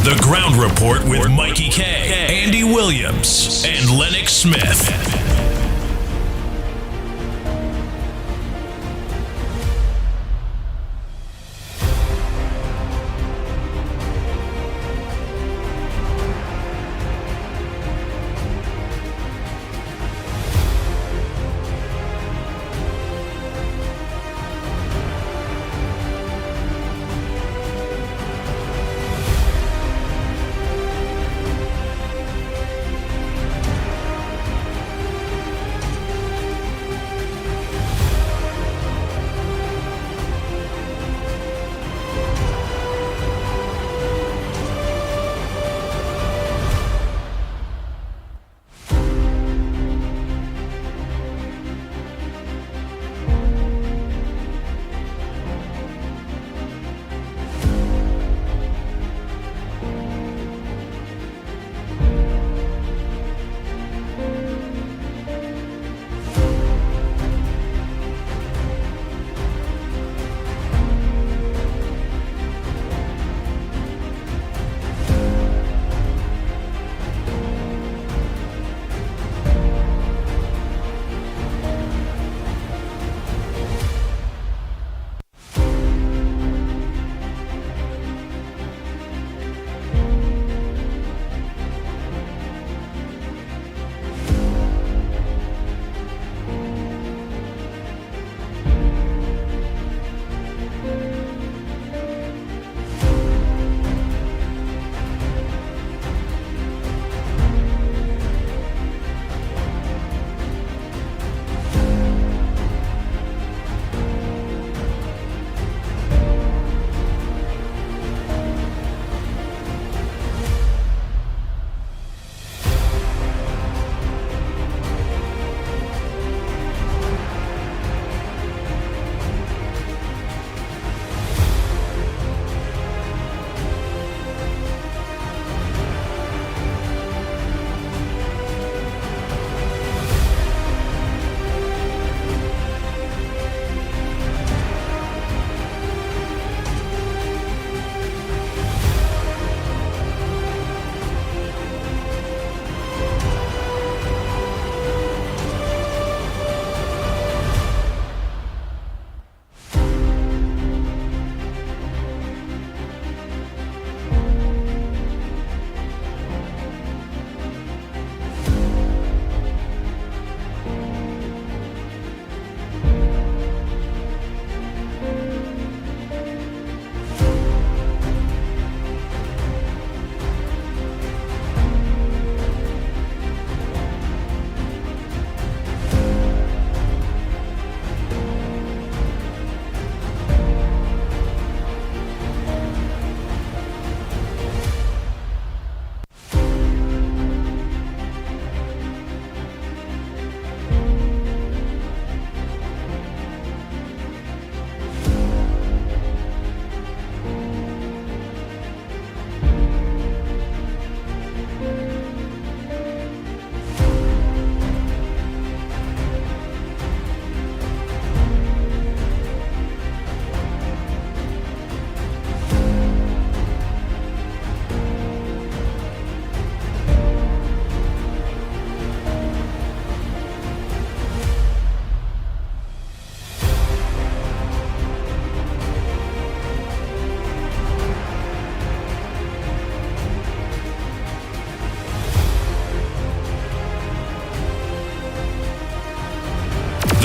The Ground Report with Mickie K, Andy Williams, and Lennox Smith.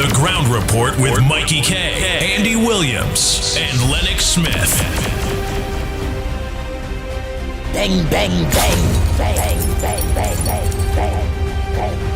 The Ground Report with Mickie K, Andy Williams, and Lennox Smith. Bang, bang, bang, bang, bang, bang, bang, bang, bang.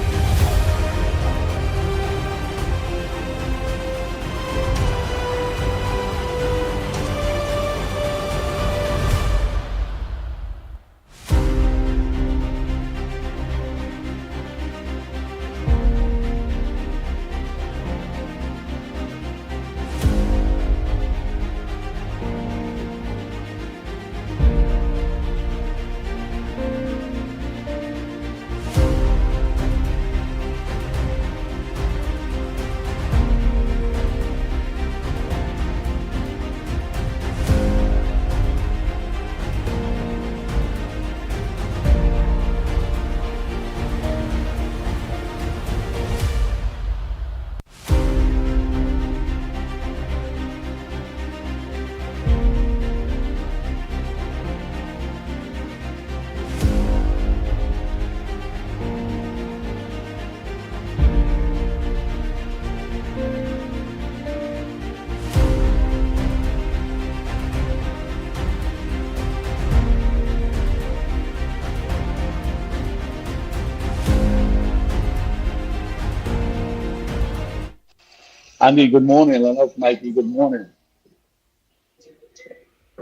Andy, good morning. Lennox, Mikey, good morning.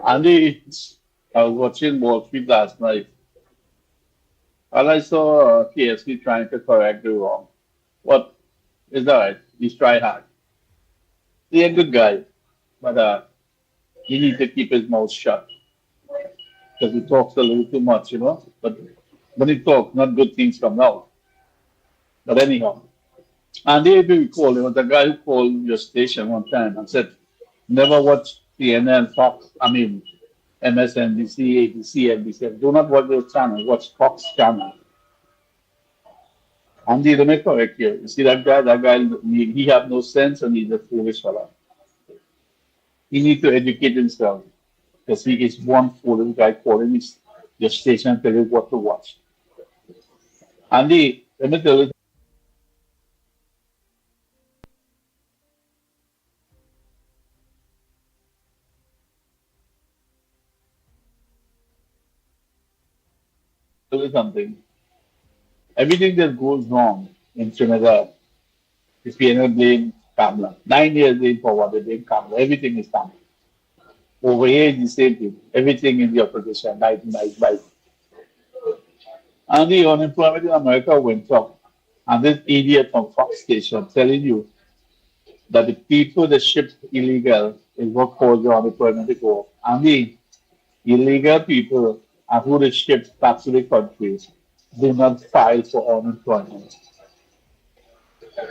Andy, I was watching Wall Street last night, and I saw KFC trying to correct the wrong. What is that right? He's trying hard. He's a good guy, but he needs to keep his mouth shut because he talks a little too much, you know. But when he talks, not good things come out. But anyhow, Andy, if you recall, there was a guy who called your station one time and said, never watch CNN, Fox, MSNBC, ABC, NBC. Do not watch those channels. Watch Fox channel. Andy, let me correct you. You see that guy? That guy, he have no sense and he's a foolish fellow. He needs to educate himself because he is one foolish guy calling your station and tell you what to watch. Andy, let me tell you something. Everything that goes wrong in Trinidad is being blamed Kamla. 9 years in forward, they blame Kamla. Everything is Kamla. Over here, it's the same thing. Everything in the opposition, night. And the unemployment in America went up. And this idiot from Fox Station telling you that the people that ship illegal is what caused the unemployment to go up. And the illegal people and who they ship back to the countries do not file for unemployment.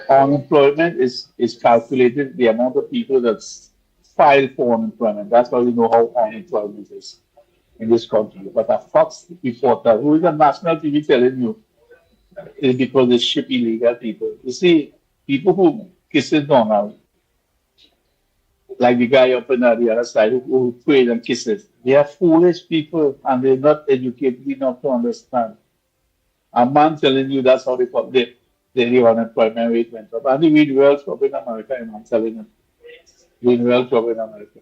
Unemployment is calculated the amount of people that file for unemployment. That's why we know how unemployment is in this country. But a Fox reporter who is a national TV telling you is because they ship illegal people. You see, people who kisses Donald, like the guy up on the other side who prays and kisses, they are foolish people and they're not educated enough to understand. A man telling you that's how the unemployment rate went up. And we real trouble in America, and I'm telling you. We're in real trouble in America.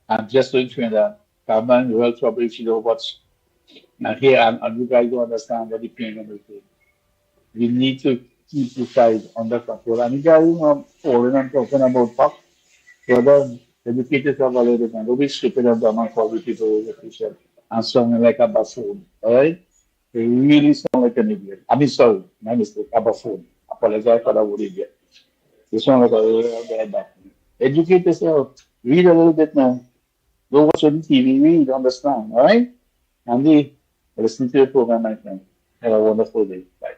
I'm just going to that. I'm in real trouble if you don't watch. And here, and you guys don't understand what the pain of it is. We need to keep the side under control. And you guys, falling and talking about fuck, brother, educate yourself a little bit, man. Don't be stupid and dumb and call the people with efficient and sounding like a buffoon. All right? You really sound like an idiot. I mean, sorry, my mistake, a buffoon. Apologize for that word idiot. You sound like a little bad buffoon. Educate yourself. Read a little bit, man. Go watch on TV, read, understand. All right? Andy, listen to your program, my friend. Have a wonderful day. Bye.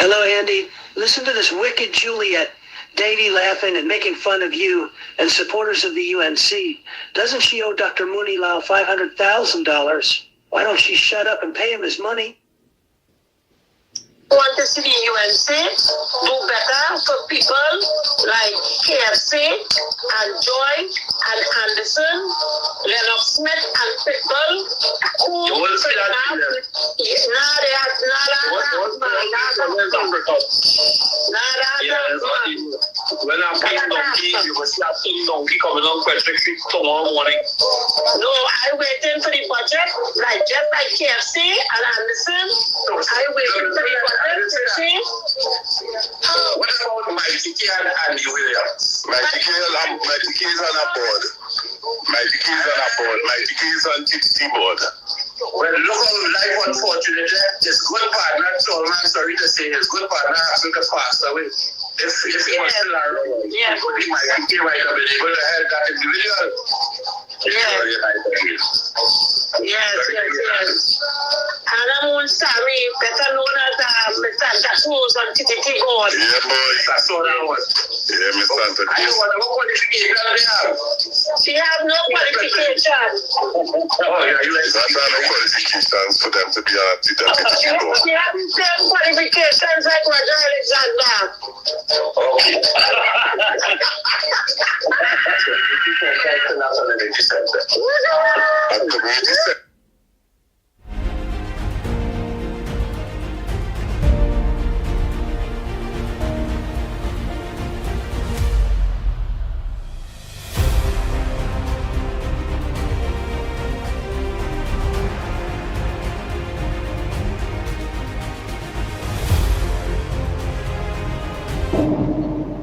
Hello, Andy. Listen to this wicked Juliet. Davy laughing and making fun of you and supporters of the UNC. Doesn't she owe Dr. Mooneylau $500,000? Why don't she shut up and pay him his money? Want to see the UNC do better for people like KFC and Joy and Anderson, Lennox Smith and Pitbull. You will see that. When I'm paying donkey, you will see a big donkey coming on Frederick Street tomorrow morning. No, I'm waiting for the budget, like just like KFC and Anderson. I'm waiting for the budget. What about Mickie and Andy Williams? Mickie is on a board. Mickie is on TTT board. Well, look how life unfortunately, his good partner, I'm sorry to say, his good partner Africa passed away. If he was still around, he might have been able to help that individual. Yes. And I'm sorry, better known as Santa Cruz on TTT board. Yeah, boy. That's all that was. Yeah, Miss Santa I don't want to know what qualification they have. She have no qualification. Oh, yeah, you like That's not no qualifications for them to be on the TTT board. She have the same qualifications like Roger Alexander. Okay. And community center.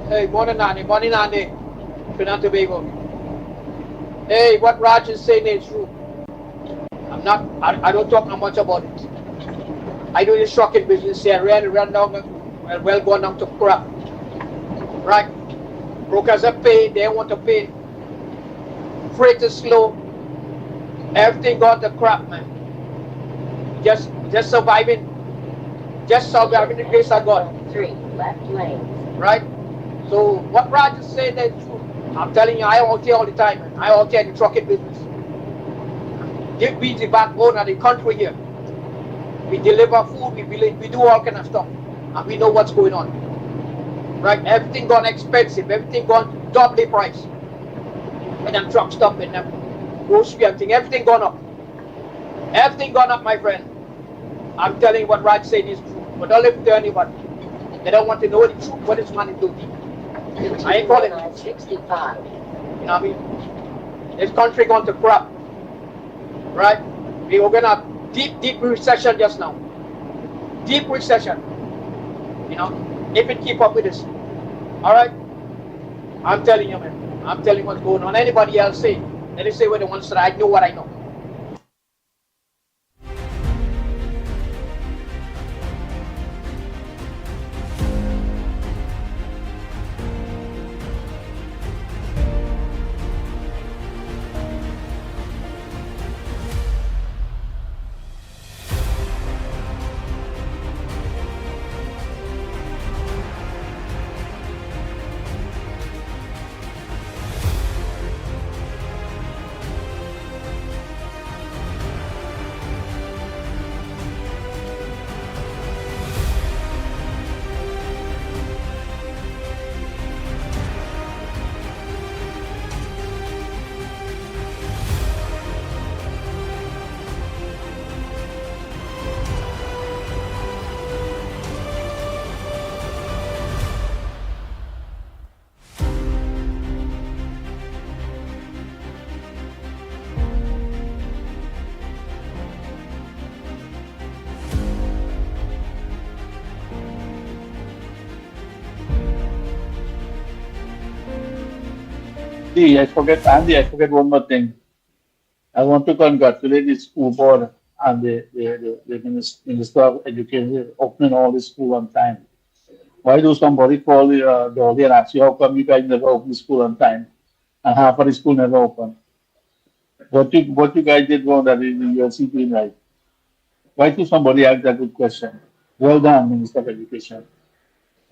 Hey, morning, Nani. Trinidad and Tobago. Hey, what Raj is saying is true. I don't talk much about it. I do this trucking business here, run down, going down to crap. Right? Brokers are paid, they want to pay. Freight is slow. Everything got the crap, man. Just surviving. Just surviving the grace of God. 3 left lanes. Right? So what Raj is saying is true. I'm telling you, I out here all the time, man. I out here in the trucking business. Give me the backbone of the country here. We deliver food, we do all kind of stuff. And we know what's going on. Right? Everything gone expensive, everything gone double price. When them truck stop and them grocery, everything gone up. Everything gone up, my friend. I'm telling you what Raj said is true. But don't listen to anybody. They don't want to know the truth, what this man is doing. I ain't calling it. 65. You know what I mean? This country going to crap. Right? We are going to have deep recession just now. Deep recession. You know, if it keep up with this. Alright? I'm telling you, man. I'm telling you what's going on. Anybody else say? Let me say what they want to say. I know what I know. Andy, I forget one more thing. I want to congratulate the school board and the Minister of Education opening all the school on time. Why do somebody call the Dolly and ask you how come you guys never open the school on time and half of the school never open? What you guys did wrong that the UNC doing right? Why do somebody ask that good question? Well done, Minister of Education.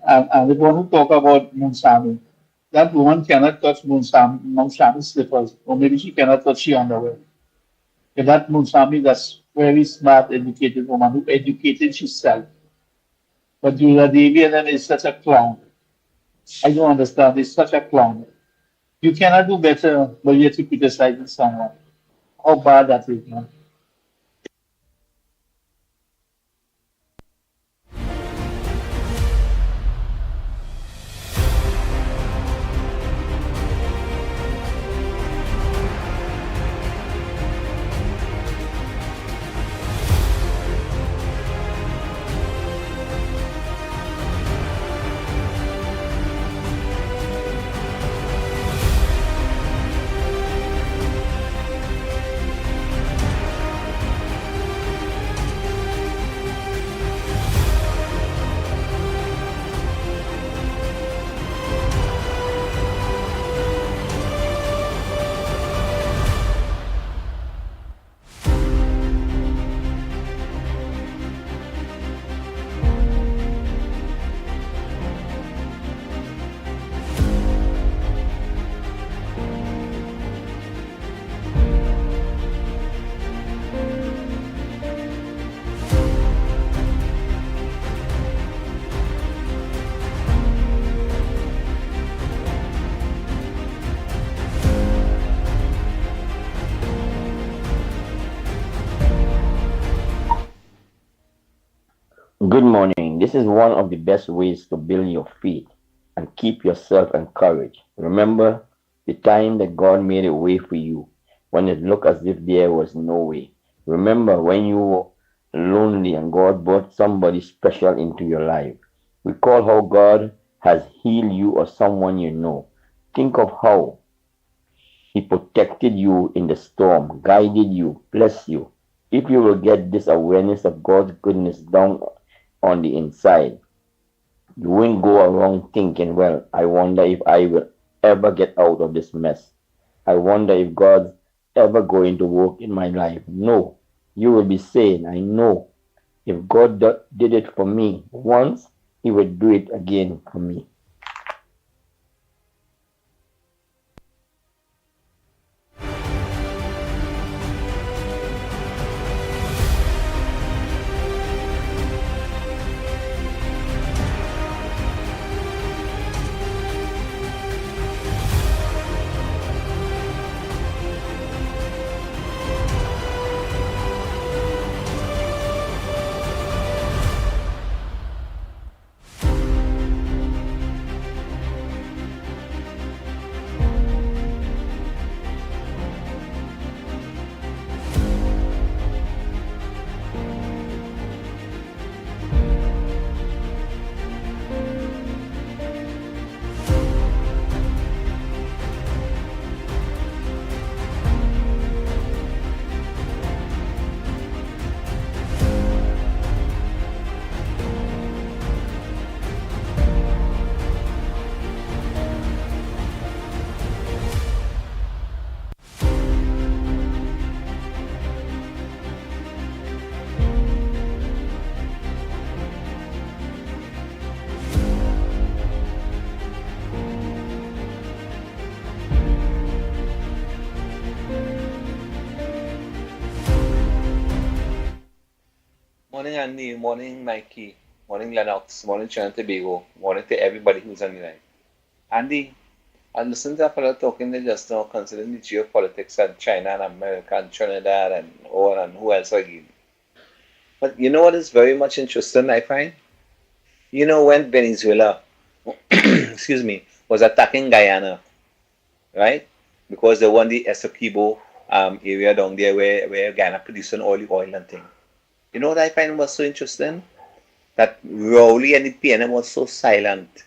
And if you want to talk about Munsami, that woman cannot touch Munsami's slippers, or maybe she cannot touch her underwear. And that Munsami, that's very smart, educated woman who educated herself. But Julia Davian then is such a clown. I don't understand. He's such a clown. You cannot do better, but yet you criticizing someone. How bad that is, man. Good morning. This is one of the best ways to build your faith and keep yourself encouraged. Remember the time that God made a way for you when it looked as if there was no way. Remember when you were lonely and God brought somebody special into your life. Recall how God has healed you or someone you know. Think of how He protected you in the storm, guided you, blessed you. If you will get this awareness of God's goodness down on the inside, you won't go around thinking, well, I wonder if I will ever get out of this mess. I wonder if God's ever going to work in my life. No, you will be saying, I know if God did it for me once, He will do it again for me. Morning, Andy. Morning, Mickie. Morning, Lennox. Morning, Trinidad and Tobago. Morning to everybody who's on the line. Andy, I listened to a fellow talking there just now concerning the geopolitics and China and America and Trinidad and all and who else again. But you know what is very much interesting, I find? You know when Venezuela, excuse me, was attacking Guyana, right? Because they won the Essequibo area down there where Guyana producing all the oil and thing. You know what I find was so interesting? That Rowley and the PNM was so silent.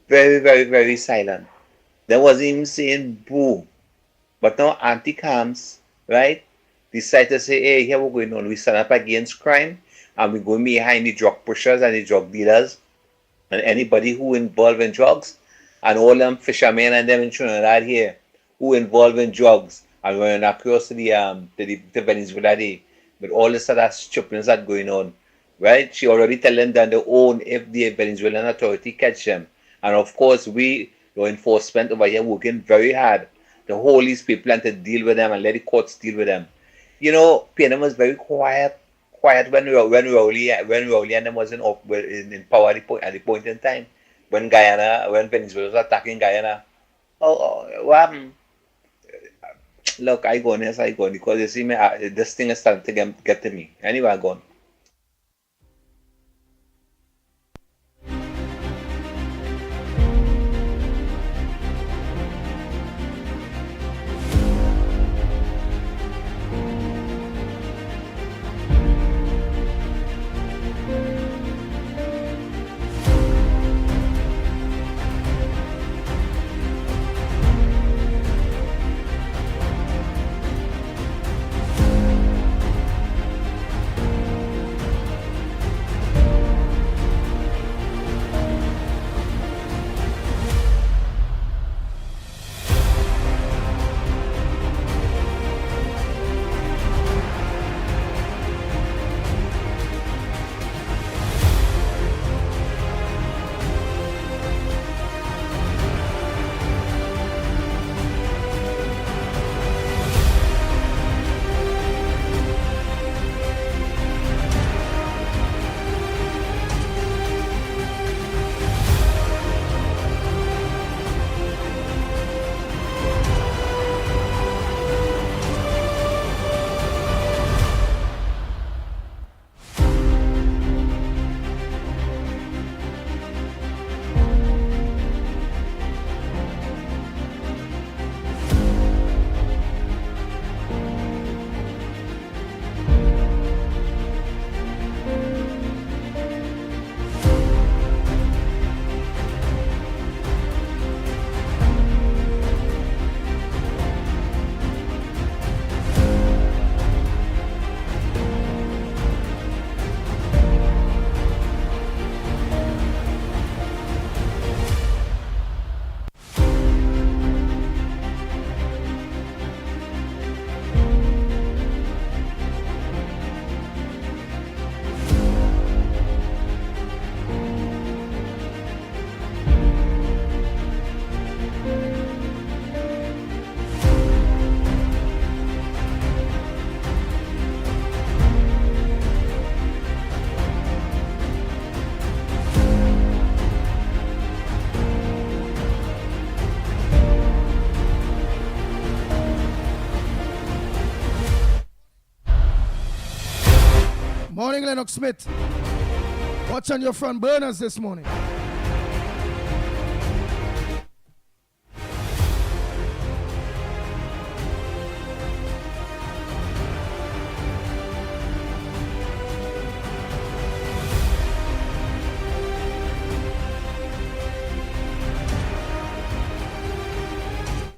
Very, very, very silent. There wasn't even saying boo. But now anti-cams, right, decide to say, hey, here we're going on. We stand up against crime and we're going behind the drug pushers and the drug dealers and anybody who involved in drugs and all them fishermen and them in Trinidad here who involved in drugs and running across to the Venezuela day. With all this other stupidness that going on, right? She already tell them that they own if the Venezuelan authority catch them. And of course, we, law enforcement over here, working very hard to hold these people and to deal with them and let the courts deal with them. You know, PNM was very quiet when Rowley and them was in power at the point in time when Venezuela was attacking Guyana. What happened? Look, I go on, yes, I go on, because you see me, this thing is starting to get to me. Anyway, I go on. Morning, Lennox Smith. What's on your front burners this morning?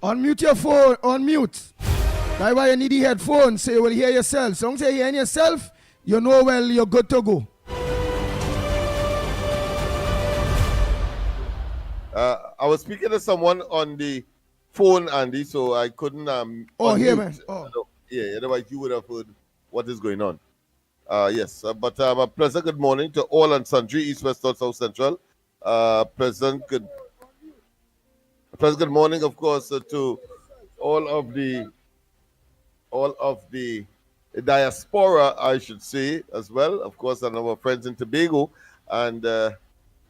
Unmute your phone, unmute. That's why you need the headphones so you will hear yourself. So long as you hear yourself, you know well you're good to go. I was speaking to someone on the phone, Andy, so I couldn't here, man. Yeah, otherwise you would have heard what is going on. Yes, but a pleasant good morning to all and sundry, East, West, North, South, Central. Pleasant good morning, of course, to all of the diaspora, I should say, as well, of course, and our friends in Tobago. And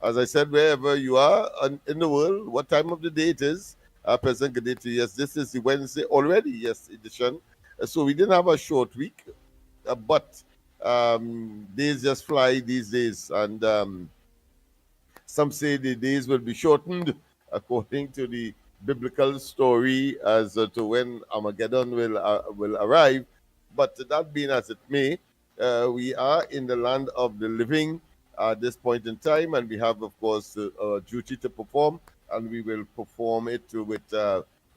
as I said, wherever you are in the world, what time of the day it is, President, good day to you. Yes, this is the Wednesday already, yes, edition. So we didn't have a short week, but days just fly these days. And some say the days will be shortened according to the biblical story as to when Armageddon will arrive. But that being as it may, we are in the land of the living at this point in time, and we have, of course, a duty to perform, and we will perform it with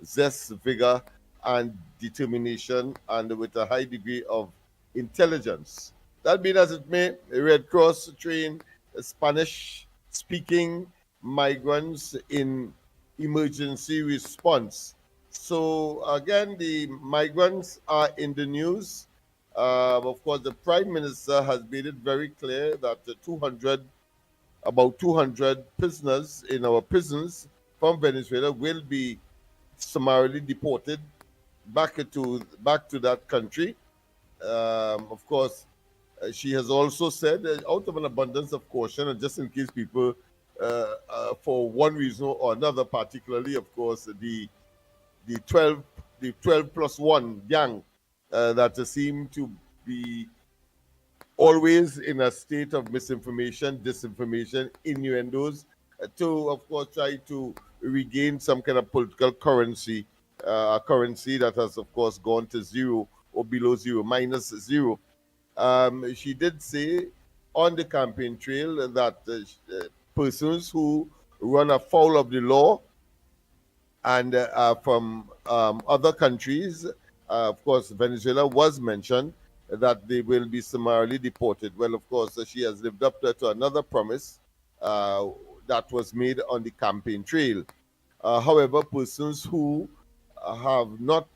zest, vigor, and determination, and with a high degree of intelligence. That being as it may, the Red Cross trained Spanish-speaking migrants in emergency response. So again, the migrants are in the news. Of course, the Prime Minister has made it very clear that about 200 prisoners in our prisons from Venezuela will be summarily deported back to that country. Of course, she has also said, out of an abundance of caution, and just in case people, for one reason or another, particularly, of course, the 12 plus one gang that seem to be always in a state of misinformation, disinformation, innuendos, to, of course, try to regain some kind of political currency, a currency that has, of course, gone to zero or below zero, minus zero. She did say on the campaign trail that persons who run afoul of the law and are from other countries, of course, Venezuela was mentioned, that they will be summarily deported. Well, of course, she has lived up to another promise that was made on the campaign trail. However, persons who have not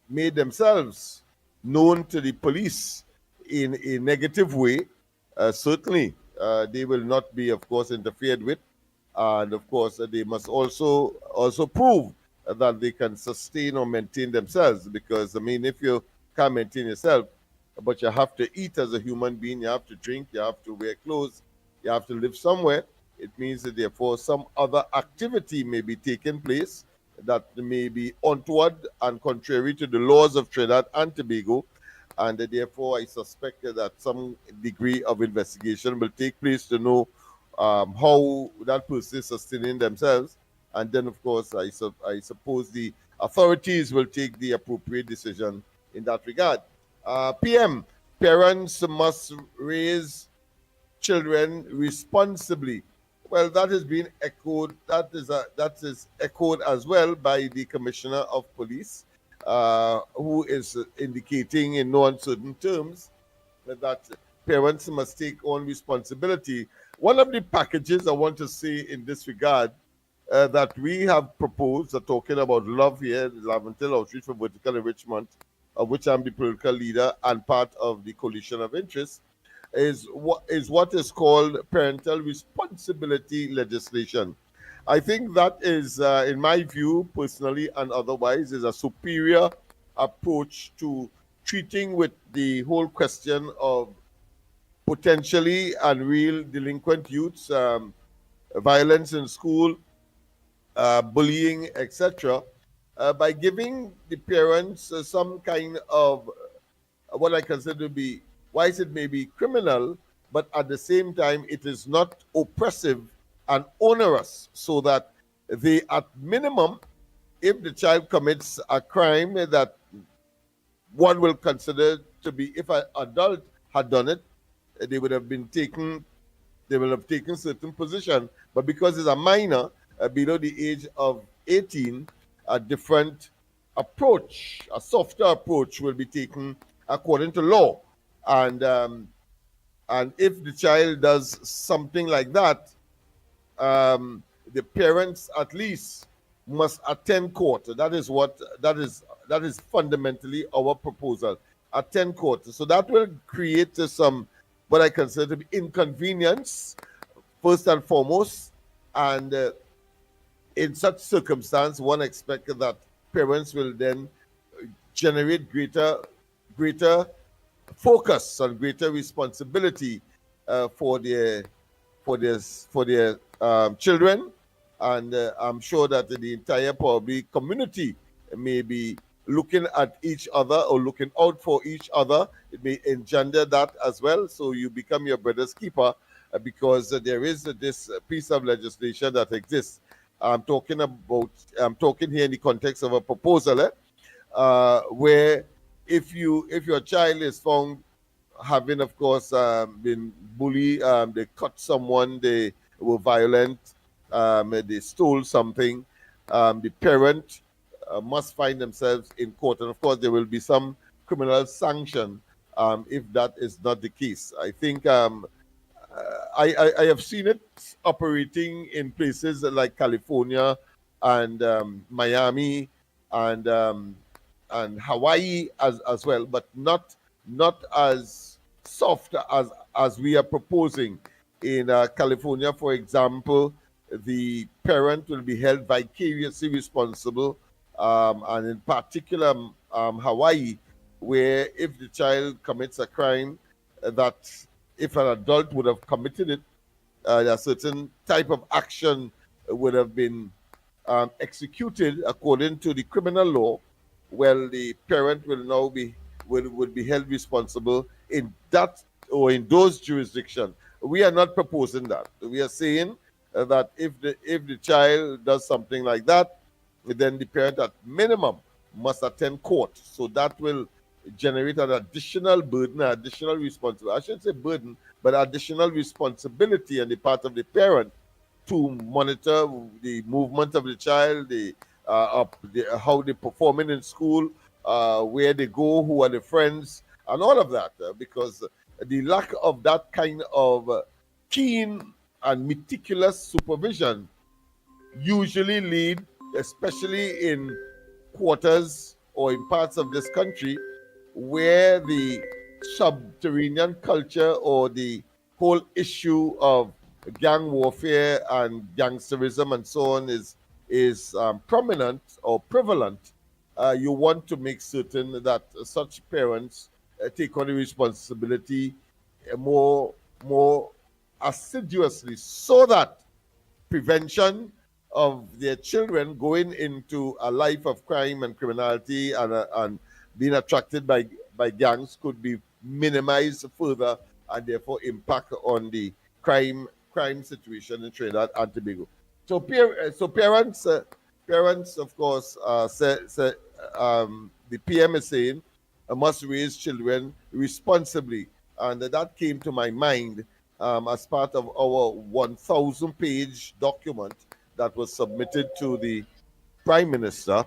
made themselves known to the police in a negative way, certainly they will not be, of course, interfered with. And of course, they must also prove that they can sustain or maintain themselves. Because, I mean, if you can't maintain yourself, but you have to eat as a human being, you have to drink, you have to wear clothes, you have to live somewhere, it means that therefore some other activity may be taking place that may be untoward and contrary to the laws of Trinidad and Tobago. And therefore, I suspect that some degree of investigation will take place to know how that person is sustaining themselves. And then, of course, I suppose the authorities will take the appropriate decision in that regard. PM, parents must raise children responsibly. Well, that has been echoed. That is echoed as well by the Commissioner of Police, who is indicating in no uncertain terms that parents must take on responsibility. One of the packages I want to say in this regard that we have proposed, talking about love here, the Laventil Outreach for Vertical Enrichment, of which I'm the political leader and part of the coalition of interest, is what is called parental responsibility legislation. I think that is, in my view, personally and otherwise, is a superior approach to treating with the whole question of potentially and real delinquent youths, violence in school, bullying, etc., by giving the parents some kind of what I consider to be, why it may be criminal, but at the same time it is not oppressive and onerous, so that they, at minimum, if the child commits a crime that one will consider to be, if an adult had done it, they would have been taken, they will have taken certain position, but because it's a minor below the age of 18, a different approach, a softer approach will be taken according to law. And if the child does something like that, the parents at least must attend court. That is fundamentally our proposal. Attend court. So that will create some what I consider to be inconvenience, first and foremost. And in such circumstance, one expects that parents will then generate greater focus and greater responsibility for their children. And I'm sure that the entire probably community may be looking at each other or looking out for each other. It may engender that as well. So you become your brother's keeper because there is this piece of legislation that exists. I'm talking here in the context of a proposal where if your child is found having, of course, been bullied, they cut someone, they were violent, they stole something, the parent must find themselves in court. And of course, there will be some criminal sanction if that is not the case. I think I have seen it operating in places like California and Miami and Hawaii as well, but not not as soft as we are proposing. In California, for example, the parent will be held vicariously responsible, and in particular, Hawaii, where if the child commits a crime that if an adult would have committed it, a certain type of action would have been executed according to the criminal law. Well, the parent will now be would be held responsible in that or in those jurisdictions. We are not proposing that. We are saying that if the child does something like that, then the parent at minimum must attend court. So that will generate an additional burden, additional responsibility. I shouldn't say burden, but additional responsibility on the part of the parent to monitor the movement of the child, how they're performing in school, where they go, who are the friends, and all of that. Because the lack of that kind of keen and meticulous supervision usually lead, especially in quarters or in parts of this country, where the subterranean culture or the whole issue of gang warfare and gangsterism and so on is prominent or prevalent. You want to make certain that such parents take on the responsibility more assiduously, so that prevention of their children going into a life of crime and criminality and being attracted by gangs could be minimized further, and therefore impact on the crime situation in Trinidad and Tobago. So parents, of course, the PM is saying must raise children responsibly, and that came to my mind as part of our 1,000-page document that was submitted to the Prime Minister.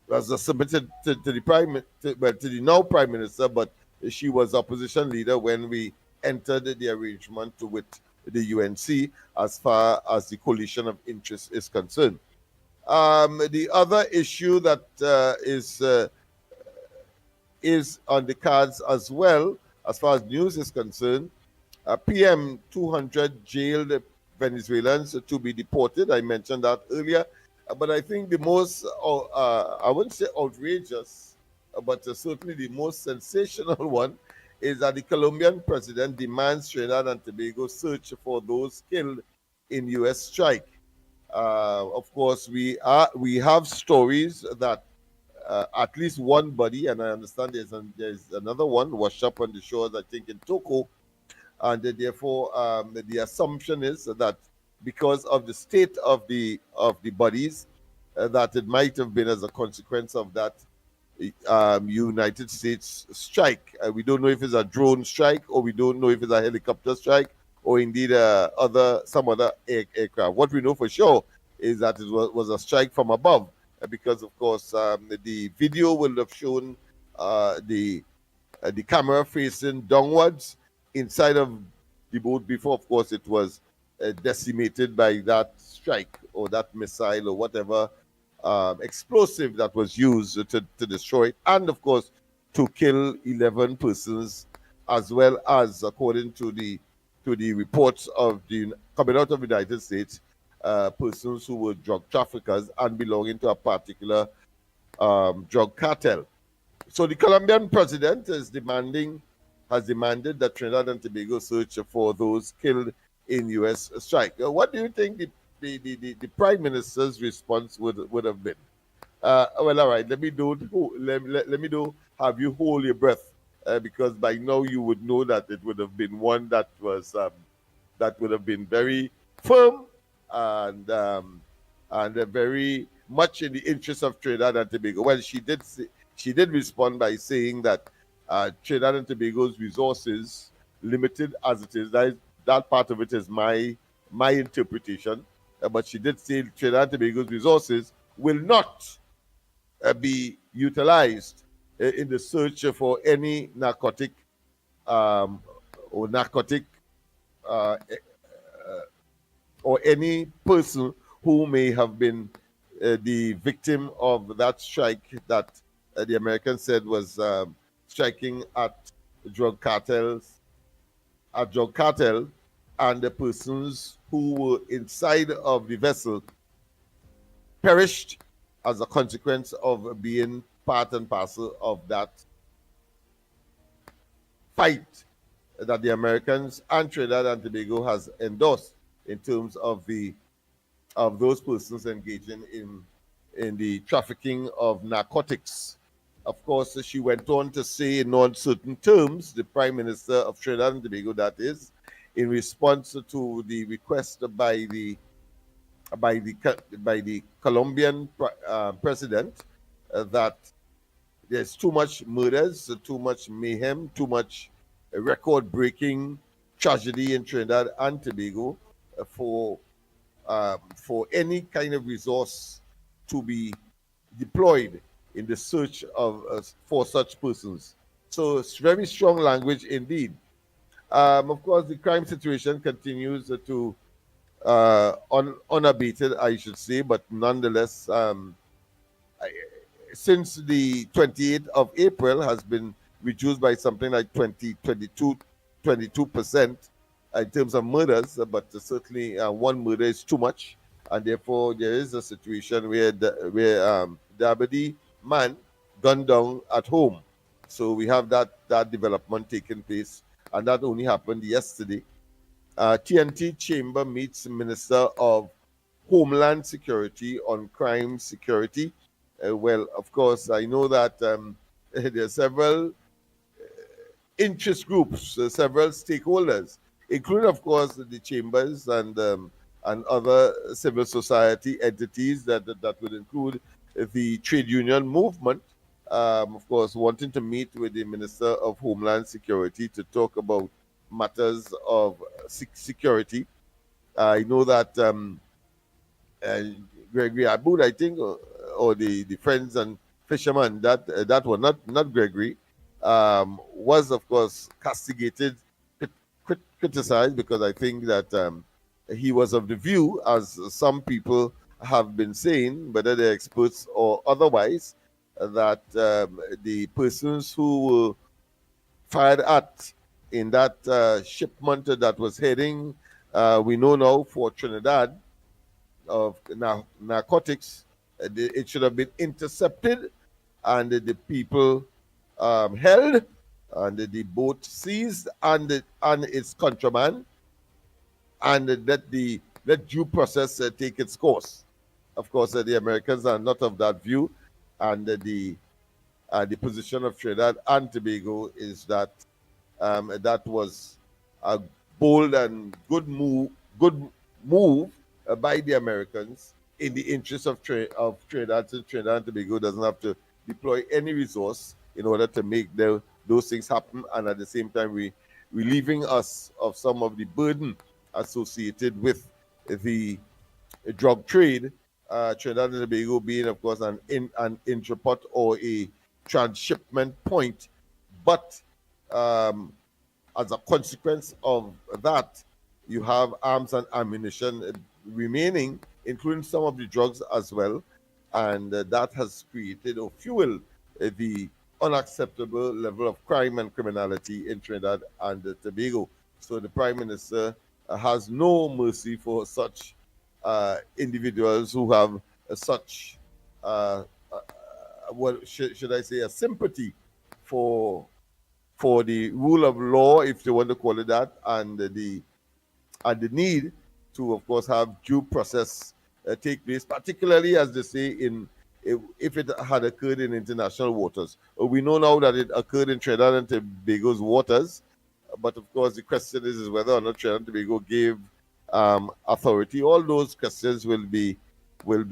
Was submitted to the now Prime Minister, but she was opposition leader when we entered the arrangement with the UNC as far as the coalition of interest is concerned. The other issue that is on the cards as well, as far as news is concerned, PM 200 jailed Venezuelans to be deported. I mentioned that earlier. But I think the most, I wouldn't say outrageous, but certainly the most sensational one is that the Colombian president demands Trinidad and Tobago search for those killed in U.S. strike. Of course, we have stories that at least one body, and I understand there's another one washed up on the shores, I think in Toco, and therefore the assumption is that because of the state of the bodies, that it might have been as a consequence of that United States strike. We don't know if it's a drone strike, or we don't know if it's a helicopter strike, or indeed some other aircraft. What we know for sure is that it was a strike from above, because of course the video will have shown the camera facing downwards inside of the boat before, of course, it was decimated by that strike or that missile or whatever explosive that was used to destroy it, and of course to kill 11 persons, as well as, according to the reports of the coming out of the United States, persons who were drug traffickers and belonging to a particular drug cartel. So the Colombian president has demanded that Trinidad and Tobago search for those killed in U.S. strike. What do you think the Prime Minister's response would have been? Well, all right. Let me have you hold your breath, because by now you would know that it would have been one that would have been very firm and very much in the interest of Trinidad and Tobago. Well, she did respond by saying that Trinidad and Tobago's resources, limited as it is, that part of it is my interpretation. But she did say Trinidad and Tobago's resources will not be utilized in the search for any narcotic or any person who may have been the victim of that strike that the Americans said was striking at drug cartels, and the persons who were inside of the vessel perished as a consequence of being part and parcel of that fight that the Americans and Trinidad and Tobago has endorsed in terms of those persons engaging in the trafficking of narcotics. Of course, she went on to say in non-certain terms, the Prime Minister of Trinidad and Tobago, that is, in response to the request by the Colombian president that there's too much murders, too much mayhem, too much record-breaking tragedy in Trinidad and Tobago for any kind of resource to be deployed in the search for such persons. So it's very strong language indeed. Of course, the crime situation continues to unabated, I should say, but nonetheless, since the 28th of April has been reduced by something like 22% in terms of murders, but certainly one murder is too much, and therefore there is a situation where the Dabadi man gunned down at home. So we have that development taking place, and that only happened yesterday. TNT Chamber meets Minister of Homeland Security on crime security. Well, of course, I know that there are several interest groups, several stakeholders, including, of course, the chambers and other civil society entities that would include the trade union movement, of course, wanting to meet with the Minister of Homeland Security to talk about matters of security. I know that Gregory Aboud, I think, or the Friends and Fishermen, that were not Gregory, was, of course, castigated, criticized, because I think that he was of the view, as some people have been saying, whether they're experts or otherwise, that the persons who were fired at in that shipment that was heading, we know now, for Trinidad of narcotics, it should have been intercepted and the people held and the boat seized and its contraband, and let due process take its course. Of course, the Americans are not of that view, and the position of Trinidad and Tobago is that that was a bold and good move by the Americans in the interest of Trinidad, since Trinidad and Tobago doesn't have to deploy any resource in order to make those things happen, and at the same time relieving us of some of the burden associated with the drug trade. Trinidad and Tobago being, of course, an intraport or a transshipment point, but as a consequence of that, you have arms and ammunition remaining, including some of the drugs as well, and that has created or fueled the unacceptable level of crime and criminality in Trinidad and Tobago. So the Prime Minister has no mercy for such individuals who have such, what should I say, a sympathy for the rule of law, if you want to call it that, and the need to, of course, have due process take place, particularly, as they say, if it had occurred in international waters. We know now that it occurred in Trinidad and Tobago's waters, but of course the question is whether or not Trinidad and Tobago gave authority. All those questions will be brought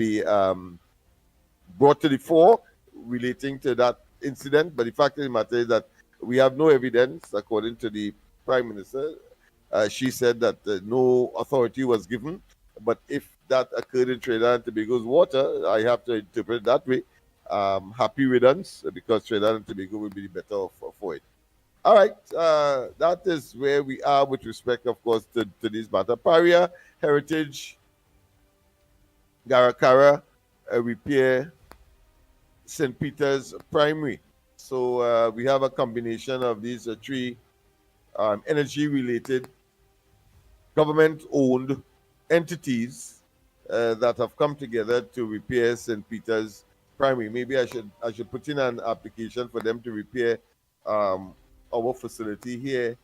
to the fore relating to that incident, but the fact of the matter is that we have no evidence, according to the Prime Minister. She said that no authority was given, but if that occurred in Trinidad and Tobago's water, I have to interpret it that way. Happy riddance, because Trinidad and Tobago will be better off for it. All right, that is where we are with respect, of course, to this matter. Paria, Heritage, Garakara, Repair, St. Peter's Primary. So we have a combination of these three energy-related, government-owned entities that have come together to repair St. Peter's Primary. Maybe I should put in an application for them to repair our facility here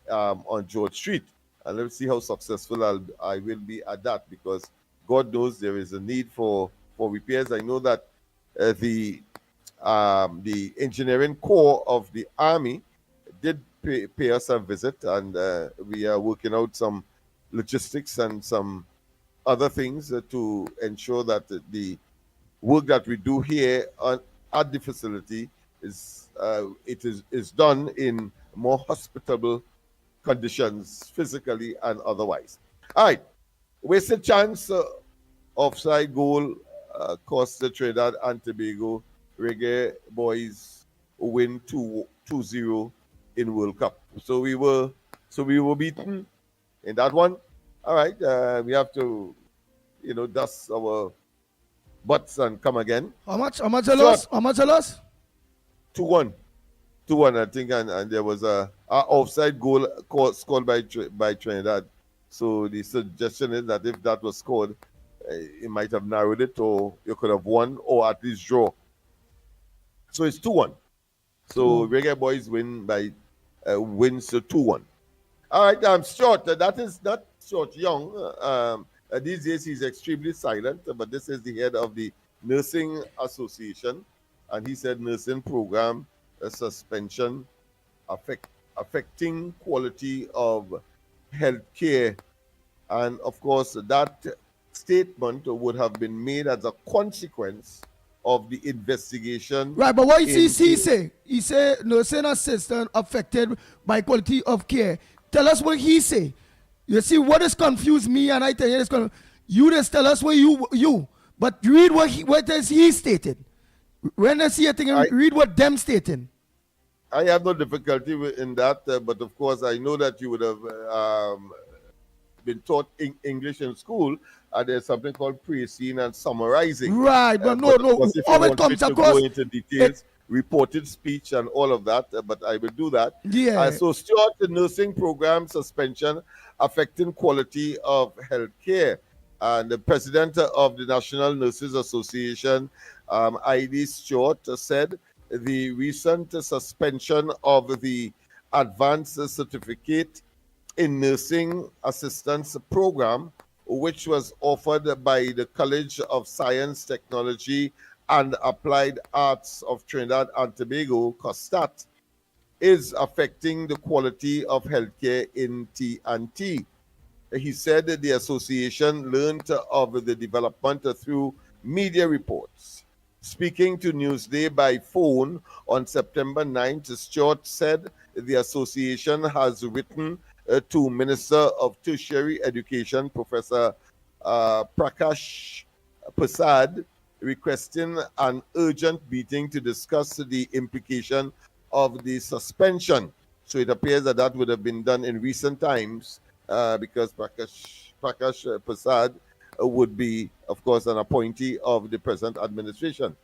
on George Street, and let's see how successful I will be at that, because God knows there is a need for repairs. I know that the engineering corps of the Army did pay us a visit, and we are working out some logistics and some other things to ensure that the work that we do here at the facility is done in more hospitable conditions, physically and otherwise. All right, wasted chance, offside goal cost the Trinidad and Tobago Reggae Boys win 2-0 in World Cup. So we were beaten in that one. All right, we have to, dust our butts and come again. How much a loss? How much a loss? 2-1, I think, and there was a offside goal scored by Trinidad. So the suggestion is that if that was scored, it might have narrowed it, or you could have won, or at least draw. So it's 2-1. So Reggae Boys wins 2-1. All right, Stuart, that is not Stuart Young. These days he's extremely silent, but this is the head of the Nursing Association, and he said nursing program suspension affecting quality of health care. And of course, that statement would have been made as a consequence of the investigation. Right, but what he say? He say nursing assistant affected by quality of care. Tell us what he say. You see, what has confused me, and I tell you, you just tell us what you. But read what has he stated. When I see a thing, read what them stating. I have no difficulty in that, but of course I know that you would have been taught English in school, and there's something called preaching and summarizing. Right, but no. If you want me to go into details, reported speech and all of that, but I will do that. Yeah. So Stuart, the nursing program suspension affecting quality of health care. And the president of the National Nurses Association, I.D. Stewart, said the recent suspension of the advanced certificate in nursing assistance program, which was offered by the College of Science, Technology and Applied Arts of Trinidad and Tobago, COSTAT, is affecting the quality of healthcare in T&T. He said that the association learned of the development through media reports. Speaking to Newsday by phone on September 9th, Stewart said the association has written to Minister of Tertiary Education, Professor Prakash Prasad, requesting an urgent meeting to discuss the implication of the suspension. So it appears that would have been done in recent times, because Prakash Prasad would be, of course, an appointee of the present administration.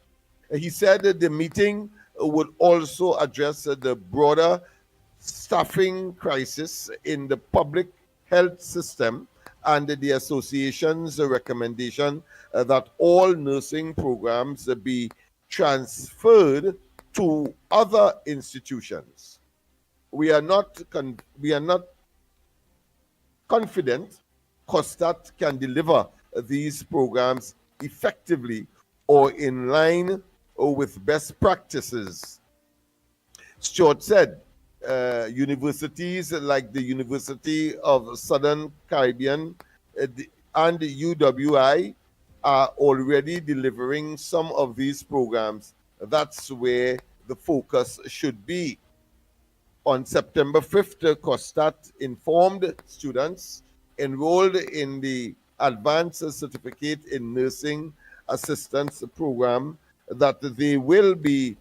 He said that the meeting would also address the broader staffing crisis in the public health system and the association's recommendation that all nursing programs be transferred to other institutions. We are not confident COSTAT can deliver these programs effectively or in line with best practices. Stewart said universities like the University of Southern Caribbean and the UWI are already delivering some of these programs. That's where the focus should be. On September 5th, COSTAT informed students enrolled in the Advanced Certificate in Nursing Assistance Program that they will be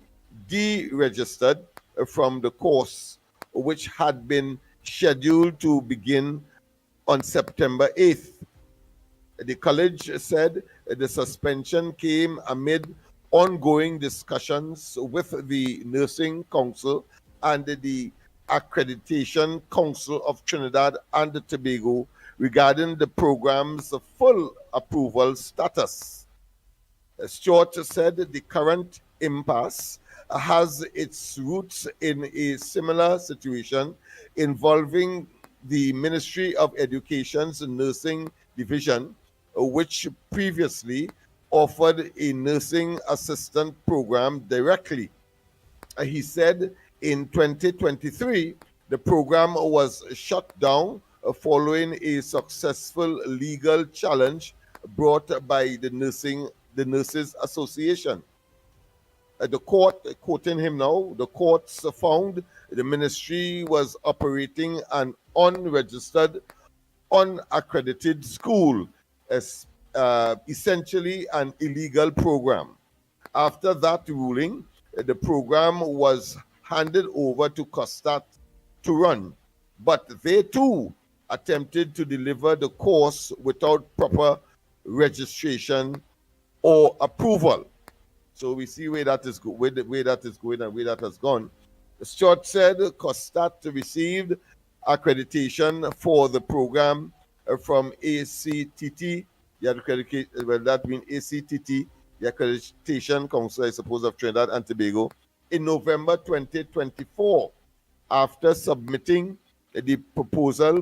deregistered from the course, which had been scheduled to begin on September 8th. The college said the suspension came amid ongoing discussions with the Nursing Council and the Accreditation Council of Trinidad and Tobago regarding the program's full approval status. Stewart said the current impasse has its roots in a similar situation involving the Ministry of Education's Nursing Division, which previously offered a nursing assistant program directly. He said in 2023, the program was shut down following a successful legal challenge brought by the Nurses Association. The court, quoting him now, the courts found the ministry was operating an unregistered, unaccredited school, as essentially an illegal program. After that ruling, the program was handed over to COSTAT to run, but they too attempted to deliver the course without proper registration or approval. So we see where that is where that is going and where that has gone. Stewart said COSTAT received accreditation for the program from ACTT. That means ACTT, the Accreditation Council, I suppose, of Trinidad and Tobago, in November 2024, after submitting the proposal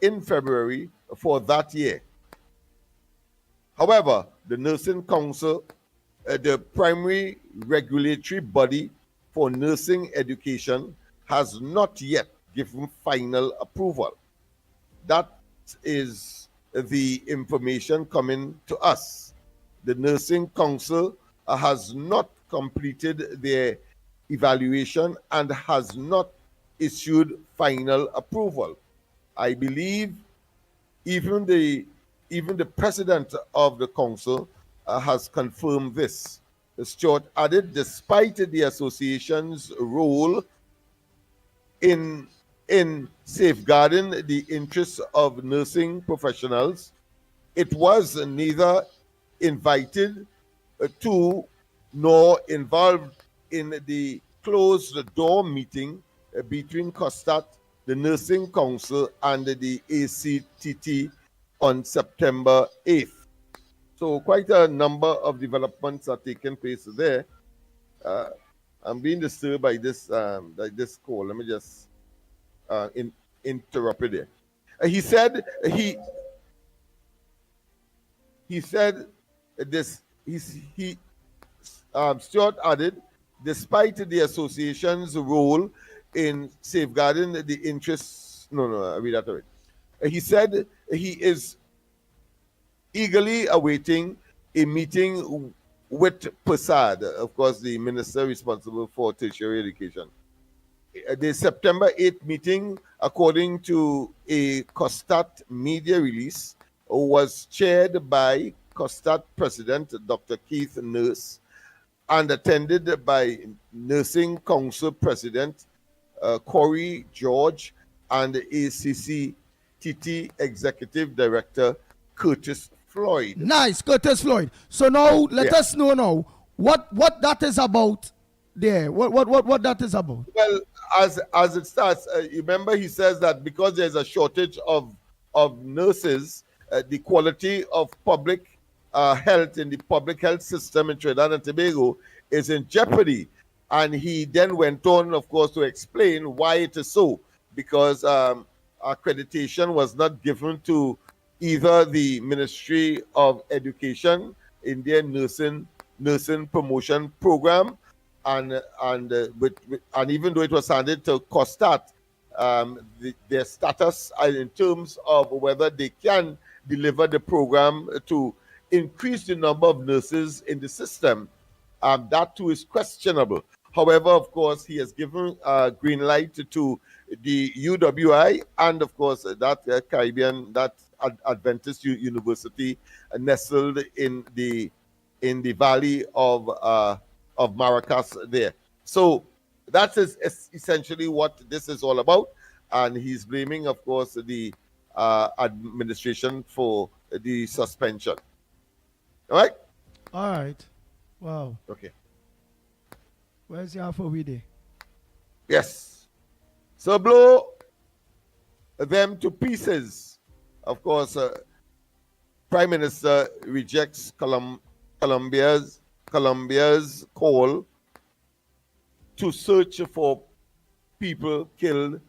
in February for that year. However, the Nursing Council, the primary regulatory body for nursing education, has not yet given final approval. That is the information coming to us. The Nursing Council has not completed their evaluation and has not issued final approval. I believe even the president of the council has confirmed this. Stewart added, despite the association's role in safeguarding the interests of nursing professionals, it was neither invited to nor involved in the closed-door meeting between COSTAT, the Nursing Council, and the ACTT on September 8th. So quite a number of developments are taking place there. I'm being disturbed by this call. Let me just interrupt it there. He said Stewart added, despite the association's role in safeguarding the interests, I read that already. He said he is eagerly awaiting a meeting with Persad, of course, the minister responsible for tertiary education. The September 8th meeting, according to a COSTAT media release, was chaired by COSTAT President Dr. Keith Nurse and attended by Nursing Council President Corey George and ACCTT Executive Director Curtis Floyd. Nice, Curtis Floyd. So now let us know now what that is about there. What that is about. Well, as it starts, remember he says that because there's a shortage of nurses, the quality of public health in the public health system in Trinidad and Tobago is in jeopardy. And he then went on, of course, to explain why it is so, because accreditation was not given to either the Ministry of Education in their nursing promotion program, and even though it was handed to COSTAT, their status in terms of whether they can deliver the program to increase the number of nurses in the system, that too is questionable. However, of course, he has given a green light to the UWI and, of course, that Caribbean, that Adventist University nestled in the valley of Maracas there. So that is essentially what this is all about. And he's blaming, of course, the administration for the suspension. All right? All right. Wow. Okay. Where's your for we day? Yes. So blow them to pieces. Of course, Prime Minister rejects Colombia's call to search for people killed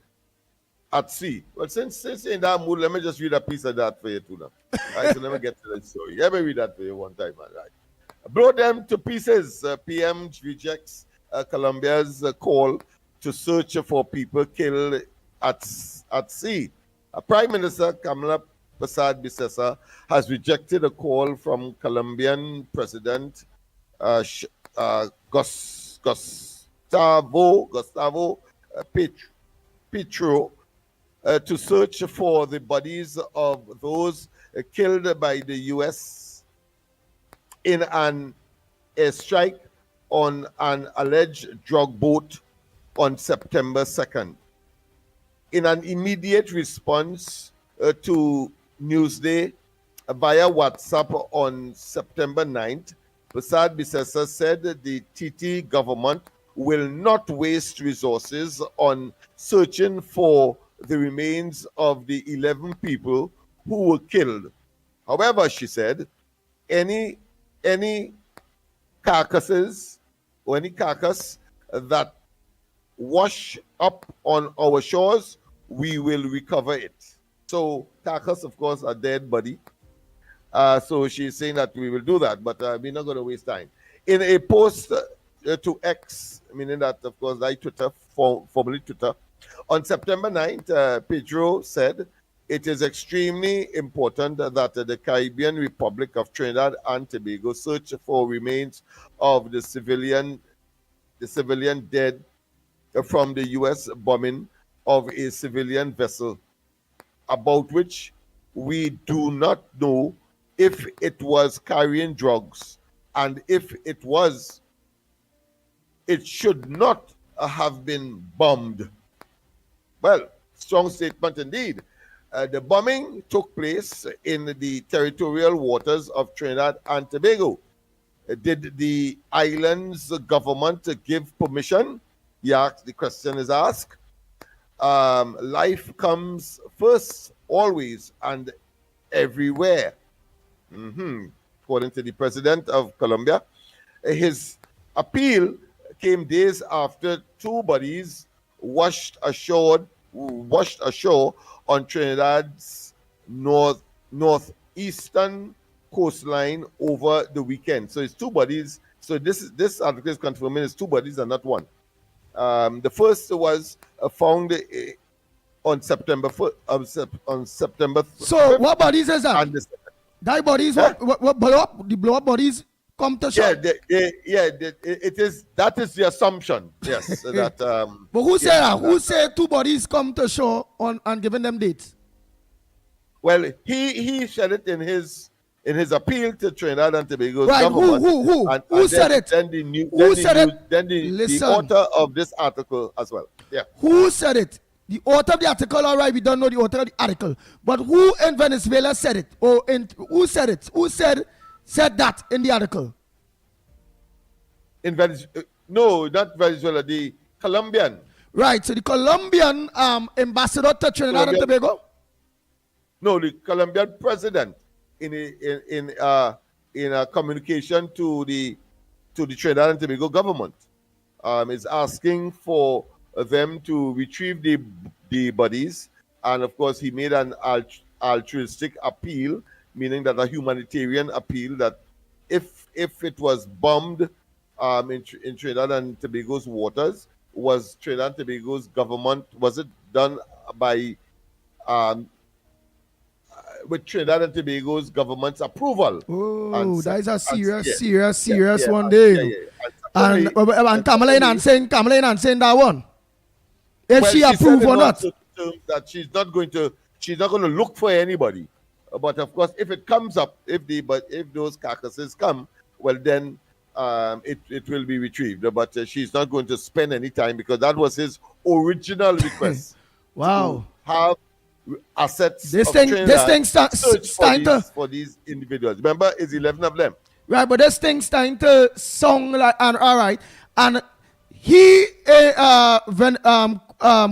at sea. Well, since in that mood, let me just read a piece of that for you too now. All right, so let me get to the story. Let me read that for you one time, man. Right. Blow them to pieces. PM rejects Colombia's call to search for people killed at sea. Prime Minister Kamala Prasad Bisesa has rejected a call from Colombian President Gustavo Petro to search for the bodies of those killed by the U.S. in an airstrike on an alleged drug boat on September 2nd. In an immediate response to Newsday via WhatsApp on September 9th, Prasad Bisesa said the TT government will not waste resources on searching for the remains of the 11 people who were killed. However, she said, any carcasses or any carcass that wash up on our shores, we will recover it. So carcass, of course, a dead body. So she's saying that we will do that, but we're not going to waste time. In a post to X, meaning that, of course, like Twitter, formerly Twitter, on September 9th, Pedro said, it is extremely important that the Caribbean Republic of Trinidad and Tobago search for remains of the civilian dead from the U.S. bombing of a civilian vessel, about which we do not know if it was carrying drugs, and if it was, it should not have been bombed. Well, strong statement indeed. The bombing took place in the territorial waters of Trinidad and Tobago. Did the island's government give permission? The question is asked. Life comes first, always and everywhere. According to the president of Colombia, his appeal came days after two bodies washed ashore on Trinidad's northeastern coastline over the weekend. So it's two bodies. So this article is confirming it's two bodies and not one. The first was found on September 5th. So what bodies is that? That bodies what blow up? The blow up bodies come to shore. That is the assumption. Yes, that. But who said that? Who said two bodies come to shore and giving them dates? Well, he said it in his appeal to Trinidad and Tobago's government. Who said it? Then the author of this article as well. Yeah. Who said it? The author of the article, all right, we don't know the author of the article. But who in Venezuela said it? Who said it? Who said that in the article? In Venezuela? No, not Venezuela, the Colombian. Right, so the Colombian ambassador to Trinidad and Tobago? No, the Colombian president in a communication to the Trinidad and Tobago government is asking for them to retrieve the bodies, and of course he made an altruistic appeal, meaning that a humanitarian appeal that if it was bombed in Trinidad and Tobago's waters, was Trinidad and Tobago's government, was it done by with Trinidad and Tobago's government's approval? Oh, that is a serious one day. And Kamala and saying that one. If she approve or not, that she's not going to look for anybody. But of course, if it comes up, if those carcasses come, well then it will be retrieved. But she's not going to spend any time, because that was his original request. Wow. To have assets. This thing for these individuals. Remember, it's 11 of them. right? But this thing's starting to sound like, and all right, and he, when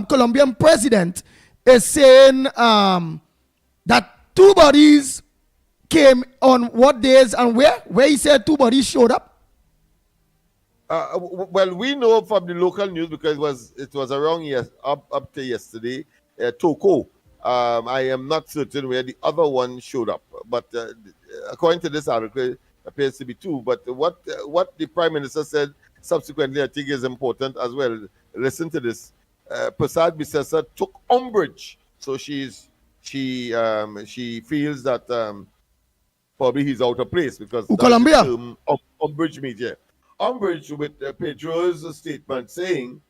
Colombian president is saying that two bodies came on what days and where? Where he said two bodies showed up. Well, we know from the local news because it was around up to yesterday. Toko. I am not certain where the other one showed up, but according to this article, it appears to be two. But what the Prime Minister said subsequently, I think, is important as well. Listen to this. Prasad Bisesa took umbrage, so she feels that probably he's out of place because Colombia umbrage means umbrage with Pedro's statement saying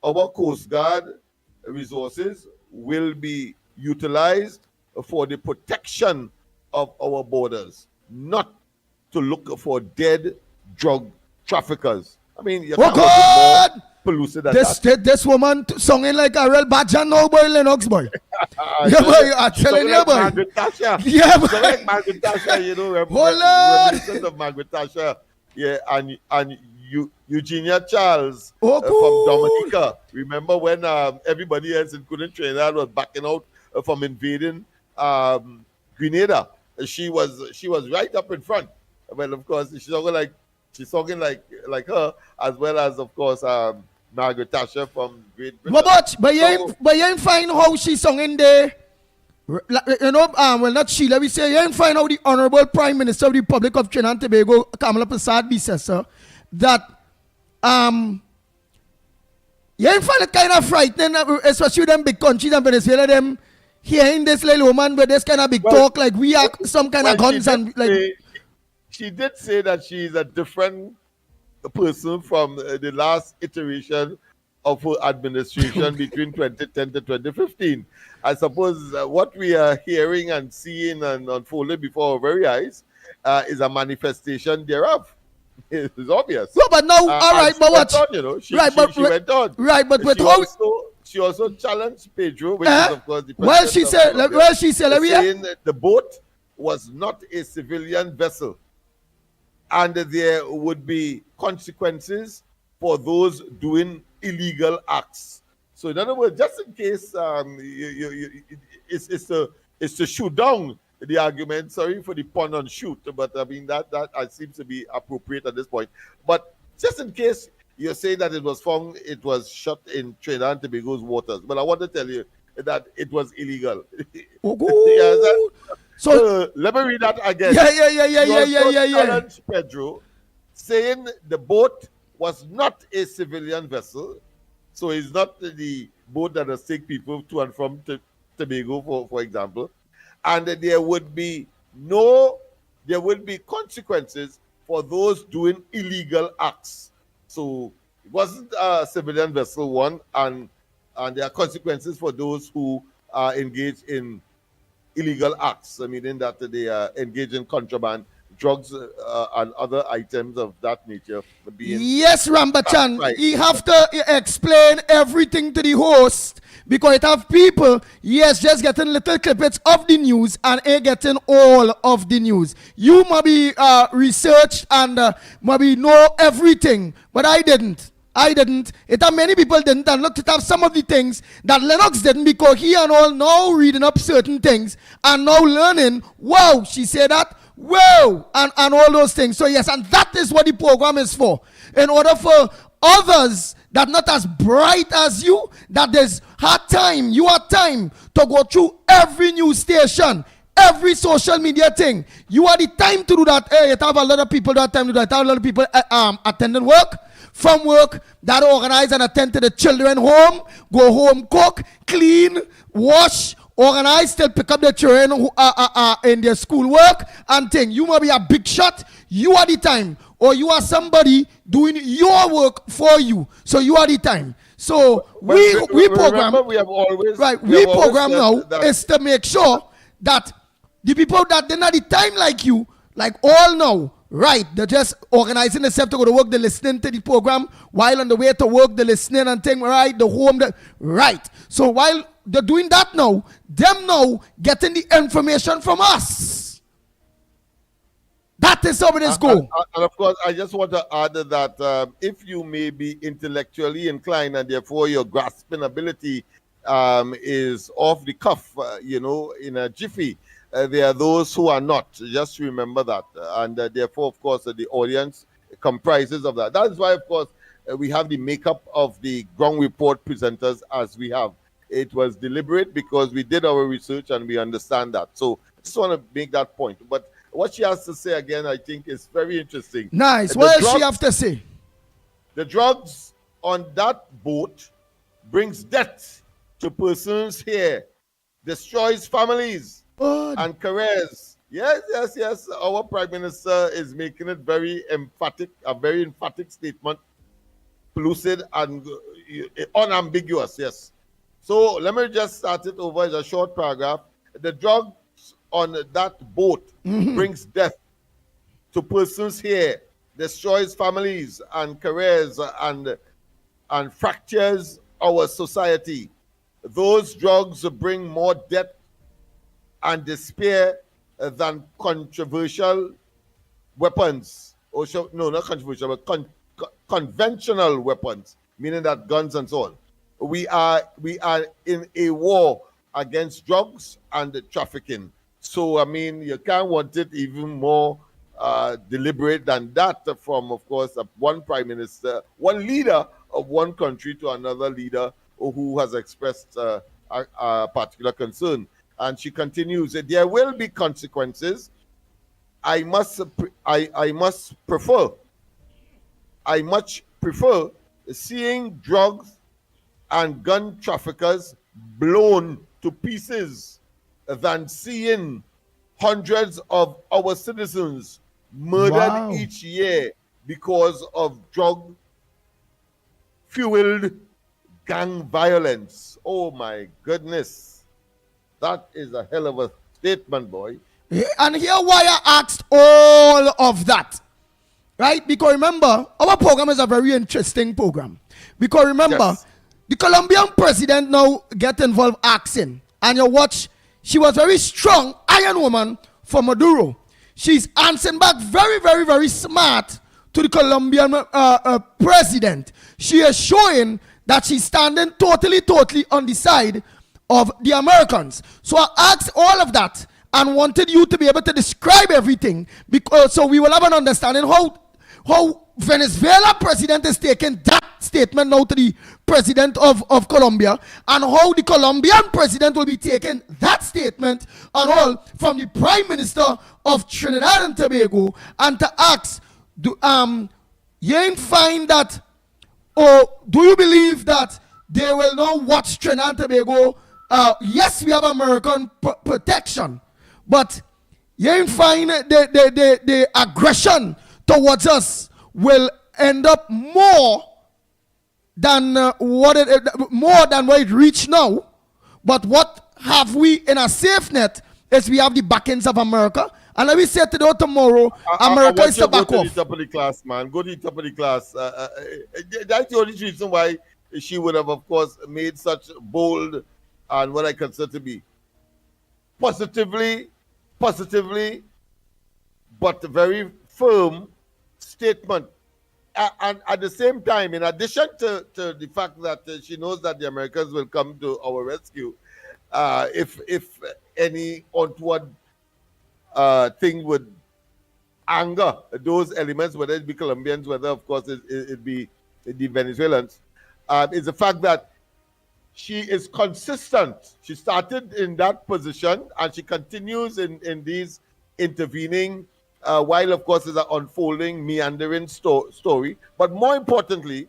our Coast Guard resources will be utilized for the protection of our borders, not to look for dead drug traffickers. I mean, you can't make it more pellucid than that. This woman singing like a real Bajan now, boy, Lennox boy. Yeah, boy, I'm telling you, boy. Margaret Thatcher. Yeah, boy. Like Margaret Thatcher, you know, reminiscent of Margaret Thatcher. Yeah, and Eugenia Charles from Dominica. Remember when everybody else, including Trinidad, was backing out from invading Grenada? She was right up in front. Well, of course, she's talking like her, as well as, of course, Margaret Thatcher from Great Britain. But you ain't find how she sung in there. You know, well, not she. Let me say, you ain't find out the Honorable Prime Minister of the Republic of Trinidad and Tobago, Kamala Prasad Bisesa, that you ain't find it kind of frightening, especially them big countries and Venezuela, them hearing this little woman with this kind of big talk, like we are some kind of guns and like. She did say that she's a different person from the last iteration of her administration between 2010 to 2015. I suppose what we are hearing and seeing and unfolding before our very eyes is a manifestation thereof. It's obvious. No, but now, all right, but what? On, you know, she went on. Right, but with she also challenged Pedro, which is, of course, the president. Well, she said, saying that the boat was not a civilian vessel, and there would be consequences for those doing illegal acts. So, in other words, just in case it's to shoot down the argument. Sorry for the pun on shoot, but I mean that seems to be appropriate at this point. But just in case you're saying that it was shot in Trinidad and Tobago's waters, but I want to tell you that it was illegal. So let me read that again. Yeah. Pedro saying the boat was not a civilian vessel, so it's not the boat that will take people to and from Tobago, for example, and there would be consequences for those doing illegal acts. So it wasn't a civilian vessel, one, and there are consequences for those who are engaged in illegal acts, meaning that they are engaged in contraband, drugs, and other items of that nature. Yes, Rambachan, right. You have to explain everything to the host because it have people, yes, just getting little clippets of the news and ain't getting all of the news. You maybe researched and maybe know everything, but I didn't. It have many people didn't, and look, it have some of the things that Lennox didn't because he and all now reading up certain things and now learning, wow, she said that, wow, and all those things. So yes, and that is what the program is for. In order for others that not as bright as you, that there's you have time to go through every news station, every social media thing. You have the time to do that. Hey, you have a lot of people that have time to do that. You have a lot of people attending work. From work, that organize and attend to the children home, go home, cook, clean, wash, organize, still pick up the children who are in their school work and thing. You might be a big shot, you are the time. Or you are somebody doing your work for you. So you are the time. So we program. We have always we program now is to make sure that the people that they're not the time like you, like all now. Right, they're just organizing themselves to go to work, they're listening to the program, while on the way to work, they're listening and thing, right, the home, right. So while they're doing that now, them now getting the information from us. That is how it is go. And of course, I just want to add that if you may be intellectually inclined and therefore your grasping ability is off the cuff, in a jiffy, there are those who are not. Just remember that. And therefore, of course, the audience comprises of that. That is why, of course, we have the makeup of the ground report presenters as we have. It was deliberate because we did our research and we understand that. So I just want to make that point. But what she has to say again, I think, is very interesting. Nice. What does she have to say? The drugs on that boat brings death to persons here, destroys families and careers. Yes. Our Prime Minister is making it very emphatic, a very emphatic statement, lucid and unambiguous, yes. So let me just start it over as a short paragraph. The drugs on that boat brings death to persons here, destroys families and careers and fractures our society. Those drugs bring more death and despair than controversial weapons. Not controversial, but conventional weapons, meaning that guns and so on. We are in a war against drugs and trafficking. So, I mean, you can't want it even more deliberate than that from, of course, one prime minister, one leader of one country to another leader who has expressed a particular concern. And she continues, there will be consequences. I much prefer seeing drugs and gun traffickers blown to pieces than seeing hundreds of our citizens murdered each year because of drug-fueled gang violence. Oh my goodness. That is a hell of a statement, boy. And here why I asked all of that. Right? Because remember, our program is a very interesting program. Because remember, the Colombian president now get involved asking. And you watch, she was very strong, iron woman for Maduro. She's answering back very, very, very smart to the Colombian president. She is showing that she's standing totally on the side of the Americans. So I asked all of that and wanted you to be able to describe everything, because so we will have an understanding how Venezuela president is taking that statement now to the president of Colombia, and how the Colombian president will be taking that statement and all from the prime minister of Trinidad and Tobago, and to ask, you ain't find that, or do you believe that they will now watch Trinidad and Tobago? Yes, we have American protection, but you ain't find the aggression towards us will end up more than what it reached now. But what have we in a safe net is we have the backings of America. And let me say today or tomorrow, America is to back off. Go to the top of the class, man. Go to the top of the class. That's the only reason why she would have, of course, made such bold and what I consider to be positively, but very firm statement. And at the same time, in addition to the fact that she knows that the Americans will come to our rescue, if any untoward thing would anger those elements, whether it be Colombians, whether, of course, it be the Venezuelans, is the fact that she is consistent. She started in that position and she continues in these intervening while, of course, it's an unfolding, meandering story. But more importantly,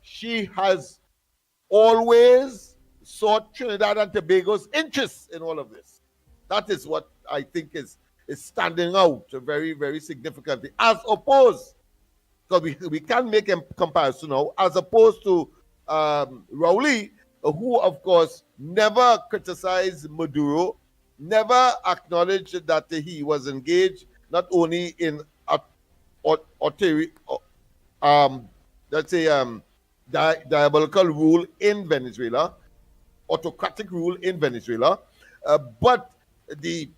she has always sought Trinidad and Tobago's interests in all of this. That is what I think is standing out very, very significantly, as opposed, because we can make a comparison now, as opposed to Rowley, who, of course, never criticized Maduro, never acknowledged that he was engaged not only in diabolical rule in Venezuela, autocratic rule in Venezuela, but the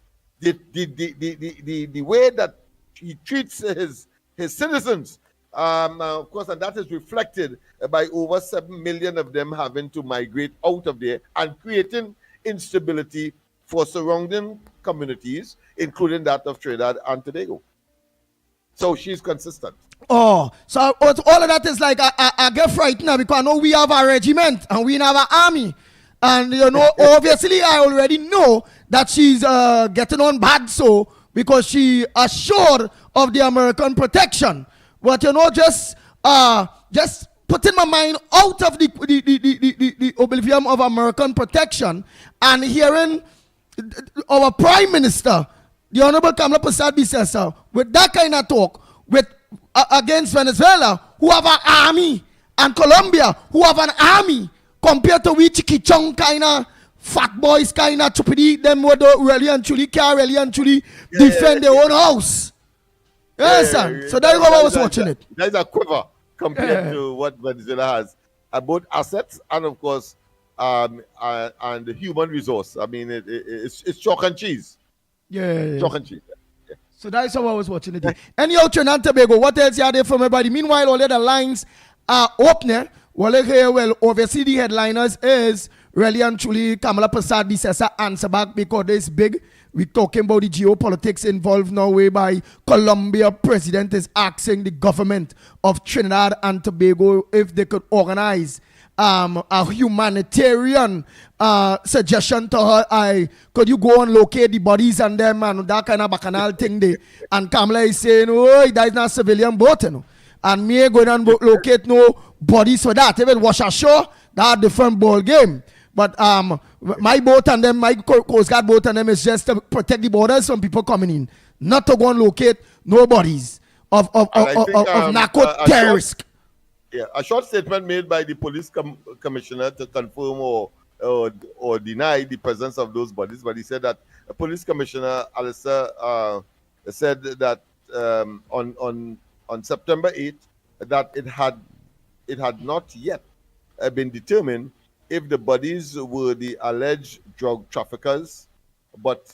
way that treats his citizens. Of course, and that is reflected by over 7 million of them having to migrate out of there and creating instability for surrounding communities, including that of Trinidad and Tobago. So she's consistent. Oh, so all of that is like I get frightened now because I know we have a regiment and we have an army. And, you know, obviously I already know that she's getting on bad so because she assured of the American protection. But, you know, just putting my mind out of the oblivion of American protection and hearing our Prime Minister, the Honorable Kamala Persad, with that kind of talk, with against Venezuela, who have an army, and Colombia, who have an army, compared to we chikichong kind of fat boys kind of chupidi, them who don't really and truly care, really and truly defend their own house. Yes, sir. So that's how I was watching it. That's a quiver compared to what Venezuela has. Both assets and, of course, and the human resource. I mean, it's chalk and cheese. Yeah. Chalk and cheese. Yeah. So that's how I was watching it. Anyhow, Trinidad and Tobago, what else are there from everybody? Meanwhile, all the lines are open. Well, obviously the headliners is really and truly Kamala Persad answer back because it's big. We're talking about the geopolitics involved now, whereby Colombia president is asking the government of Trinidad and Tobago if they could organize a humanitarian suggestion to her. Could you go and locate the bodies and them and that kind of bacchanal thing there? And Kamala is saying, oh, that is not civilian boat, you know. And me going and locate no bodies for that. Even wash ashore, that's a different ball game. But my boat and them, my Coast Guard boat and them is just to protect the borders from people coming in, not to go and locate no bodies of narco terrorists. A short statement made by the police commissioner to confirm or deny the presence of those bodies, but he said that police commissioner Alistair said that on September 8th that it had not yet been determined if the bodies were the alleged drug traffickers, but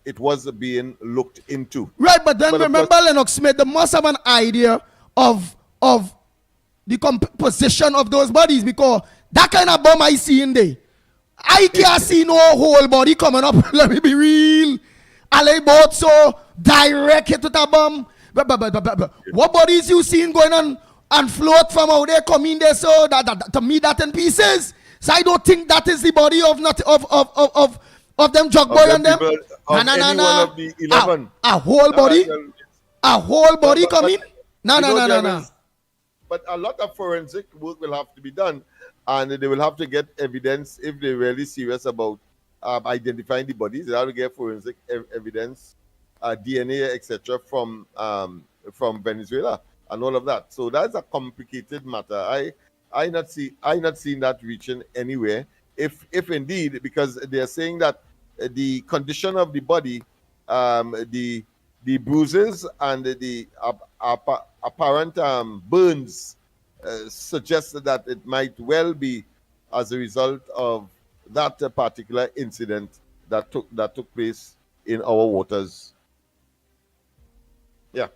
it was being looked into. Right, but then remember Lennox Smith, they must have an idea of the composition of those bodies because that kind of bomb I see in there, I can't see no whole body coming up. Let me be real. I lay both so direct hit with a bomb. What bodies you seen going on and float from out there, come in there so that to me that in pieces. So I don't think that is the body of them drug boy and them. No. A whole body, come in. No. But a lot of forensic work will have to be done, and they will have to get evidence if they're really serious about identifying the bodies. They have to get forensic evidence, DNA, etc., from Venezuela and all of that. So that's a complicated matter. I not seen that reaching anywhere. If indeed, because they are saying that the condition of the body, the bruises and the apparent burns suggest that it might well be as a result of that particular incident that took place in our waters. Yeah.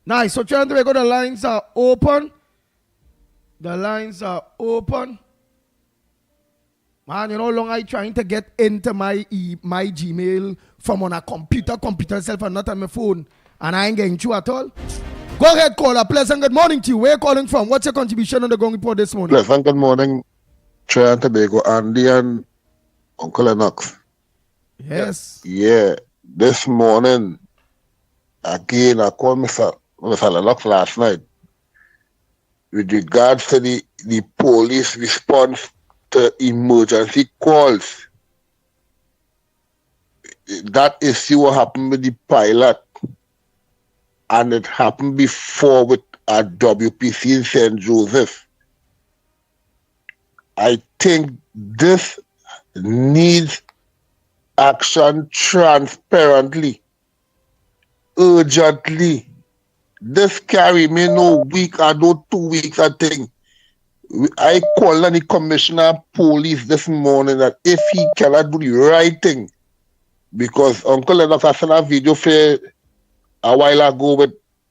Nice. So trying to go, the lines are open. Man, you know how long I trying to get into my Gmail from on a computer itself and not on my phone, and I ain't getting through at all. Go ahead, caller. Pleasant good morning to you. Where are you calling from? What's your contribution on the Gong Report this morning? Pleasant good morning, Trinidad and Tobago, Andy and Uncle Lennox. Yes. Yeah. This morning, again, I called Mr. Lennox last night with regards to the police response to emergency calls. That issue what happened with the pilot, and it happened before with a WPC in St. Joseph. I think this needs action transparently, urgently. This carry me no week or no 2 weeks, I think. I called on the commissioner of police this morning that if he cannot do the right thing Because Uncle Lennox, I sent a video for a while ago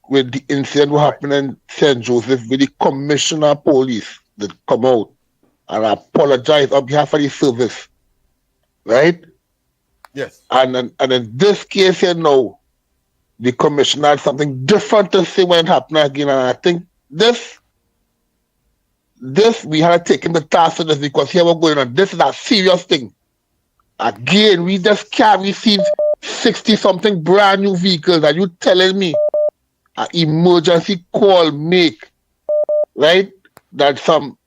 with the incident what happened in St. Joseph with the commissioner of police that come out and apologize on behalf of the service. Right? Yes. And in this case here now, the commissioner had something different to say when it happened again. And I think this we had to take him to task for this because here we're going on. This is a serious thing. Again, we just can't receive 60-something brand new vehicles. Are you telling me an emergency call make, right? That some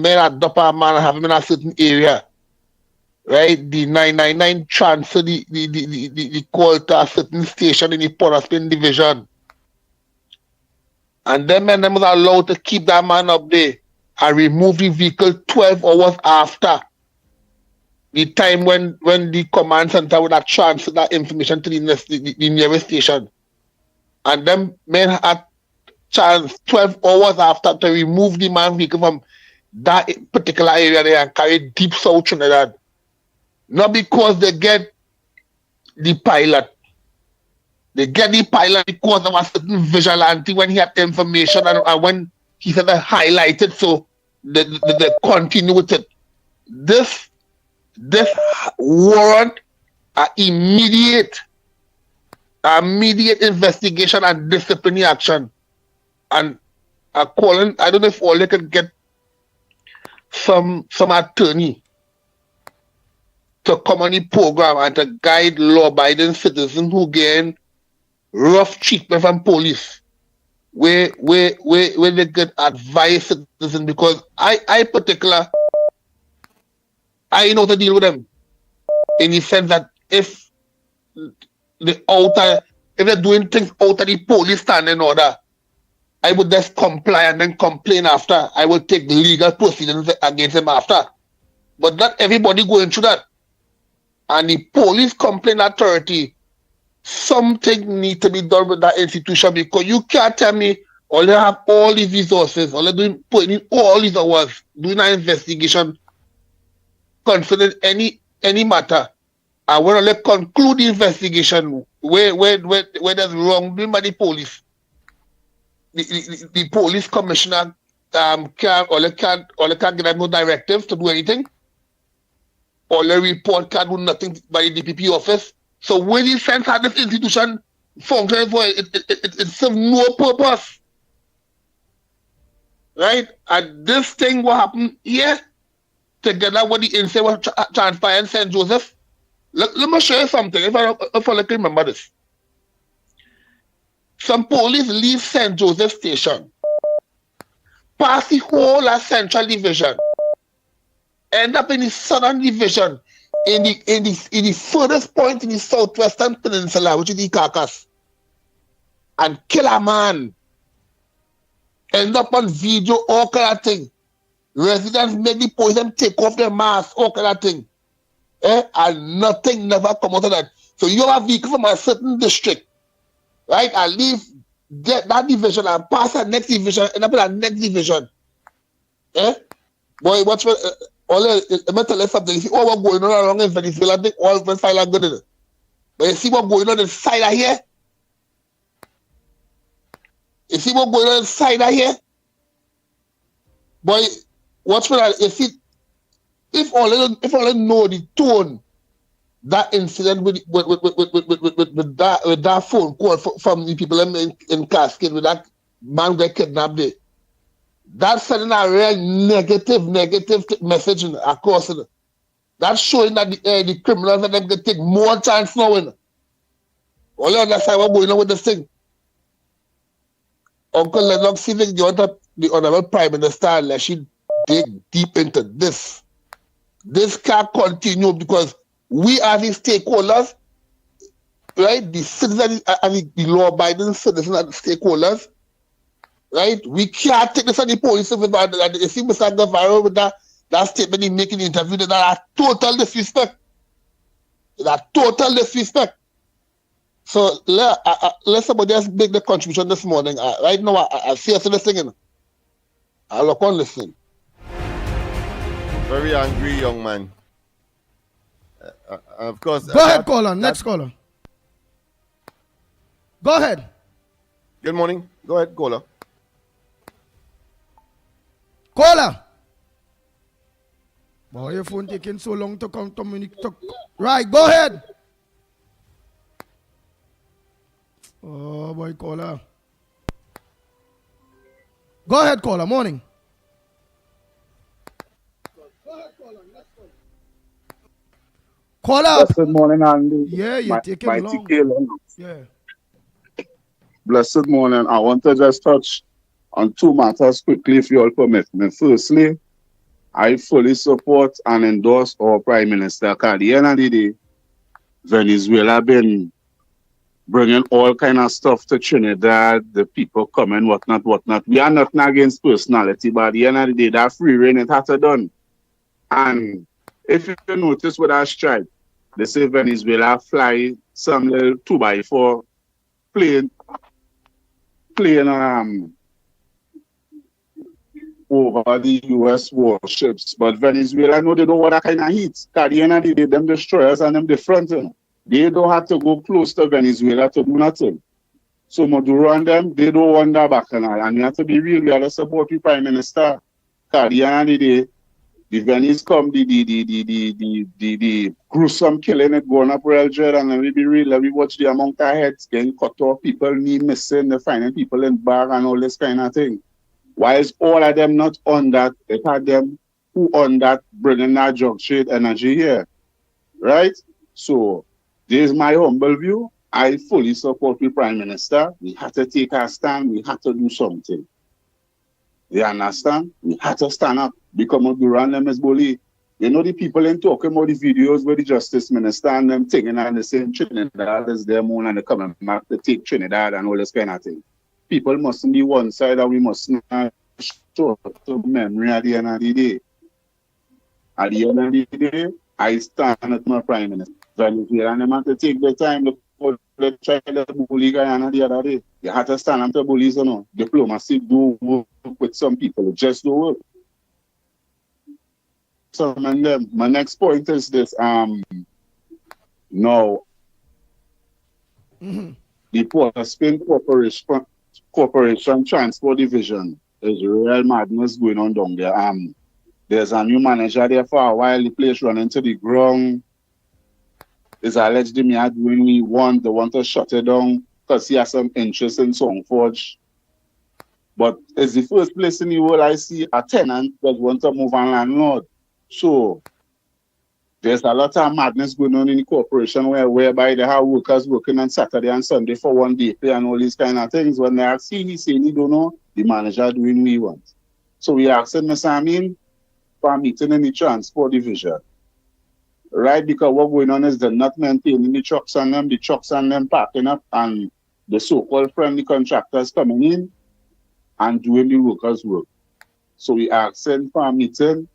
men adopt a man and have him in a certain area, right? The 999 transfer the call to a certain station in the Port of Spain division. And them men was allowed to keep that man up there and remove the vehicle 12 hours after the time when the command center would have transferred that information to the nearest station. And them men had chance 12 hours after to remove the man vehicle from that particular area there and carry it deep south Trinidad. Not because they get the pilot. They get the pilot because of a certain vigilante when he had the information and when he said that highlighted, so they continue with it. This warrant an immediate investigation and disciplinary action. And calling, I don't know if all they can get some attorney to come on the program and to guide law-abiding citizens who get rough treatment from police, where they get advice citizens, because I know to deal with them in the sense that if they're doing things out of the police standing order, I would just comply and then complain after. I will take legal proceedings against them after. But not everybody going through that. And the police complaint authority, something needs to be done with that institution, because you can't tell me all they have all these resources, all they're doing, putting in all these hours, doing an investigation concerning any matter. And when they conclude the investigation where there's wrongdoing by the police, the police commissioner can't give them no directives to do anything. Or the report can't do nothing by the DPP office. So when you sense how this institution functions for it serves no purpose. Right? And this thing will happen here, together with the incident transpired in St. Joseph. Let me show you something, if I can remember this. Some police leave St. Joseph Station, pass the whole of Central Division, end up in the Southern Division, in the furthest point in the Southwestern Peninsula, which is the Carcass, and kill a man. End up on video, all kind of thing. Residents make the police them take off their masks, all kind of thing. And nothing never come out of that. So you have a vehicle from a certain district, right? I leave that division and pass that next division, end up in that next division. Boy, watch what let me tell you something. You see all what's going on around in Venezuela, I think all Venezuela good in it. But you see what's going on inside of here? You see what's going on inside of here? Boy, watch what you see. If all they know the tone, that incident with that phone call from the people in Cascade with that man get kidnapped there, that's sending a real negative message across it. That's showing that the criminals and them can take more chance now. All you understand what's going on with this thing. Uncle Lennox, see the Honorable Prime Minister, and she dig deep into this. This can't continue because we are the stakeholders, right? The citizens and the law-abiding citizens are the stakeholders, right? We can't take this on the police. And you see Mr. Guevara with that statement he making in the interview, that total disrespect. That total disrespect. So let somebody else make the contribution this morning. Right now, I see us listening. I look on listening. Very angry young man. Of course. Go ahead, caller. Next caller. Go ahead. Good morning. Go ahead, caller. Caller. Boy, your phone taking so long to come to me. Right, go ahead. Oh, boy, caller. Go ahead, caller. Morning. Call up. Blessed morning, Andy. Yeah, you're taking my long. TK Lennox. Yeah. Blessed morning. I want to just touch on two matters quickly, if you all permit me. Firstly, I fully support and endorse our Prime Minister. Because at the end of the day, Venezuela been bringing all kind of stuff to Trinidad, the people coming, whatnot, whatnot. We are nothing against personality, but at the end of the day, that free reign, it had to done. And if you notice with our strike, they say Venezuela fly some little 2x4 plane over the US warships. But Venezuela know they don't want that kind of heat. At the end of the day, them destroyers and them the front end. They don't have to go close to Venezuela to do nothing. So Maduro and them, they don't want that bacchanal. And you have to be real, we have to support the Prime Minister. At the end of the day, the Venice come, the gruesome killing it going up real dread, and let me be real, let me watch the amount of heads getting cut off, people knee missing, they're finding people in bar and all this kind of thing. Why is all of them not on that? It had them who on that bringing that drug trade energy here, right? So, this is my humble view. I fully support the Prime Minister. We have to take our stand, we have to do something. You understand? We had to stand up because Maduro and them is bully. You know the people in talking about the videos where the Justice Minister and them taking and they saying Trinidad is their moon and they coming back to take Trinidad and all this kind of thing. People mustn't be one side and we must not show to memory at the end of the day. At the end of the day, I stand with my Prime Minister. Venezuela and them have to take their time before they try to bully Guyana the other day. You have to stand up to bullies, you know. Diplomacy do work with some people. It just do work. So my next point is this. No. The Port of Spain Corporation Transport Division is real madness going on down there. There's a new manager there for a while. The place running to the ground. It's alleged they are doing we want. They want to shut it down because he has some interest in Songforge. But it's the first place in the world I see a tenant that want to move on landlord. So there's a lot of madness going on in the corporation whereby they have workers working on Saturday and Sunday for one day pay and all these kind of things. When they ask he saying he don't know, the manager doing what he wants. So we asked Mr. Amin for a meeting in the transport division. Right, because what going on is they're not maintaining the trucks and them parking up and the so-called friendly contractors coming in and doing the workers' work. So we asked for a meeting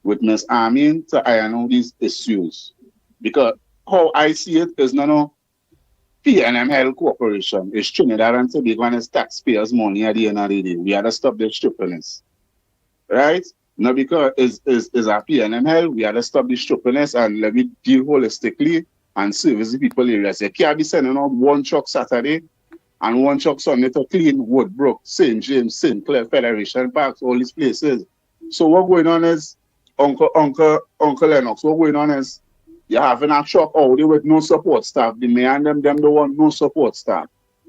with Ms. Amin to iron out these issues. Because how I see it is no PNM Health Corporation. It's Trinidad and Tobago and it's taxpayers' money at the end of the day. We had to stop the strippiness. Right? Now because it's a PNM Health, we had to stop the strippiness and let me deal holistically and service the people areas. You can't be sending out one truck Saturday and one truck Sunday to clean Woodbrook, St. James, St. Clair, Federation Parks, all these places. So what going on is Uncle Lennox, what going on is you're having a truck out there with no support staff. The mayor and them don't want no support staff.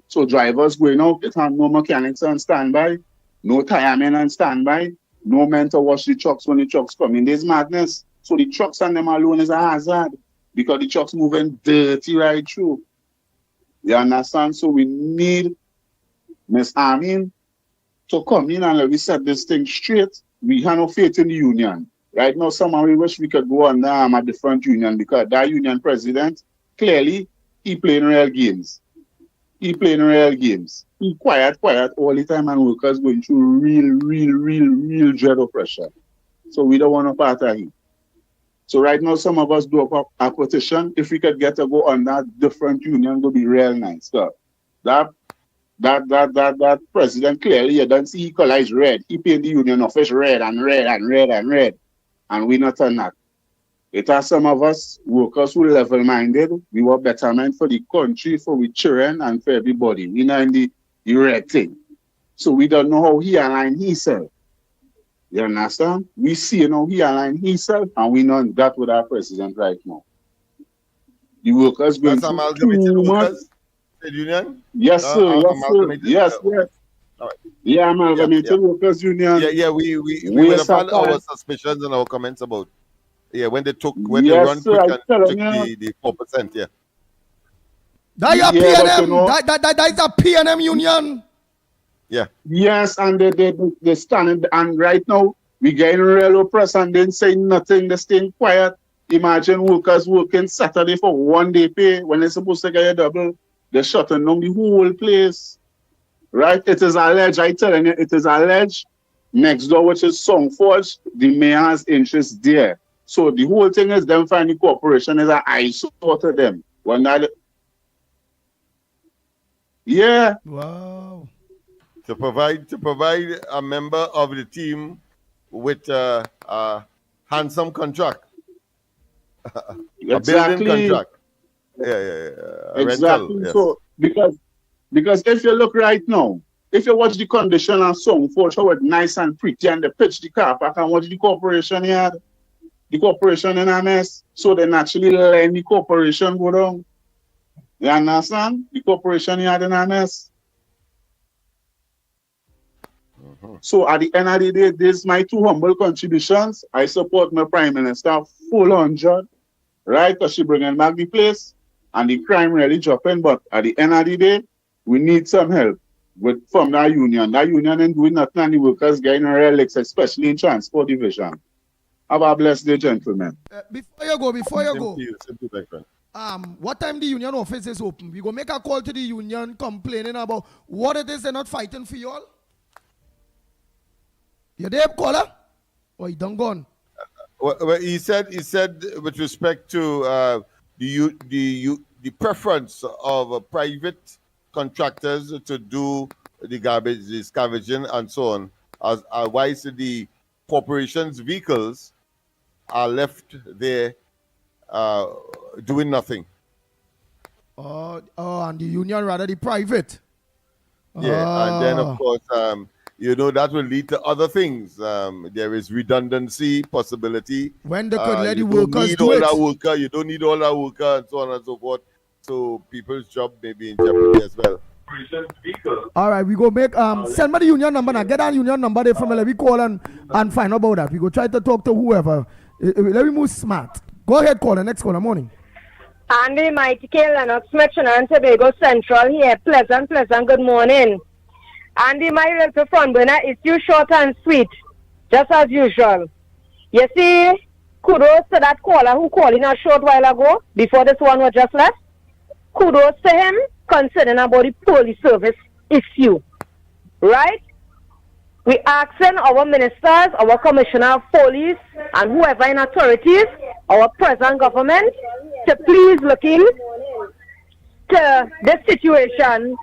So drivers going out, it have no mechanics on standby, no tire men on standby, no men to wash the trucks when the trucks come in. There's madness. So the trucks and them alone is a hazard because the trucks moving dirty right through. You understand? So we need Ms. Amin to come in and let me set this thing straight. We have no faith in the union. Right now, somehow we wish we could go under a different union because that union president, clearly, he playing real games. He playing real games. He quiet all the time and workers going through real dread of pressure. So we don't want to part of him. So right now, some of us do a petition. If we could get to go on that different union, it would be real nice. So that president clearly, you don't see he colors red. He paint the union office red. And we not on that. It are some of us workers who level-minded. We were betterment for the country, for we children, and for everybody. We know in the red thing. So we don't know how he align himself. You understand? We see how he align himself, and we know that with our president right now. The workers going That's through amalgamated too much. workers trade union? Yes, sir. Yes, sir. Amalgamated, Yes, yes. all right. Yeah, amalgamated workers union. We We would have had supply. our suspicions and our comments about when they Yes, run sir, quick I and tell took you. the 4%, yeah. That Yeah, your but PNM, you know- that is a PNM union. Yeah. Yes, and they standing, and right now we getting real oppressed and they saying nothing, they staying quiet. Imagine workers working Saturday for 1 day pay when they're supposed to get a double. They're shutting down the whole place. Right? It is alleged, I telling you, it is alleged. Next door, which is Songforge, the mayor's interest there. So the whole thing is them finding corporation is an eyesore to them. When that, yeah. Wow. To provide a member of the team with a handsome contract. A Exactly. building contract. Yeah. A Exactly. rental, yes. So because if you look right now, if you watch the condition of Songforge, how it's nice and pretty, and they pitch the car park and watch the corporation here, the corporation in a mess. So they naturally let the corporation go down. You understand? The corporation here in a mess. So at the end of the day, this is my two humble contributions. I support my Prime Minister full 100, right? Because she bringing back the place and the crime really dropping. But at the end of the day, we need some help from that union. That union ain't doing nothing and the workers getting relics, especially in transport division. Have a blessed day, gentlemen. Before you go, Same to my friend. what time the union office is open? We go make a call to the union complaining about what it is they're not fighting for you all. You there, caller? Or you done gone? Well, he said with respect to the preference of private contractors to do the garbage, the scavenging, and so on, as why the corporations' vehicles are left there doing nothing. And the union rather the private. Yeah, and then of course, that will lead to other things. There is redundancy possibility. When they could let the you workers don't do need it. all that worker. You don't need all that worker, and so on and so forth. So people's job may be in jeopardy as well. All right, we go make send me the union number now. Get that union number there from me. Let me call and find out about that. We go try to talk to whoever. Let me move smart. Go ahead, caller. Next caller, morning. Andy, Mickie, Lennox, and Tobago Central here. Pleasant. Good morning. Andy, my little front burner is too short and sweet, just as usual. You see, kudos to that caller who called in a short while ago, before this one was just left. Kudos to him, considering about the police service issue. Right? We asking our ministers, our commissioner of police, and whoever in authorities, our present government, to please look in to this situation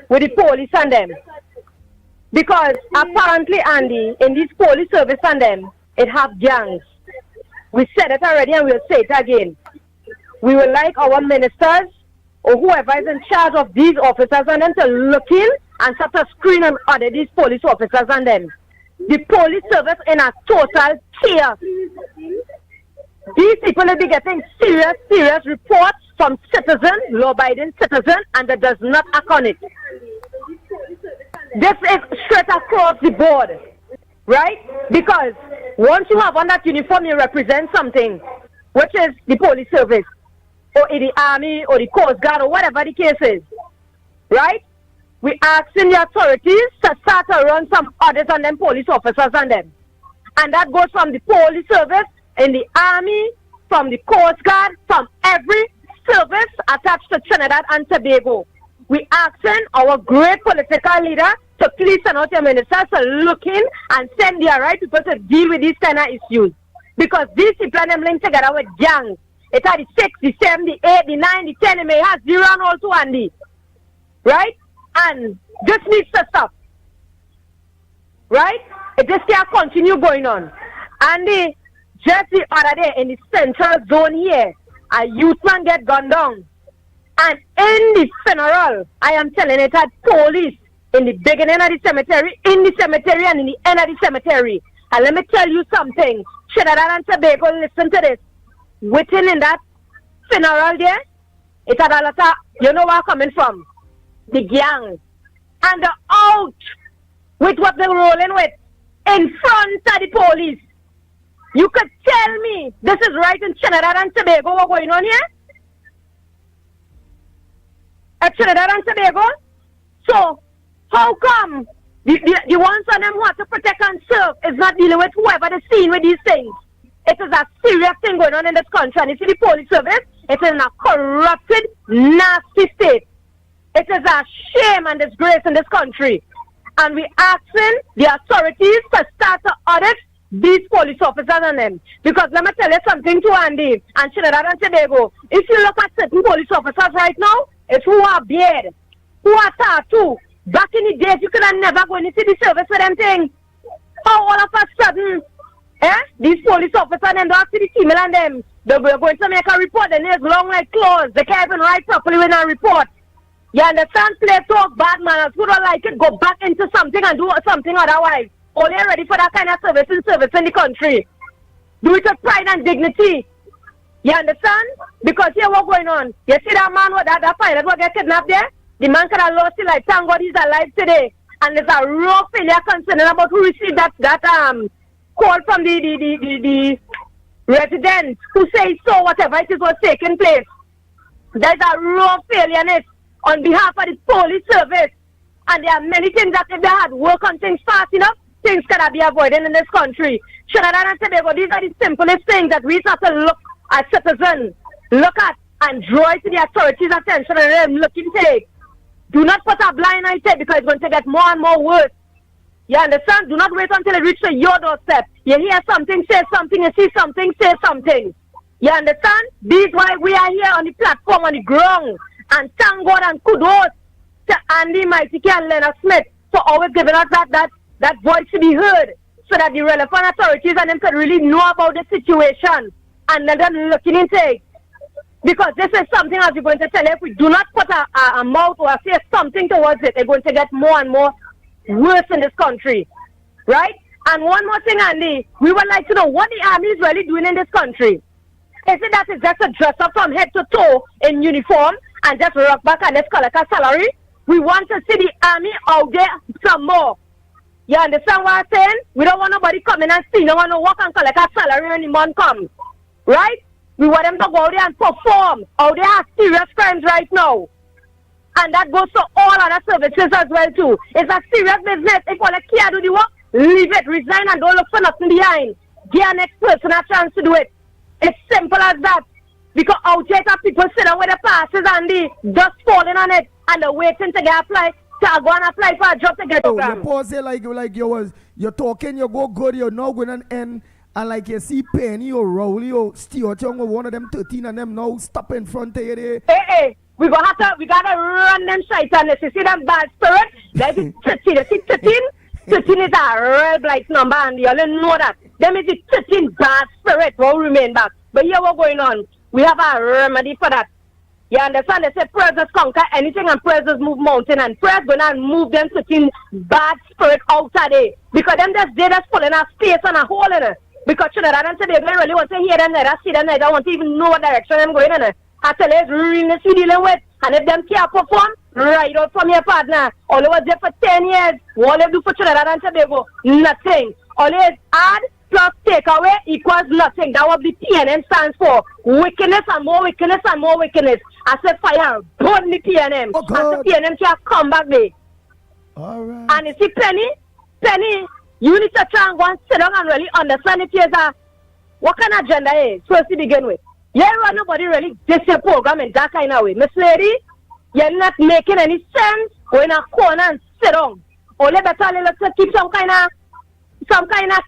with the police and them. Because apparently, Andy, in this police service and them, it have gangs. We said it already and we'll say it again. We would like our ministers or whoever is in charge of these officers and them to look in and start to screen and order these police officers and them. The police service in a total chaos. These people will be getting serious reports from citizens, law-abiding citizens, and that does not act on it. This is straight across the board, right? Because once you have on that uniform, you represent something, which is the police service, or the army, or the coast guard, or whatever the case is, right? We asking the authorities to start to run some audits on them police officers and them. And that goes from the police service, in the army, from the coast guard, from every service attached to Trinidad and Tobago. We asking our great political leader to please send out your ministers to look in and send their right people to deal with these kind of issues. Because these people and them linked together with gangs. It are the 6, the 7, the 8, the 9, the 10, it may have 0 and all 2 and the. Right? And this needs to stop. Right? It just can't continue going on. And just the other day in the central zone here, a youth man get gunned down. And in the funeral, I am telling it had police in the beginning of the cemetery, in the cemetery, and in the end of the cemetery. And let me tell you something. Trinidad and Tobago, listen to this. Within in that funeral there, it had a lot of, you know where I'm coming from? The gang. And the out with what they're rolling with in front of the police. You could tell me this is right in Trinidad and Tobago what's going on here? At Trinidad and Tobago? So, how come the ones on them who have to protect and serve is not dealing with whoever they're seeing with these things? It is a serious thing going on in this country. And you see the police service, it is in a corrupted, nasty state. It is a shame and disgrace in this country. And we asking the authorities to start to audit these police officers and them. Because let me tell you something to Andy and Trinidad and Tobago. If you look at certain police officers right now, it's who are beard, who are tattoo. Back in the days, you could have never go into the service for them things. How all of a sudden, these police officers and don't see the female and them, they're going to make a report, the nails long like claws. They can't even write properly when I report. You understand? Play talk, bad manners. Who don't like it, go back into something and do something otherwise. Only ready for that kind of service in the country. Do it with pride and dignity. You understand? Because here what's going on. You see that man with that pilot will get kidnapped there? The man could have lost his life. Thank God he's alive today. And there's a raw failure concerning about who received that call from the resident who says so whatever it is was taking place. There's a raw failure on behalf of the police service. And there are many things that if they had work on things fast enough, things cannot be avoided in this country. Trinidad and Tobago, these are the simplest things that we have to look as citizens, look at and draw to the authorities' attention and let them look into. Do not put a blind eye to it because it's going to get more and more worse. You understand? Do not wait until it reaches your doorstep. You hear something, say something, you see something, say something. You understand? This is why we are here on the platform, on the ground. And thank God and kudos to Andy, Mickie, and Lennox Smith for always giving us that voice to be heard so that the relevant authorities and them can really know about the situation and then looking into it. Because this is something, as we're going to tell you, if we do not put a mouth or say something towards it, it's going to get more and more worse in this country. Right? And one more thing, Andy, we would like to know what the army is really doing in this country. Is it that it's just a dress up from head to toe in uniform and just rock back and let's collect a salary? We want to see the army out there some more. You understand what I'm saying? We don't want nobody coming and see. No one to walk and collect a salary when the month comes. Right? We want them to go out there and perform. Out there are serious crimes right now. And that goes to all other services as well too. It's a serious business. If all the can't do the work, leave it, resign and don't look for nothing behind. Give the next person a chance to do it. It's simple as that. Because out there people sit down with the passes and the dust falling on it and they're waiting to get applied. To go and apply for a job to get a program. You pause it like you're talking, you go good, you're now going to end. And like you see Penny or Rowley or Stuart Young or one of them 13 and them now stop in front of you there. Hey, we gotta run them shaitan. You see them bad spirit? That is 13. You see 13? 13 is a real blight number and you all know that. Them is the 13 bad spirit will remain back. But here what's going on. We have a remedy for that. You understand? They say prayers conquer anything and prayers move mountain and prayers going to move them 13 bad spirit out of there. Because them just pulling a space and a hole in it. Because Trinidad and Tobago really want to hear them, neither see them, neither want to even know what direction them going in. I tell you, it's realness we dealing with. And if them can't perform, right out from your partner. All was there for 10 years. What they do for Trinidad and Tobago? Nothing. All is add plus take away equals nothing. That what the PNM stands for. Wickedness and more wickedness and more wickedness. I said fire, burn the PNM. Oh, and the PNM can't come back there. All right. And you see Penny, you need to try and go and sit down and really understand if there's what kind of agenda is first to begin with. Yeah, nobody really this your program in that kind of way. Miss Lady, you're not making any sense. Go in a corner and sit down. Only better let's keep some kind of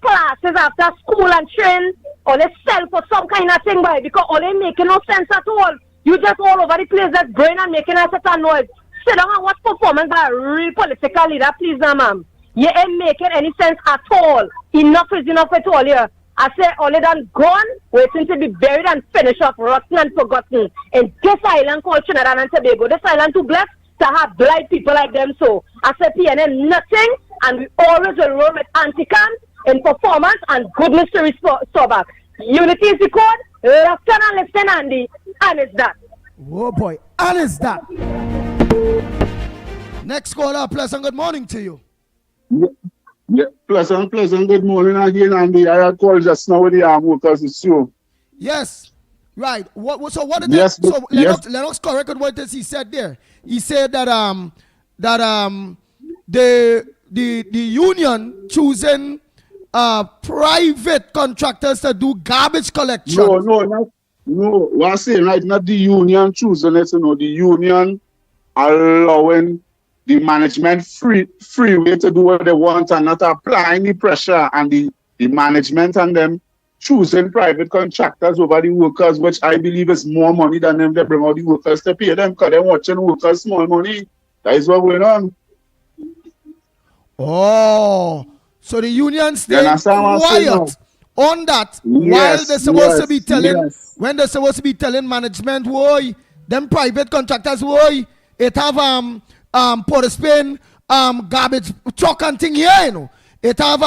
classes after school and train. Or they sell for some kind of thing by because all they making no sense at all. You just all over the place that's brain and making a certain noise. Sit down and watch performance by a real political leader, please now, ma'am. You ain't making any sense at all. Enough is enough at all here. I say only done gone, waiting to be buried and finished off, rotten and forgotten. In this island called Trinidad and Tobago, this island too blessed to have blind people like them. So I say PNN nothing, and we always will roll with anti-cam in performance and goodness to restore back. Unity is the code, listen and listen, Andy, and it's that. Oh boy, and it's that. Next caller, pleasant good morning to you. Yeah, pleasant good morning again, Andy. I had called just now with the arm workers, it's you. Yes, right. So what did yes, so yes. Lennox corrected what he said there. He said that the union choosing private contractors to do garbage collection. No. What I'm saying, right? Not the union choosing it, the union allowing the management free way to do what they want and not applying the pressure, and the management and them choosing private contractors over the workers, which I believe is more money than them. They bring all the workers to pay them because they're watching workers small money. That is what going on. Oh, so the union stayed quiet on that while they're supposed to be telling when they're supposed to be telling management, why them private contractors, why it have Port of Spain garbage truck and thing here, you know. It have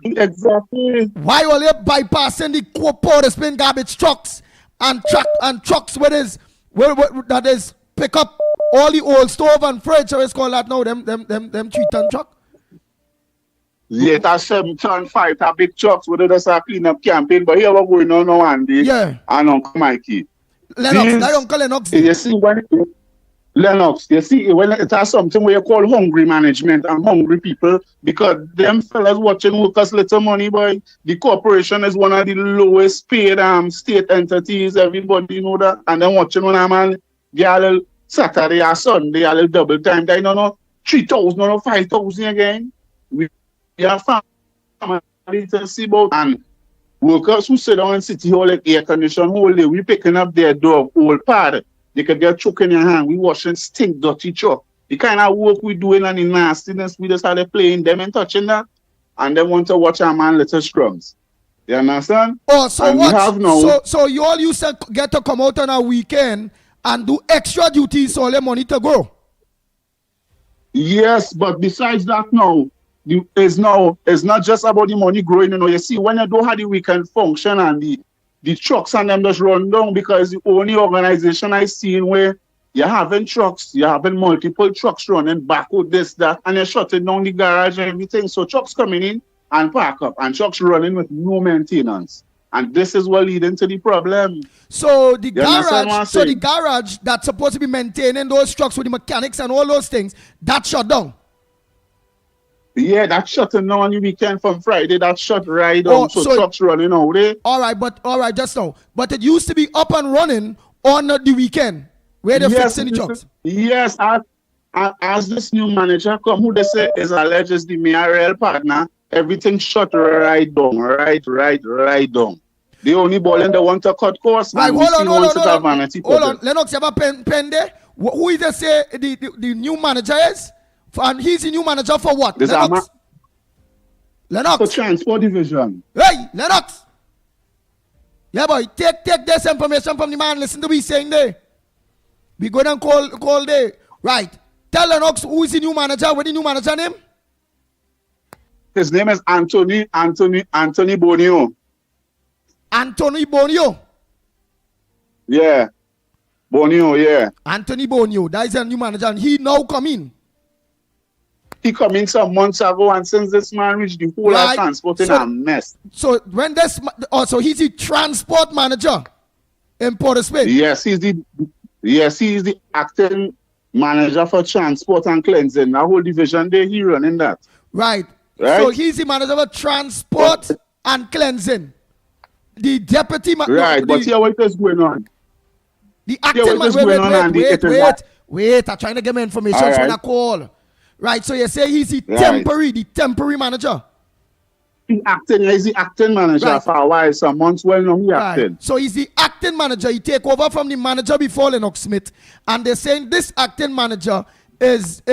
exactly. Why are they bypassing the Port of Spain garbage trucks and trucks that is pick up all the old stove and fridge, or it's called that now, them 3-ton truck? Yeah, that's 7-ton, 5-ton big trucks with us a clean up campaign, but here what going on now, Andy. Yeah. And Uncle Mikey. Uncle Lennox. You see when Lennox, you see, when it has something where you call hungry management and hungry people, because them fellas watching workers little money, boy. The corporation is one of the lowest paid state entities, everybody know that. And then watching one man get a little Saturday or Sunday, a little double time, they don't know 3,000 or 5,000 again. We have family to see about, and workers who sit down in City Hall like air condition whole day, we picking up their dog, old pad. They could get choke in your hand. We washing stink, dirty truck. The kind of work we doing and the nastiness, we just had playing them and touching that. And they want to watch our man little scrums. You understand? Oh, so and what? So you all used to get to come out on a weekend and do extra duties so all the money to go? Yes, but besides that now, it's not just about the money growing. You see, when you don't have the weekend function and the trucks and them just run down, because the only organization I seen where you're having trucks, you're having multiple trucks running back with this, that, and you're shutting down the garage and everything. So trucks coming in and park up, and trucks running with no maintenance. And this is what leading to the problem. So the garage that's supposed to be maintaining those trucks with the mechanics and all those things, that shut down. Yeah, that's shutting down on the weekend from Friday. That's shut right down. So trucks running out there. All right, just now. But it used to be up and running on the weekend where they're fixing the trucks. Yes, as this new manager come, who they say is alleged the mayoral partner, everything shut right down, right down. The only ball in the want to cut costs. Right, hold on. Lennox, you have a pen there? Who is they say the new manager is? And he's the new manager for what? Lennox? For transport division. Hey, Lennox. Yeah, boy, take this information from the man. Listen to what he's saying there. We go and call there. Right. Tell Lennox who is the new manager. What the new manager name? His name is Anthony Bonio. Anthony Bonio? Yeah. Bonio, yeah. Anthony Bonio. That is a new manager. And he now come in. He come in some months ago, and since this man reached the whole of transport in a mess. So when so he's the transport manager in Port of Spain? Yes, he's the acting manager for transport and cleansing. The whole division there, he running that. Right. So he's the manager for transport and cleansing. The deputy right, but here what is going on? The acting manager. Wait, I'm trying to get my information when I call. Right, so you say he's the temporary manager. He's the acting manager for a while, some months acting. So he's the acting manager. He take over from the manager before Lennox Smith, and they're saying this acting manager it's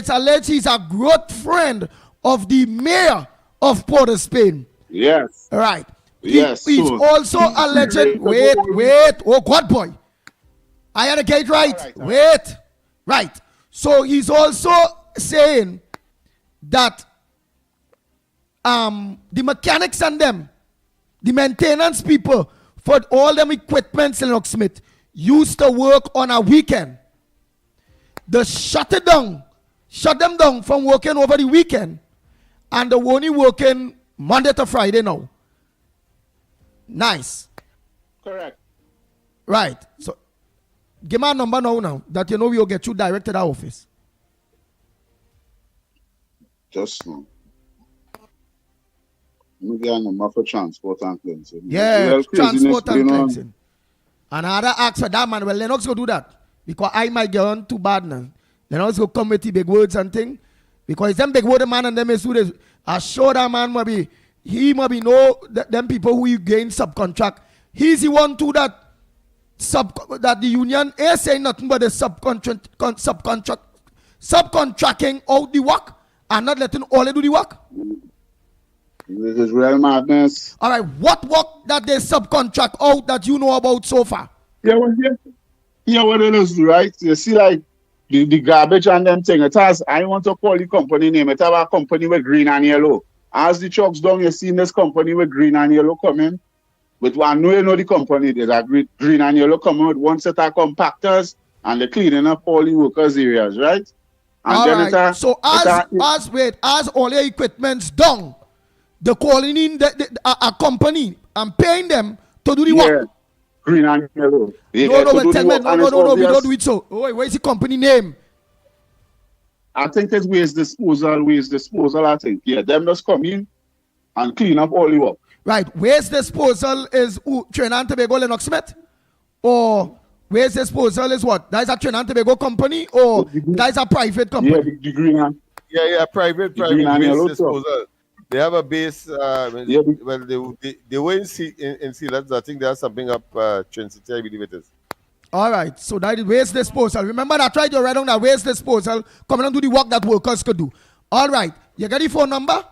alleged he's a good friend of the mayor of Port of Spain. Yes. Right. Yes. He's so also alleged. Wait. Oh, God, boy. I had to get it right. Wait. Right. So he's also saying that the mechanics and them, the maintenance people for all them equipments in Lennox Smith used to work on a weekend. They shut them down from working over the weekend, and they're only working Monday to Friday now. Nice. correct. Right. So give me a number now that you know we'll get you direct to the office. Just now. Maybe a number for transport and cleansing. Yeah, Well, transport and craziness going on. cleansing. And I had to ask for that man. Well, Lennox go do that. Because I might get on too bad now. Lennox go come with the big words and thing. Because them big word man and them is who they I sure that man maybe he maybe know that them people who you gain subcontract. He's the one too that that the union is saying nothing but the subcontracting out the work and not letting all they do the work. This is real madness. All right, what work that they subcontract out that you know about so far? Yeah, what it is, right? You see, like the garbage and them thing. It has. I want to call the company name. It have a company with green and yellow. As the trucks down, you see this company with green and yellow coming. But I know you know the company. There's a green and yellow coming with one set of compactors and they're cleaning up all the workers' areas, right? And all then right. So as all your equipment's done, they're calling in a company and paying them to do the work. Green and yellow. No, tell me, no, we don't do it so. Oh, where's the company name? I think it's waste disposal, I think. Yeah, them just come in and clean up all the work. Right, waste disposal is Trinidad and Tobago Lennox Smith? Or waste disposal is what? That is a Trinidad and Tobago company or that is a private company? Yeah, the green and... Yeah, private waste disposal. They have a base. Well, they were in Sealands. I think they have something up Trinity, I believe it is. All right, so that is waste disposal. Remember that I tried to write down that waste disposal coming and do the work that workers could do. All right, you got the phone number?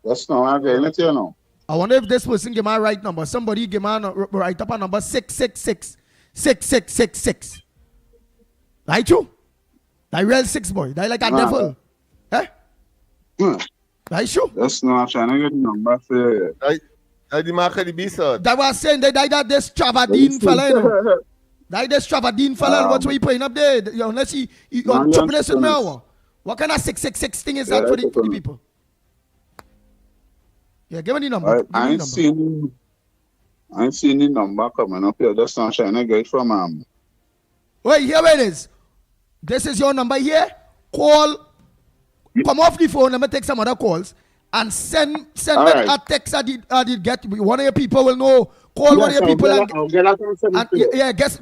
That's not I'm getting it here now. I wonder if this person give my right number. Somebody give my write up a number 666-6666. Right you? That real 6 boy. That like a devil. Eh? Right you? That's not trying to get the number for the market the beast. That was saying that this Travadine fella, you know. This Travadine fella, what's what you putting up there? Unless he on chopping this with me. What kind of 666 thing is that for the people? Yeah, give me the number. I ain't seen the number coming up here. That's not trying to get from Wait, here it is. This is your number here. Call. Come off the phone. Let me take some other calls and send me a text. I did get one of your people will know. Call one of your people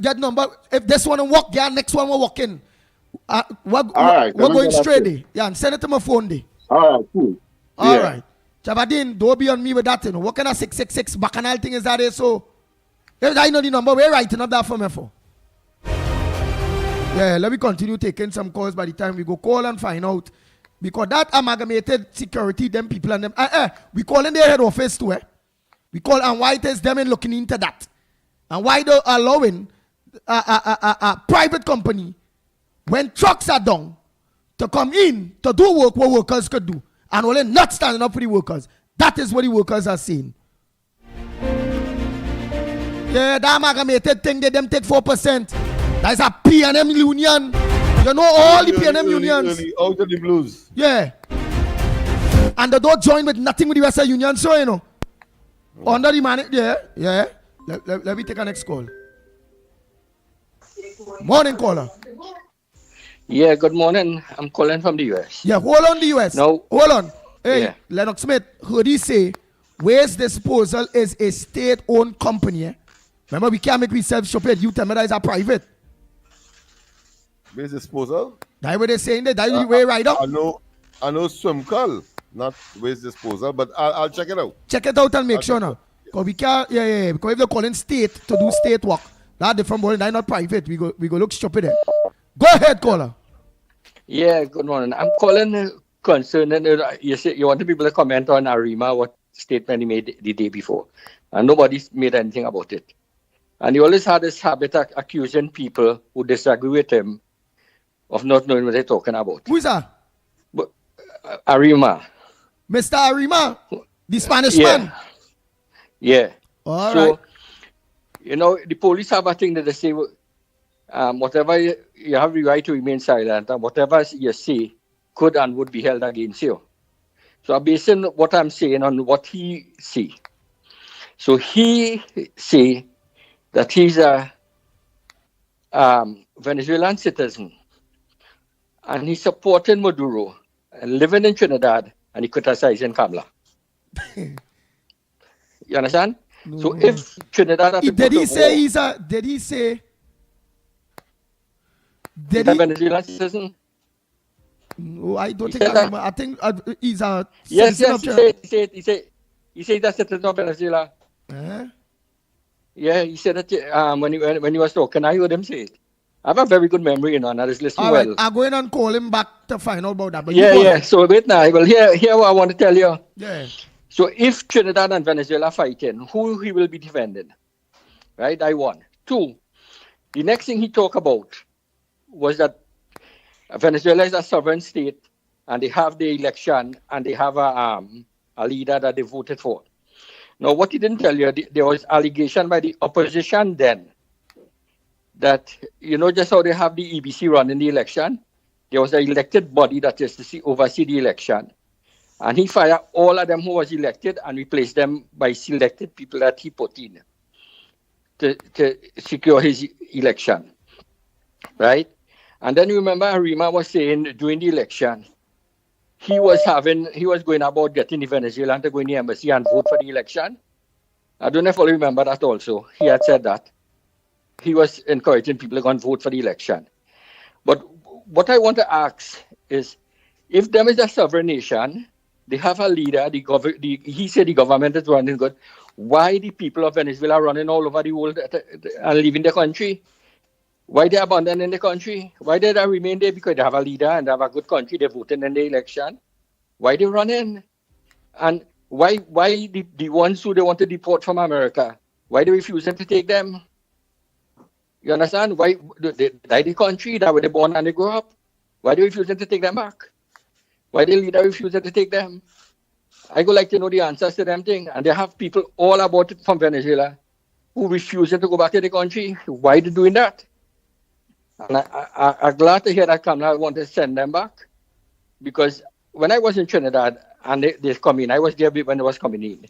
get number. If this one will work, next one will walk in. We're going straight there. Yeah, and send it to my phone there. All right, cool. All right. Chavadin, don't be on me with that, you know. What kind of 666 bacchanal thing is that there? So, if I know the number, we're writing up that for me for. Yeah, let me continue taking some calls by the time we go call and find out. Because that amalgamated security, them people and them, we call in their head office too, We call and why it is them and looking into that. And why they're allowing a private company, when trucks are done, to come in to do work what workers could do. And only not standing up for the workers. That is what the workers are saying. Yeah, that amalgamated thing, they them take 4%. That is a P&M union. You know all the P&M unions. Out of the blues. Yeah. And they don't join with nothing with the rest of the union, so you know. Under the man, yeah. Let me take a next call. Morning, caller. Yeah, good morning. I'm calling from the US. Yeah, hold on the US. No. Hold on. Hey, Lennox Smith, heard he say, waste disposal is a state-owned company. Remember, we can't make ourselves stupid. You tell me that is a private. Waste disposal? That's what they're saying there. That's the way right up. I know Swimcall, not waste disposal, but I'll check it out. Check it out and make sure now. Because we can't, because if they're calling state to do state work, that's different, but that's not private. We go look stupid there. Go ahead, caller. Yeah, good morning. I'm calling concerning, you say you want people to comment on Arima, what statement he made the day before. And nobody's made anything about it. And he always had this habit of accusing people who disagree with him of not knowing what they're talking about. Who's that? But, Arima. Mr. Arima, the Spanish Yeah. man. Yeah. All so, right. you know, the police have a thing that they say, whatever you have the right to remain silent, and whatever you say could and would be held against you. So I'm basing what I'm saying on what he see. So he say that he's a Venezuelan citizen, and he's supporting Maduro and living in Trinidad, and he criticizing Kamala. You understand? No. So if Trinidad Did he say he's a? Did he say? Did he's a he? Venezuelan citizen? No, I don't He think. said that. I think he's a. Yes, citizen yes. of He said he's a citizen of Venezuela. Yeah, he said that when he was talking, I heard him say it. I have a very good memory, you know, and I was listening All right, well. I'm going and call him back to find out about that. But Yeah, you go yeah. ahead. So wait now. Well, here what I want to tell you. Yeah. So if Trinidad and Venezuela fighting, who he will be defending? Right? I won. 2, the next thing he talked about was that Venezuela is a sovereign state, and they have the election, and they have a leader that they voted for. Now, what he didn't tell you, there was allegation by the opposition then that, you know, just how they have the EBC running the election, there was an elected body that is to oversee the election. And he fired all of them who was elected and replaced them by selected people that he put in to secure his election. Right? And then remember, Arima was saying during the election, he was going about getting the Venezuelan to go in the embassy and vote for the election. I don't know if you remember that also. He had said that. He was encouraging people to go and vote for the election. But what I want to ask is, if them is a sovereign nation, they have a leader, he said the government is running good, why the people of Venezuela running all over the world and leaving the country? Why they abandoning the country? Why did they remain there? Because they have a leader and they have a good country. They voted in the election. Why they running? And why the ones who they want to deport from America, why they refusing to take them? You understand? Why the country that where they born and they grow up? Why they refusing to take them back? Why the leader refusing to take them? I would like to know the answers to them thing. And they have people all about it from Venezuela who refusing to go back to the country. Why they doing that? And I'm glad to hear that Kamala want to send them back, because when I was in Trinidad and they come in, I was there when they was coming in.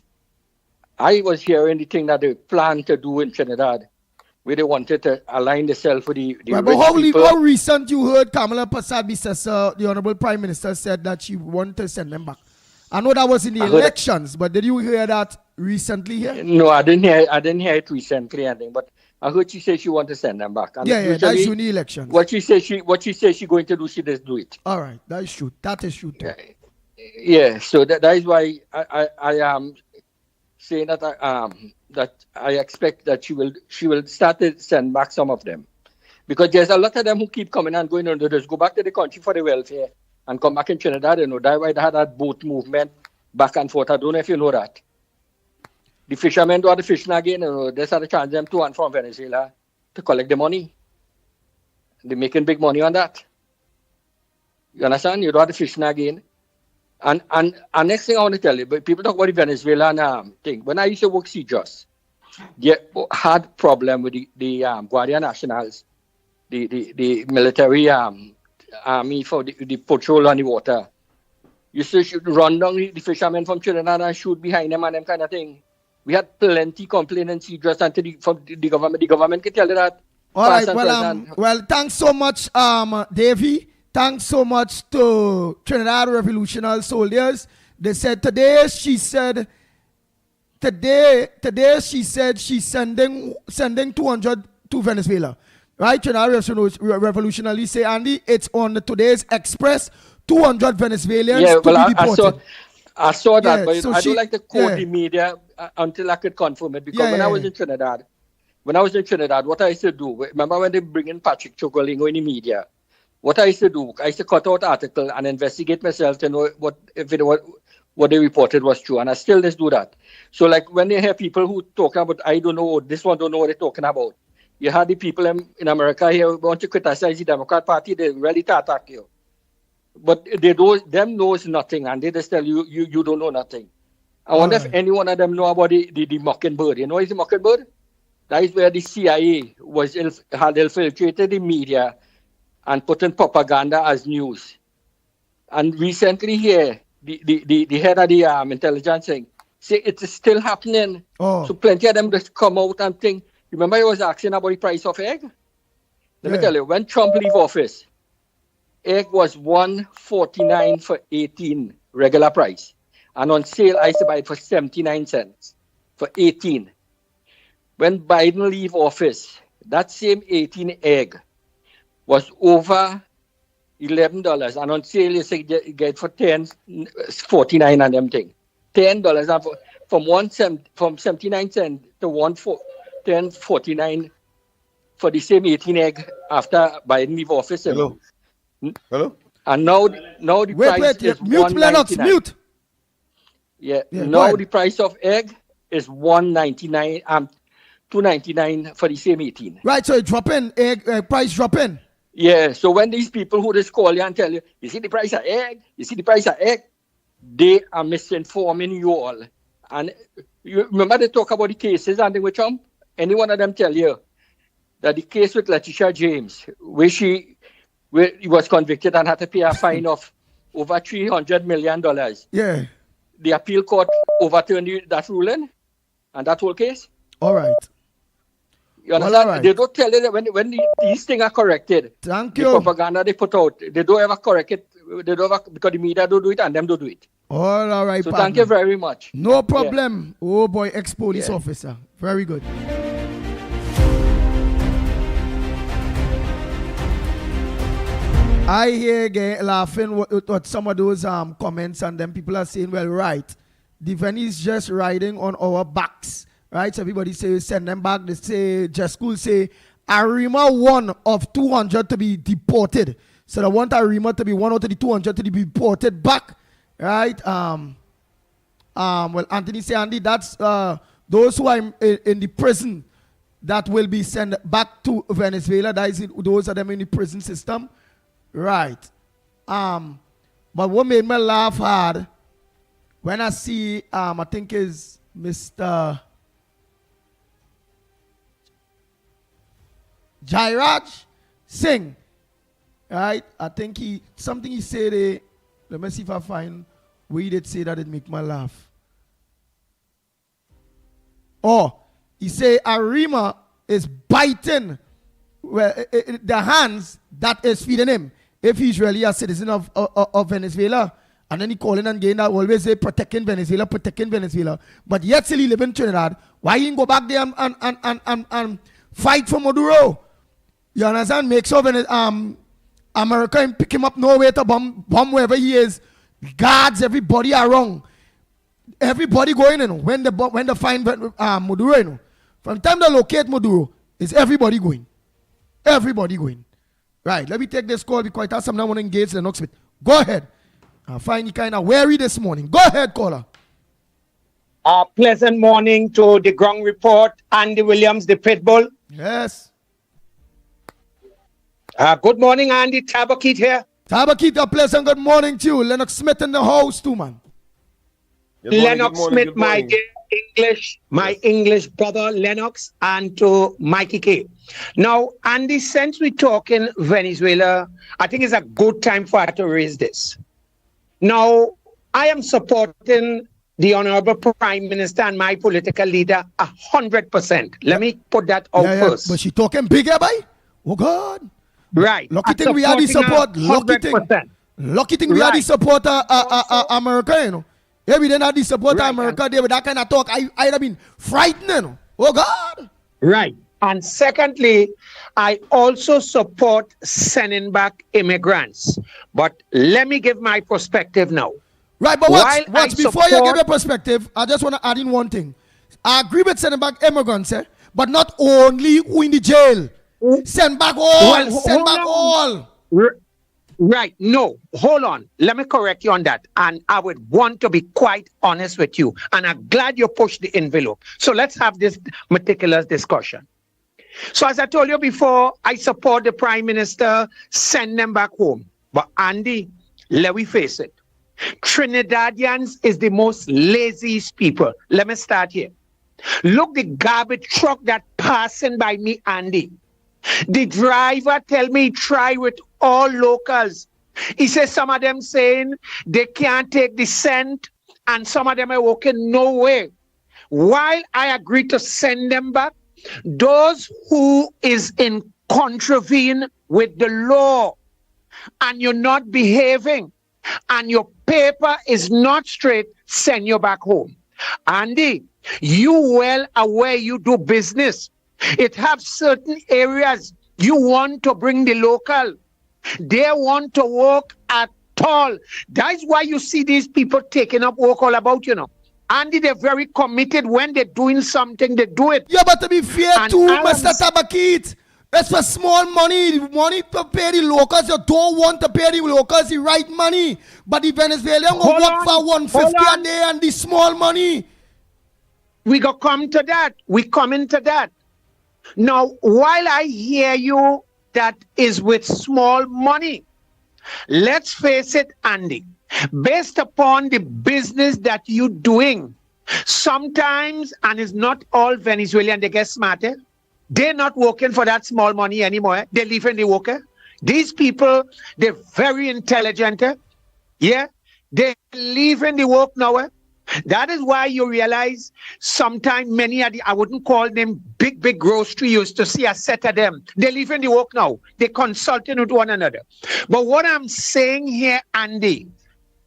I was hearing the thing that they planned to do in Trinidad, where they wanted to align themselves with the Right, rich but people. how recent you heard Kamala Prasad Bissessar, the Honorable Prime Minister, said that she wanted to send them back? I know that was in the elections, but did you hear that recently here? No, I didn't hear it recently, I think, but I heard she said she wanted to send them back. And Yeah, that's usually in the elections. What she said she going to do, she just do it. All right, that is true. That is true too. Yeah, so that is why I am saying that I expect that she will start to send back some of them, because there's a lot of them who keep coming and going on. They just go back to the country for the welfare and come back in Trinidad. You know, that's why they had that boat movement back and forth. I don't know if you know that. The fishermen do the fishing again. You know, they started charging them to and from Venezuela to collect the money. They're making big money on that. You understand? You do the fishing again. And next thing I want to tell you, but people talk about the Venezuelan thing. When I used to work CJOS, they had problem with the Guardia Nationals, the military army for the patrol on the water. You should run down the fishermen from Trinidad and shoot behind them and them kind of thing. We had plenty complaining CJOS from the government. The government can tell you that. All right, well, thanks so much, Davey. Thanks so much to Trinidad Revolutionary Soldiers. They said today she's sending 200 to Venezuela. Right? Trinidad Revolutionary say, Andy, it's on today's Express. 200 Venezuelans to be deported. I saw that, Yeah, but so I don't like to quote the media until I could confirm it. Because when I was in Trinidad, what I used to do, remember when they bring in Patrick Chocolingo in the media what I used to do, I used to cut out article and investigate myself to know what they reported was true. And I still just do that. So like when they hear people who talking about, I don't know, this one don't know what they're talking about. You had the people in America here who want to criticize the Democrat Party, they ready to attack you. But them knows nothing, and they just tell you, you don't know nothing. I wonder if any one of them know about the Mockingbird. You know what is the Mockingbird? That is where the CIA had infiltrated the media and put in propaganda as news. And recently here, the head of the intelligence thing say it is still happening. So plenty of them just come out and think. Remember I was asking about the price of egg? Let me tell you, when Trump leave office, egg was $1.49 for 18 regular price. And on sale, I used to buy it for 79 cents for 18. When Biden leave office, that same 18 egg was over $11. And on sale, you say get for $10.49 and them thing. $10 from 79 cents to $10.49 for the same 18 egg after Biden leave office. Hello. Hello. And now the price is mute, Lennox, mute. Yeah. Now the price of egg is $1.99, $2.99 for the same 18. Right. So it dropping price dropping. Yeah. So when these people who just call you and tell you, you see the price of egg, they are misinforming you all. And you remember they talk about the cases and with Trump. Any one of them tell you that the case with Letitia James, where he was convicted and had to pay a fine of over $300 million. Yeah. The appeal court overturned that ruling and that whole case. All right. You understand? They don't tell you that when these things are corrected. Thank the you. Propaganda they put out, they don't ever correct it. They don't ever, because the media don't do it and them don't do it. All right. So partner. thank you very much. No problem. Yeah. Oh boy, ex-police officer. Very good. I hear laughing what some of those comments, and then people are saying, well, right, the Venice just riding on our backs, right? So everybody say send them back. They say, just school say, Arima 1 of 200 to be deported. So they want Arima to be 1 out of the 200 to be deported back, right? Well, Anthony say, Andy, that's those who are in the prison that will be sent back to Venezuela. That is those of them in the prison system. Right. But what made me laugh hard when I see I think is Mr. Jairaj Singh. Right? I think he said let me see if I find where he did say that it make me laugh. Oh, he say Arima is biting the hands that is feeding him. If he's really a citizen of Venezuela, and then he calling and getting that always say protecting Venezuela. But yet still he live in Trinidad. Why he go back there and fight for Maduro? You understand? Make sure America pick him up nowhere to bomb wherever he is. Guards, everybody are wrong. Everybody going in when they find Maduro. You know. From the time they locate Maduro, is everybody going. Everybody going. Right, let me take this call because I have someone want to engage Lennox with. Go ahead. I find you kind of weary this morning. Go ahead, caller. Pleasant morning to the ground report. Andy Williams, the Pitbull. Yes. Good morning, Andy. Tabakit here. Tabakit, a pleasant good morning to you. Lennox Smith in the house too, man. Lennox Smith, my dear English brother Lennox, and to Mickie K. Now, Andy, since we're talking Venezuela, I think it's a good time for us to raise this. Now, I am supporting the Honorable Prime Minister and my political leader 100%. Let me put that out first. But she talking bigger, boy? Oh, God. Right. Lucky thing we had the support. Lucky thing we had the support America, you know. Yeah, we didn't have the support of America there with that kind of talk. I'd have been frightened. Oh, God. Right. And secondly, I also support sending back immigrants. But let me give my perspective now. Right, but watch before you give your perspective, I just want to add in one thing. I agree with sending back immigrants, but not only who in the jail. Send back all. Right. No, hold on. Let me correct you on that. And I would want to be quite honest with you. And I'm glad you pushed the envelope. So let's have this meticulous discussion. So as I told you before, I support the Prime Minister, send them back home. But Andy, let me face it. Trinidadians is the most laziest people. Let me start here. Look, the garbage truck that passing by me, Andy. The driver tell me try with all locals. He says some of them saying they can't take the scent and some of them are walking nowhere. While I agree to send them back, those who is in contravene with the law and you're not behaving and your paper is not straight, send you back home. Andy, you well aware you do business. It have certain areas you want to bring the local. They want to work at all. That's why you see these people taking up work all about, you know. Andy, they're very committed. When they're doing something, they do it. Yeah, but to be fair too, Mr. Tabakit, it's for small money. Money to pay the locals. You don't want to pay the locals the right money. But the Venezuelans will work for 150 a day and the small money. We go come to that. We come into that. Now, while I hear you, that is with small money. Let's face it, Andy. Based upon the business that you're doing, sometimes, and it's not all Venezuelan, they get smarter. They're not working for that small money anymore. They're leaving the worker. These people, they're very intelligent. Yeah, they're leaving the work now. That is why you realize sometimes many of the, I wouldn't call them big grocery, used to see a set of them. They're leaving the work now. They're consulting with one another. But what I'm saying here, Andy,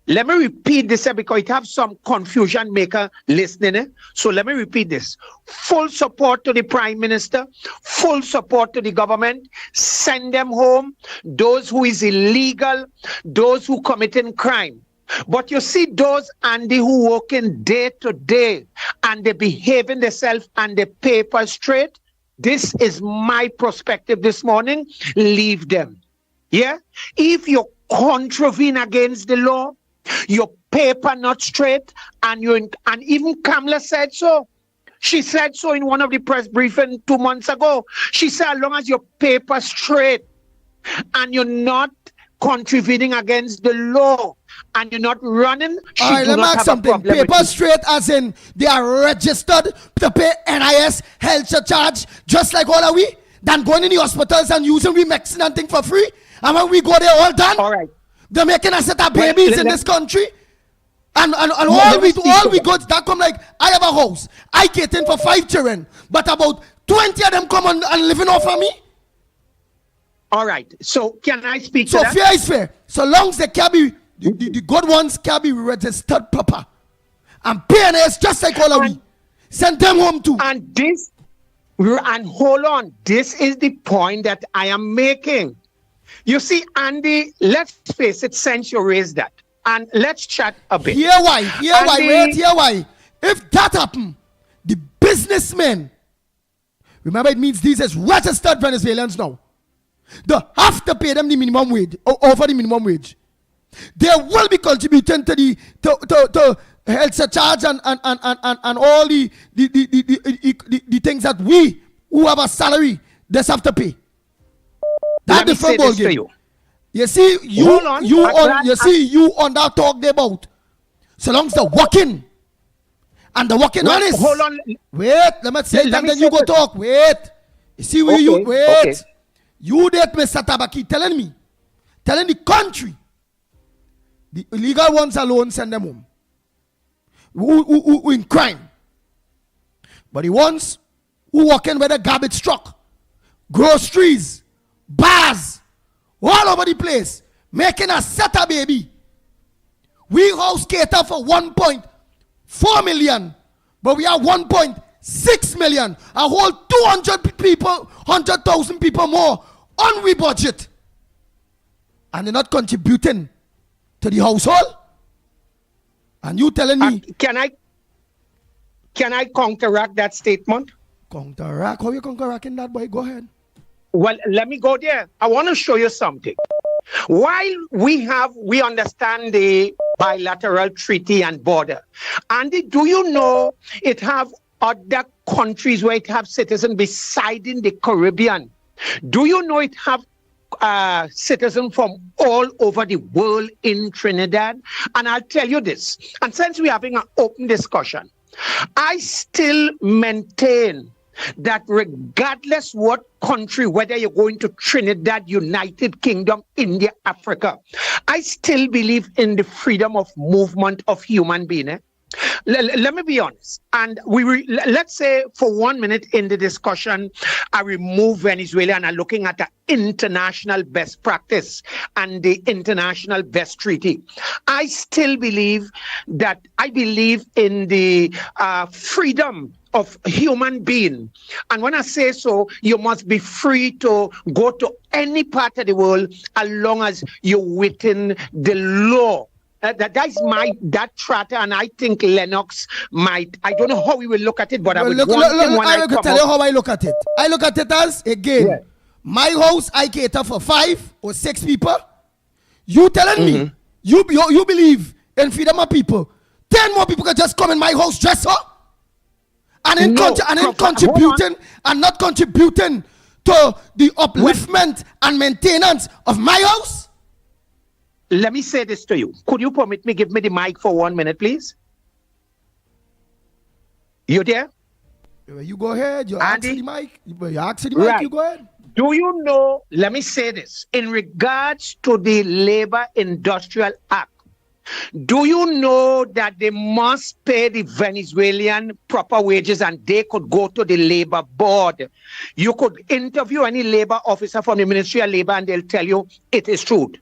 let me repeat this because it have some confusion maker listening. So let me repeat this. Full support to the Prime Minister, full support to the government. Send them home. Those who is illegal, those who committing crime. But you see those, Andy, who working day to day and they behaving themselves and they paper straight. This is my perspective this morning. Leave them. Yeah? If you contravene against the law, your paper not straight, and even Kamala said so. She said so in one of the press briefings 2 months ago. She said as long as your paper straight and you're not contravening against the law and you're not running, she all right, let me ask something. Paper straight as in they are registered to pay NIS health charge just like all of we, than going in the hospitals and using we medicine and thing for free. And when we go there all done, all right, they're making us set up babies in this country. And all we go, that come like, I have a house. I cater for 5 children. But about 20 of them come and living off of me. All right. So can I speak to that? So fair is fair. So long as they can be, the good ones can be registered proper. And PNS just like all of we. Send them home too. And hold on. This is the point that I am making. You see, Andy, let's face it, since you raised that. And let's chat a bit. Hear why. If that happen, the businessmen, remember it means these is registered Venezuelans now. They have to pay them the minimum wage, over the minimum wage. They will be contributing to the health charge and all the things that we who have a salary just have to pay. That's the first ball game. You see, you on that talk they about. So long as they're working. And they're working honest. Hold on. Wait, let me say it and then you go talk. Wait. You see where you wait. Okay. You did Mr. Tabaki telling the country, the illegal ones alone send them home. Who in crime. But the ones who working with a garbage truck, groceries, bars, all over the place, making a setup, baby. We house cater for 1.4 million, but we are 1.6 million. A whole 200 people, 100,000 people more on we budget. And they're not contributing to the household. And you telling me... Can I counteract that statement? Counteract? How you counteracting that, boy? Go ahead. Well, let me go there. I want to show you something. While we understand the bilateral treaty and border, Andy, do you know it have other countries where it have citizens beside in the Caribbean? Do you know it have citizens from all over the world in Trinidad? And I'll tell you this, and since we're having an open discussion, I still maintain that regardless what country, whether you're going to Trinidad, United Kingdom, India, Africa, I still believe in the freedom of movement of human beings. Let me be honest. And let's say for 1 minute in the discussion, I remove Venezuela and I'm looking at the international best practice and the international best treaty. I still believe in the freedom of human being. And when I say so, you must be free to go to any part of the world as long as you're within the law. That is that charter, and I think Lennox might. I don't know how we will look at it, but I would want him when I tell you how I look at it. I look at it as, again, my house, I cater for 5 or 6 people. You telling me, you believe in freedom of people. 10 more people can just come in my house dress up? And contributing and not contributing to the upliftment and maintenance of my house? Let me say this to you. Could you permit me, give me the mic for 1 minute, please? You there? You go ahead. You ask the mic. You ask the mic, Right. you go ahead. Do you know, let me say this, in regards to the Labor Industrial Act, do you know that they must pay the Venezuelan proper wages and they could go to the labor board? You could interview any labor officer from the Ministry of Labor and they'll tell you it is true.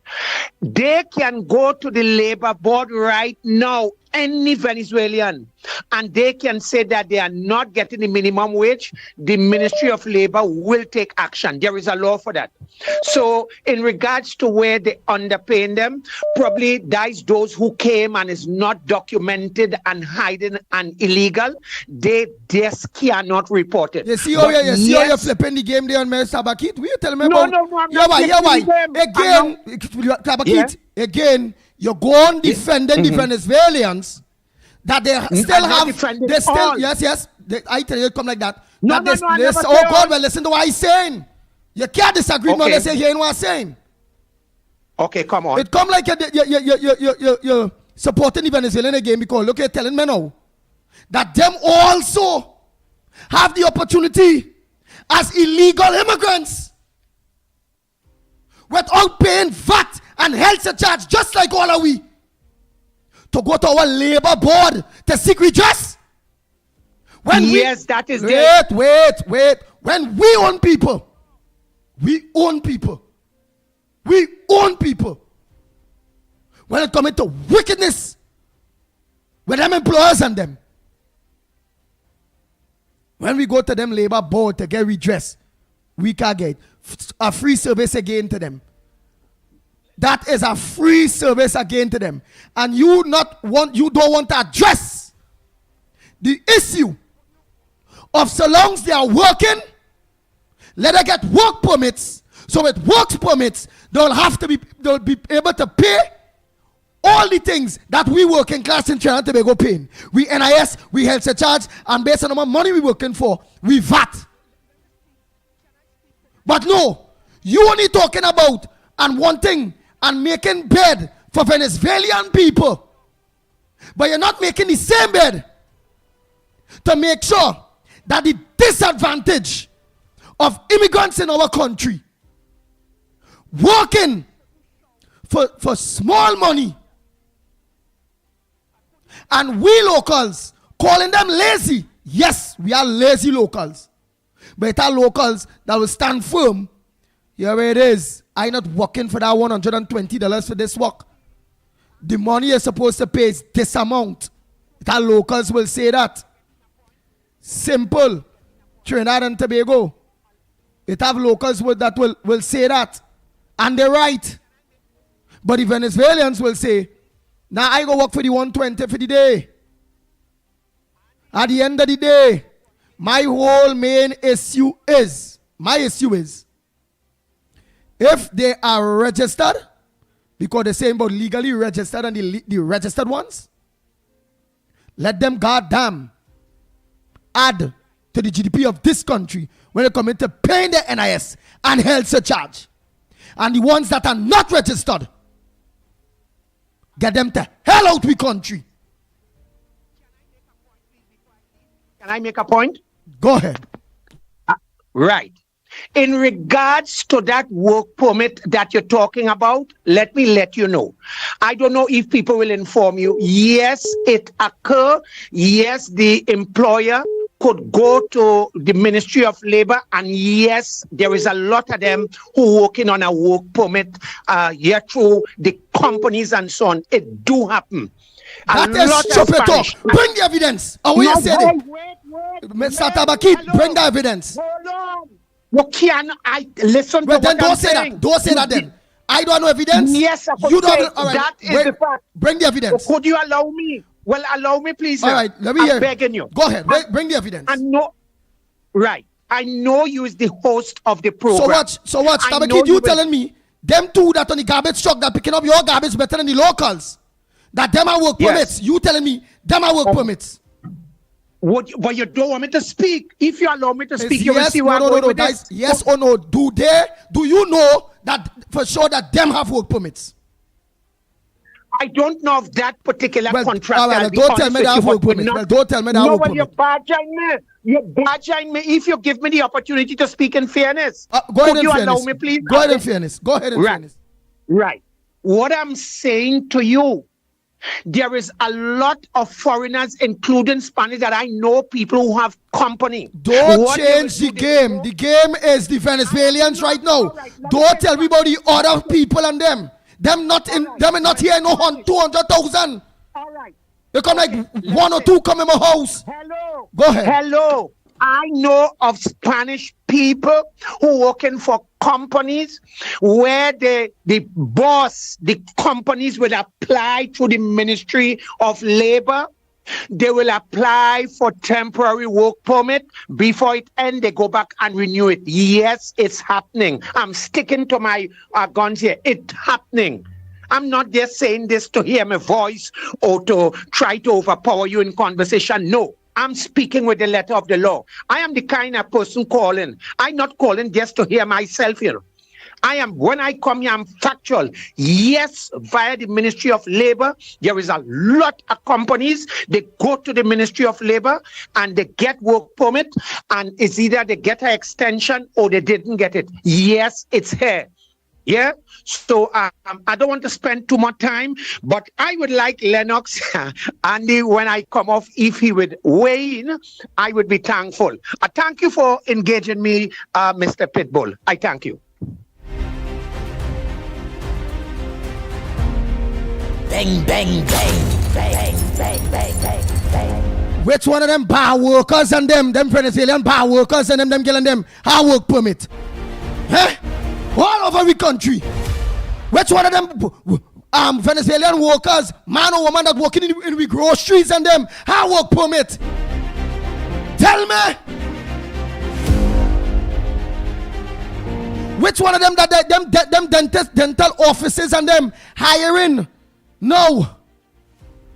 They can go to the labor board right now, any Venezuelan, and they can say that they are not getting the minimum wage. The Ministry of Labor will take action. There is a law for that. So in regards to where they underpaying them, probably that is those who came and is not documented and hiding and illegal. They just cannot report it. You see how you're flipping the game there on Mr. Tabakit? Will you tell me No, about? no, I'm not why? flipping the game. Again, Tabakit, again, you go on defending the Venezuelans that they still have. They still, all. yes. I tell you, it come like that. No, that no, they, no, I they, never oh say God, all. well, listen to what he's saying. You can't disagree with me unless you hear what I'm saying. Okay, come on. It come like you're supporting the Venezuelan again because look, you're telling me now that them also have the opportunity as illegal immigrants without paying VAT and health surcharge, just like all of we, to go to our labor board to seek redress. That is there. Wait. When we own people, we own people. When it comes to wickedness with them employers and them, when we go to them labor board to get redress, we can get a free service again to them. That is a free service again to them. And you don't want to address the issue of so long as they are working, let them get work permits. So with work permits, they'll be able to pay all the things that we working class in Trinidad and Tobago paying. We NIS, we health surcharge, and based on the amount of money we working for, we VAT. But no, you only talking about and wanting and making bed for Venezuelan people, but you're not making the same bed to make sure that the disadvantage of immigrants in our country working for small money and we locals calling them lazy. Yes, we are lazy locals, but it are locals that will stand firm. Here it is. I'm not working for that $120 for this work. The money you're supposed to pay is this amount. It are locals will say that. Simple. Trinidad and Tobago. It have locals that will say that. And they're right. But the Venezuelans will say, now I go work for the 120 for the day. At the end of the day, my whole main issue is, if they are registered Because they're saying about legally registered and the registered ones. Let them goddamn add to the GDP of this country when they come into paying the NIS and health surcharge. And the ones that are not registered, get them to hell out we country. Can I make a point? Go ahead. Right. In regards to that work permit that you're talking about, let me let you know. I don't know if people will inform you. Yes, it occurs. Yes, the employer could go to the Ministry of Labor, and yes, there is a lot of them who working on a work permit here through the companies and so on. It do happen. That is stupid talk. Bring the evidence. How you said it? Mr. Tabakit, bring the evidence. Hold on. You can listen to then what don't I'm say saying. that. Don't say that then. I don't know evidence. Yes, I could You don't say have, all right. that is the fact. Bring the evidence. Could you allow me? Well, allow me, please. All right, let me hear. I'm begging you. Go ahead. Bring the evidence. I know. Right. I know you is the host of the program. So what? Tabakit, you telling me them two that on the garbage truck that picking up your garbage better than the locals? That them are work permits. You telling me them are work permits? But you don't want me to speak. If you allow me to speak, you will yes, see what I'm going with this. Yes or no? Do you know that for sure that them have work permits? I don't know of that particular contract. All right, don't tell me they have work permits. Don't tell me they have work permits. You're badgering me. You're badgering me. If you give me the opportunity to speak in fairness, go ahead could you fairness. allow me, please? Go ahead in fairness. Go ahead in fairness. Right. What I'm saying to you, there is a lot of foreigners, including Spanish, that I know people who have company. Don't change the game. The game is the Venezuelans right now. Don't tell me about the other people and them. Them not here no 200,000. All right. They come like one or two come in my house. Hello. Go ahead. Hello. I know of Spanish people who working for companies where the boss, the companies will apply to the Ministry of Labor. They will apply for temporary work permit. Before it ends, they go back and renew it. Yes, it's happening. I'm sticking to my guns here. It's happening. I'm not just saying this to hear my voice or to try to overpower you in conversation. No. I'm speaking with the letter of the law. I am the kind of person calling. I'm not calling just to hear myself here. When I come here, I'm factual. Yes, via the Ministry of Labor, there is a lot of companies. They go to the Ministry of Labor and they get work permit, and it's either they get an extension or they didn't get it. Yes, it's here. Yeah, so I don't want to spend too much time, but I would like Lennox, Andy, when I come off, if he would weigh in, I would be thankful. I thank you for engaging me, Mr. Pitbull. I thank you. Bang, bang, bang, bang, bang, bang, bang, bang. Which one of them bar workers and them Venezuelan bar workers and them killing them hard work permit? Huh? All over the country. Which one of them Venezuelan workers, man or woman that working in the groceries and them hard work permit? Tell me. Which one of them them dentist dental offices and them hiring? No.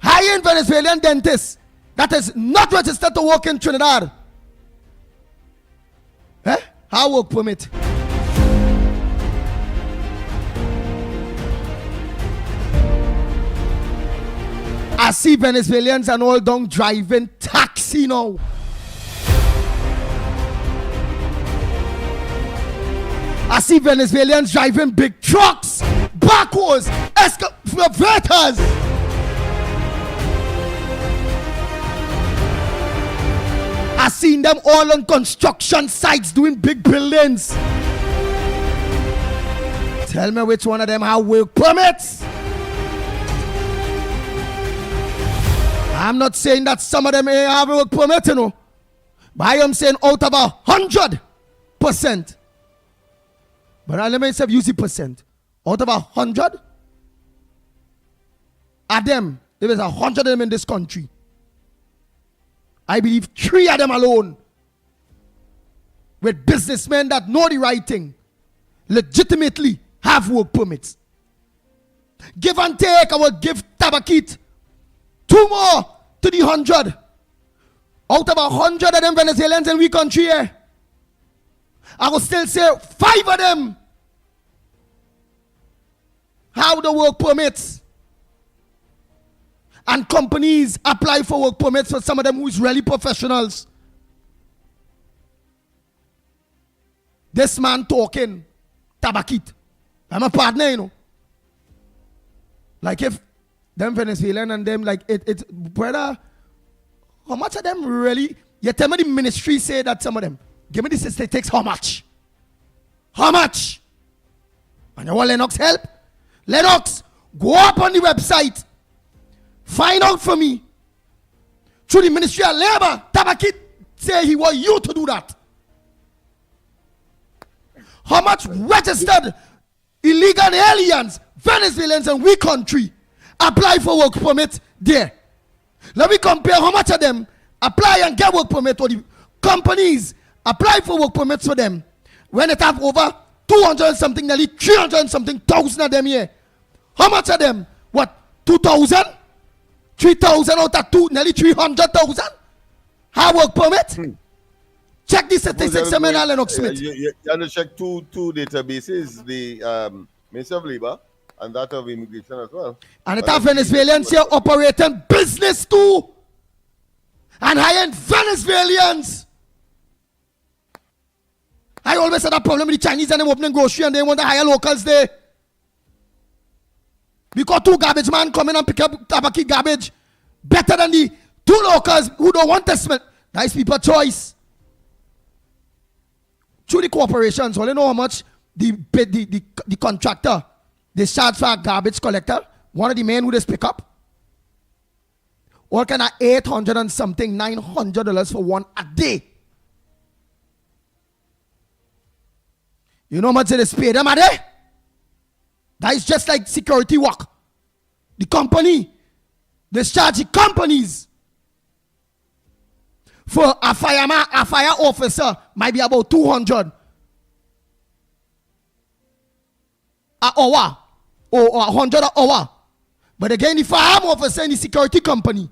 Hiring Venezuelan dentists that is not registered to work in Trinidad. Eh? Hard work permit. I see Venezuelans and all down driving taxi now. I see Venezuelans driving big trucks, backwards, excavators. I seen them all on construction sites doing big buildings. Tell me which one of them have work permits. I'm not saying that some of them ain't have a work permit, you know. But I am saying out of 100%. But let me say use the percent. Out of 100 of them, there is 100 of them in this country. I believe 3 of them alone with businessmen that know the right thing legitimately have work permits. Give and take, I will give Tabakit 2 more to the 100. Out of 100 of them Venezuelans in we country here, I will still say 5 of them have the work permits. And companies apply for work permits for some of them who is really professionals. This man talking, Tabakit. I'm a partner, you know. Like if them Venezuelan and them, like it's brother, how much of them really? You tell me the ministry say that some of them. Give me the statistics, how much? How much? And you want Lennox help? Lennox, go up on the website. Find out for me. Through the Ministry of Labor, Tabakit say he want you to do that. How much registered illegal aliens, Venezuelans and we country apply for work permit there? Let me compare how much of them apply and get work permit, or the companies apply for work permits for them when it have over 200 and something, nearly 300 and something thousand of them here. How much of them? What? 2,000? 3,000 out of nearly 300,000 have work permit? Check the statistics, Lennox Smith. You have to check two databases, the Ministry of Labor and that of Immigration as well. And it have Venezuelans here operating business too. And high-end Venezuelans. I always had a problem with the Chinese and them opening grocery and they want to hire locals there. Because 2 garbage man come in and pick up Tabaki garbage better than the 2 locals who don't want to smell. That is people's choice. Through the corporations, all you know how much the contractor they charge for a garbage collector, one of the men who they pick up. All kind of $800 and something, $900 for one a day. You know how much they pay them a day? That is just like security work. The company, they charge the companies for a fireman, a fire officer might be about 200 an hour or 100 an hour. But again, the firearm officer in the security company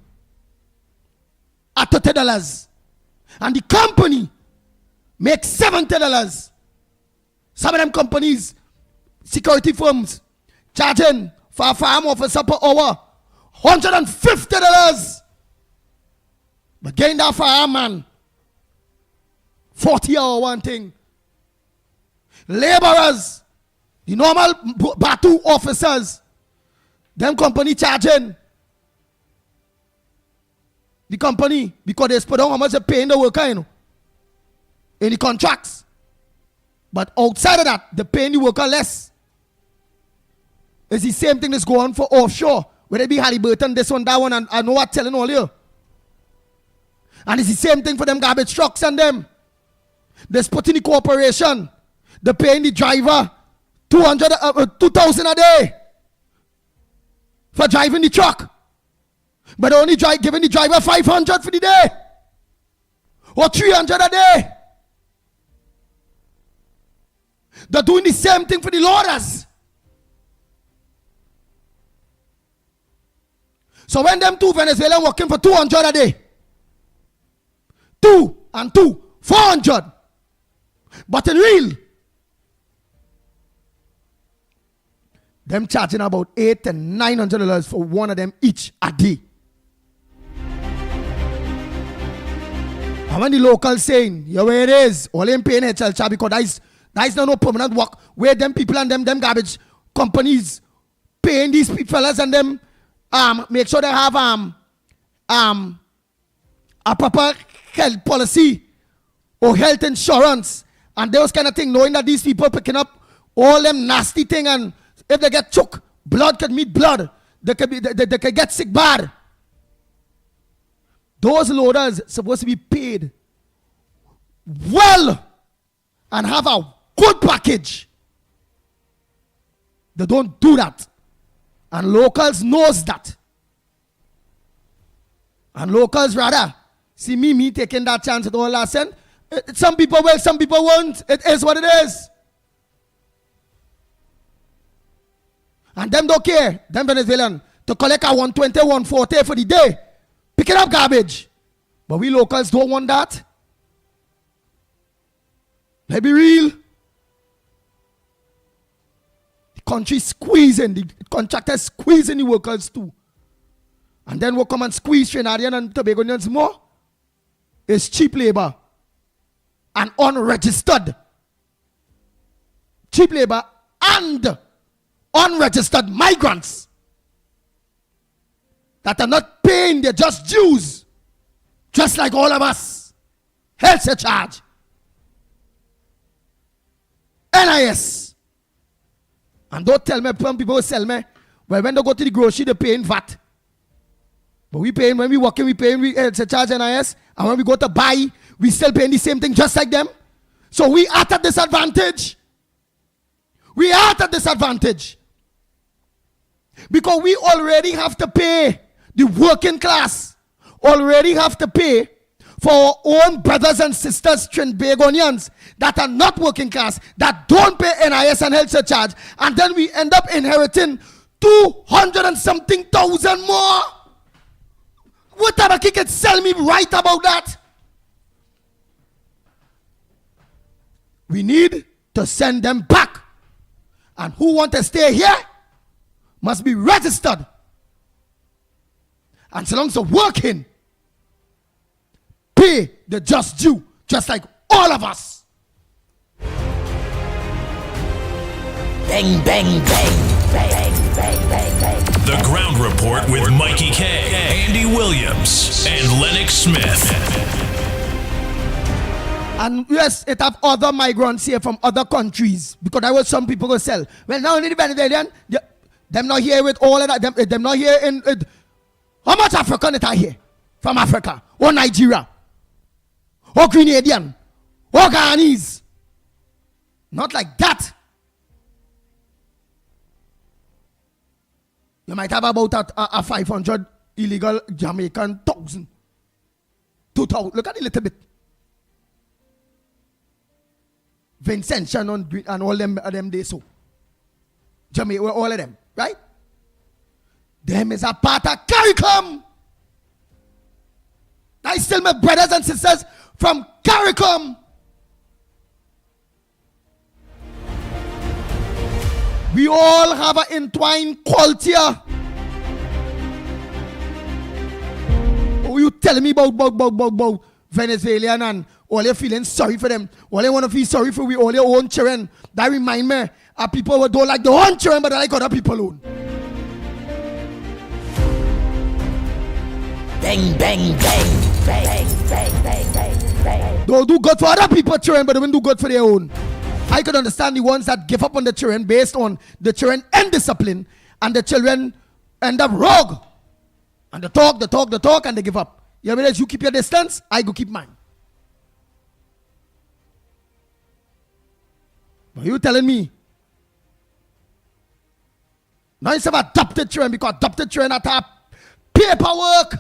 at $30. And the company makes $70. Some of them companies, security firms, charging for a firearm officer per hour $150. But getting that firearm man, 40 hour one thing. Laborers, the normal Batu officers, them company charging the company because they put down how much they paying the worker, you know, in the contracts. But outside of that, they paying the worker less. It's the same thing that's going on for offshore, where they be Halliburton, this one, that one, and I know what telling all you. And it's the same thing for them garbage trucks and them. They're putting the corporation. They're paying the driver 2,000 a day for driving the truck. But only giving the driver 500 for the day. Or 300 a day. They're doing the same thing for the loaders. So when them 2 Venezuelans working for 200 a day, 2 and 2, 400. But in real, them charging about $800 and $900 for one of them each a day. And when the locals saying, yeah, where it is, all them paying HL because that is no permanent work where them people and them garbage companies paying these fellas and them make sure they have a proper health policy or health insurance and those kind of thing, knowing that these people picking up all them nasty thing, and if they get choked, blood could meet blood, they could get sick bad. Those loaders supposed to be paid well and have a good package. They don't do that. And locals knows that. And locals rather see me taking that chance at all last end. Some people will, some people won't. It is what it is. And them don't care, them Venezuelan, to collect a 120, 140 for the day. Picking up garbage. But we locals don't want that. Let's be real. The country squeezing, the contractors squeezing the workers too. And then we'll come and squeeze Trinidadian and Tobagonians more. It's cheap labor and unregistered. Cheap labor and unregistered migrants that are not paying their just dues, just like all of us. Health surcharge, NIS. And don't tell me, some people sell me, well, when they go to the grocery, they're paying VAT. But we paying, when we walk in, we paying health surcharge, NIS. And when we go to buy, we still paying the same thing just like them. So we are at a disadvantage. We are at a disadvantage. Because we already have to pay, the working class already have to pay for our own brothers and sisters, Trinbagonians, that are not working class, that don't pay NIS and health surcharge. And then we end up inheriting 200 and something thousand more. What Tabaki can sell me right about that? We need to send them back. And who want to stay here must be registered. And so long as they're working, pay the just due, just like all of us. Bang, bang, bang, bang, bang, bang, bang. The Ground Report with Mickie K, Andy Williams, and Lennox Smith. And yes, it have other migrants here from other countries, because there were some people who sell. Well, now only the Venezuelan, them not here with all of that. Them not here in. How much African it are here from Africa or Nigeria or Grenadian or Ghanese? Not like that. You might have about a 500 illegal Jamaican 1,000, 2,000. Look at a little bit. Vincent Shannon and all them they so. Jamaica, all of them, right? Them is a part of CARICOM. I still my brothers and sisters from CARICOM. We all have an entwined culture. Oh, you telling me about Venezuelan and all you feeling sorry for them. All you want to feel sorry for we all your own children. That remind me of people who don't like their own children but they like other people own. Bang, bang, bang, bang, bang, bang, bang, bang. Don't do good for other people's children but they won't do good for their own. I could understand the ones that give up on the children based on the children indiscipline and the children end up rogue. And they talk and they give up. You realize you keep your distance, I go keep mine. But you telling me now it's about adopted children because adopted children have paperwork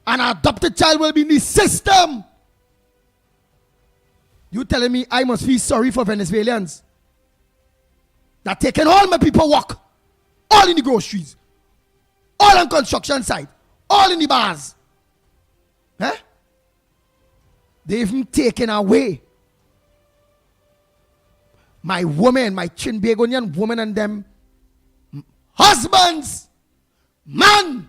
and an adopted child will be in the system. You telling me I must feel sorry for Venezuelans that taking all my people work, all in the groceries, all on construction site, all in the bars. Huh? They even taken away my woman, my Trinbagonian woman and them husbands, man.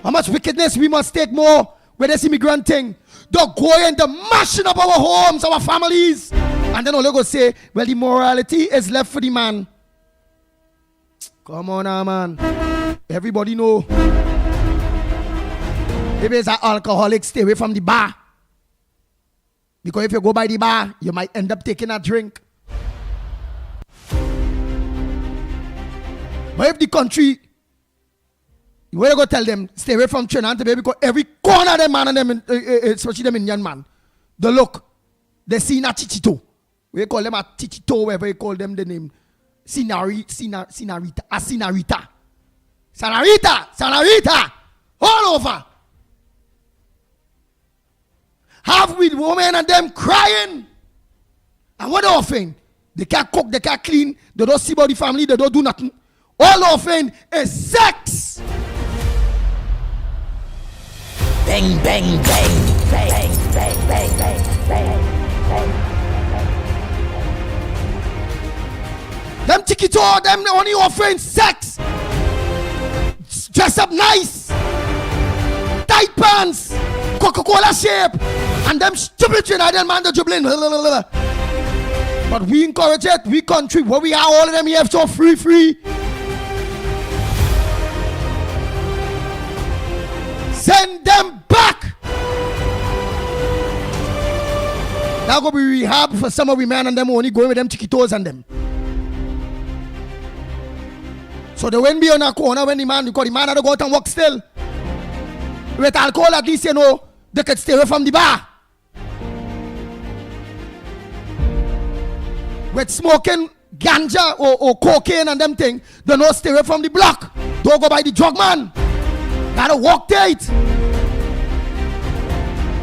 How much wickedness we must take more with this immigrant thing. They're going to mashing up our homes, our families. And then all they go say, well, the morality is left for the man. Come on now, man. Everybody know. If it's an alcoholic, stay away from the bar. Because if you go by the bar, you might end up taking a drink. But if the country, you want to go tell them, stay away from Trinidad today because every corner of them man and them, especially them Indian man, they look, they see a chichito. We call them a chichito, whatever you call them the name. Sinarita. All over. have with women and them crying. And what they're offering? They can't cook, they can't clean, they don't see about the family, they don't do nothing. All they're offering is sex. Bang, bang, bang, bang, bang, bang, bang, bang, bang. Them chiquito, them only offering sex. Dress up nice. Tight pants. Coca-Cola shape. And them stupid Trinidad man that dribbling. But we encourage it. We country where we are all of them here so free. Send them back. Now go be rehab for some of we men and them only going with them chiquitos and them. So they won't be on a corner when the man, because the man had to go out and walk still. With alcohol at least, you know, they could stay away from the bar. With smoking ganja or cocaine and them thing, they no stay away from the block. Don't go by the drug man. Gotta walk tight.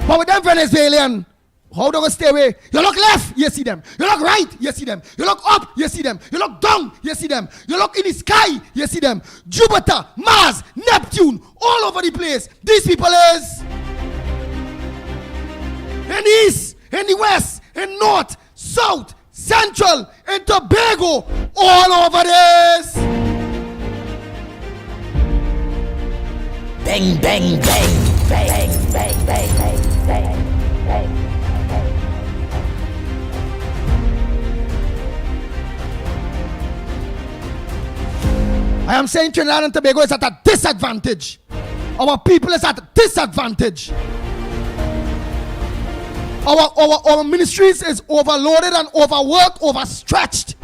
But with them Venezuelan, how do you stay away? You look left, you see them. You look right, you see them. You look up, you see them. You look down, you see them. You look in the sky, you see them. Jupiter, Mars, Neptune, all over the place. These people is in the east, in the west, in north, south, central, in Tobago, all over this. Bang, bang, bang, bang, bang, bang, bang, bang, bang. I am saying Trinidad and Tobago is at a disadvantage. Our people is at a disadvantage. Our ministries is overloaded and overworked, overstretched.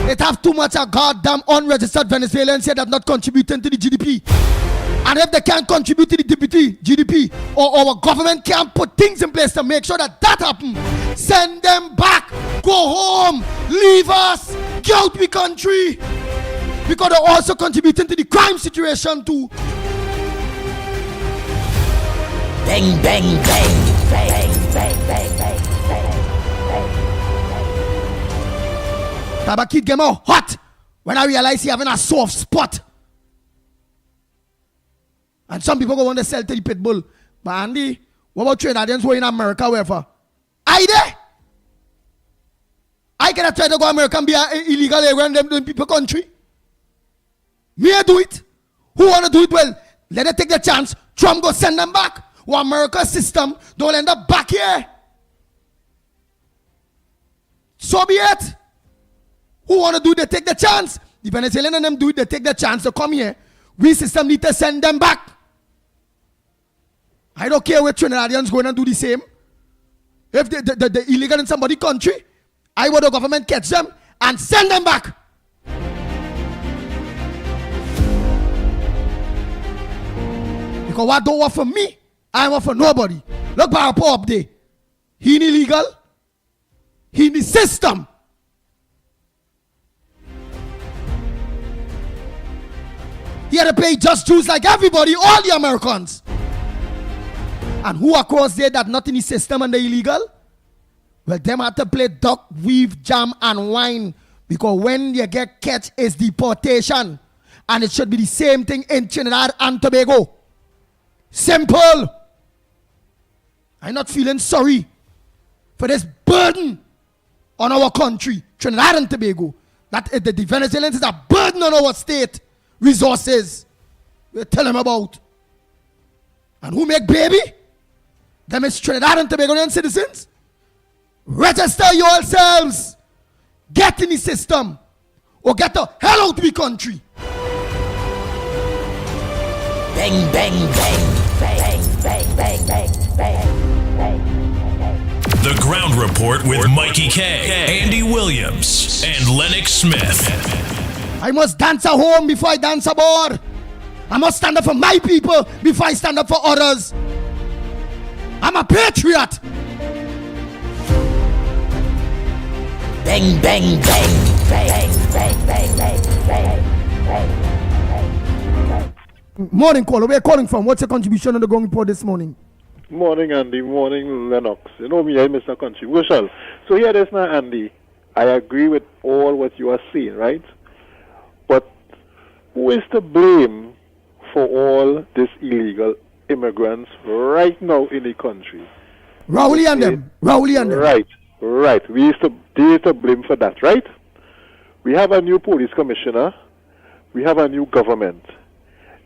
It have too much of goddamn unregistered Venezuelans here that not contributing to the GDP. And if they can't contribute to the GDP, or our government can't put things in place to make sure that happens, send them back, go home, leave us, get out the country. Because they're also contributing to the crime situation too. Bang, bang, bang, bang, bang, bang, bang, bang, bang. Tabakid get more hot when I realize he having a soft spot. And some people go on to sell to the Pitbull. But Andy, what about Trinidadians who are in America, wherever? I there? I cannot try to go to America and be an illegal alien in people country. Me I do it. Who want to do it? Well, let them take the chance. Trump go send them back. Or America's system don't end up back here. So be it. Who want to do it? They take the chance. The Venezuelans and them do it. They take the chance to come here. We system need to send them back. I don't care where Trinidadians going and do the same. If the illegal in somebody's country, I want the government catch them and send them back. Because what don't want for me, I want for nobody. Look Barapo up there. He illegal. He in the system. He had to pay just dues like everybody, all the Americans. And who across there that not in the system and the illegal? Well, them have to play duck, weave, jam, and wine. Because when you get catch, it's deportation. And it should be the same thing in Trinidad and Tobago. Simple. I'm not feeling sorry for this burden on our country, Trinidad and Tobago. That the Venezuelans is a burden on our state resources. We tell them about. And who make baby? Them is Trinidad and Tobagoan citizens. Register yourselves. Get in the system. Or get the hell out of the country. Bang, bang, bang, bang, bang, bang, bang, bang, bang. The Ground Report with Mikey K, Andy Williams, and Lennox Smith. I must dance at home before I dance abroad. I must stand up for my people before I stand up for others. I'm a patriot. Bang, bang, bang, bang, bang, bang, bang, bang, bang, bang. Morning, caller. Where are you calling from? What's your contribution on the Ground Report this morning? Morning, Andy. Morning, Lennox. You know me, I miss a contribution. So here it is now, Andy. I agree with all what you are saying, right? But who is to blame for all these illegal immigrants right now in the country? Rowley and them. Right. They used to blame for that, right? We have a new police commissioner. We have a new government.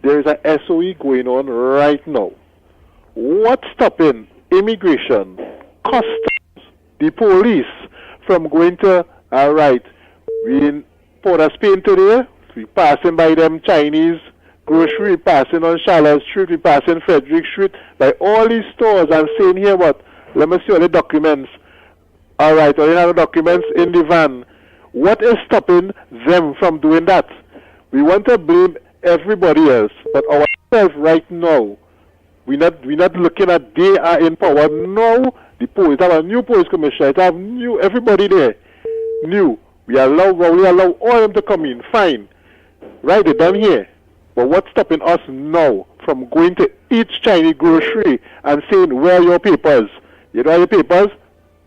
There is a SOE going on right now. What's stopping immigration, customs, the police from going to, all right, we in Port of Spain today, we passing by them Chinese grocery, passing on Charlotte Street, we passing Frederick Street, by all these stores and saying here what, let me see all the documents. All right, all the documents in the van. What is stopping them from doing that? We want to blame everybody else, but ourselves right now, we're not looking at they are in power. No, the police have a new police commissioner. It have new everybody there. New. We allow all of them to come in. Fine. Right, they're done here. But what's stopping us now from going to each Chinese grocery and saying, where are your papers? You don't have your papers?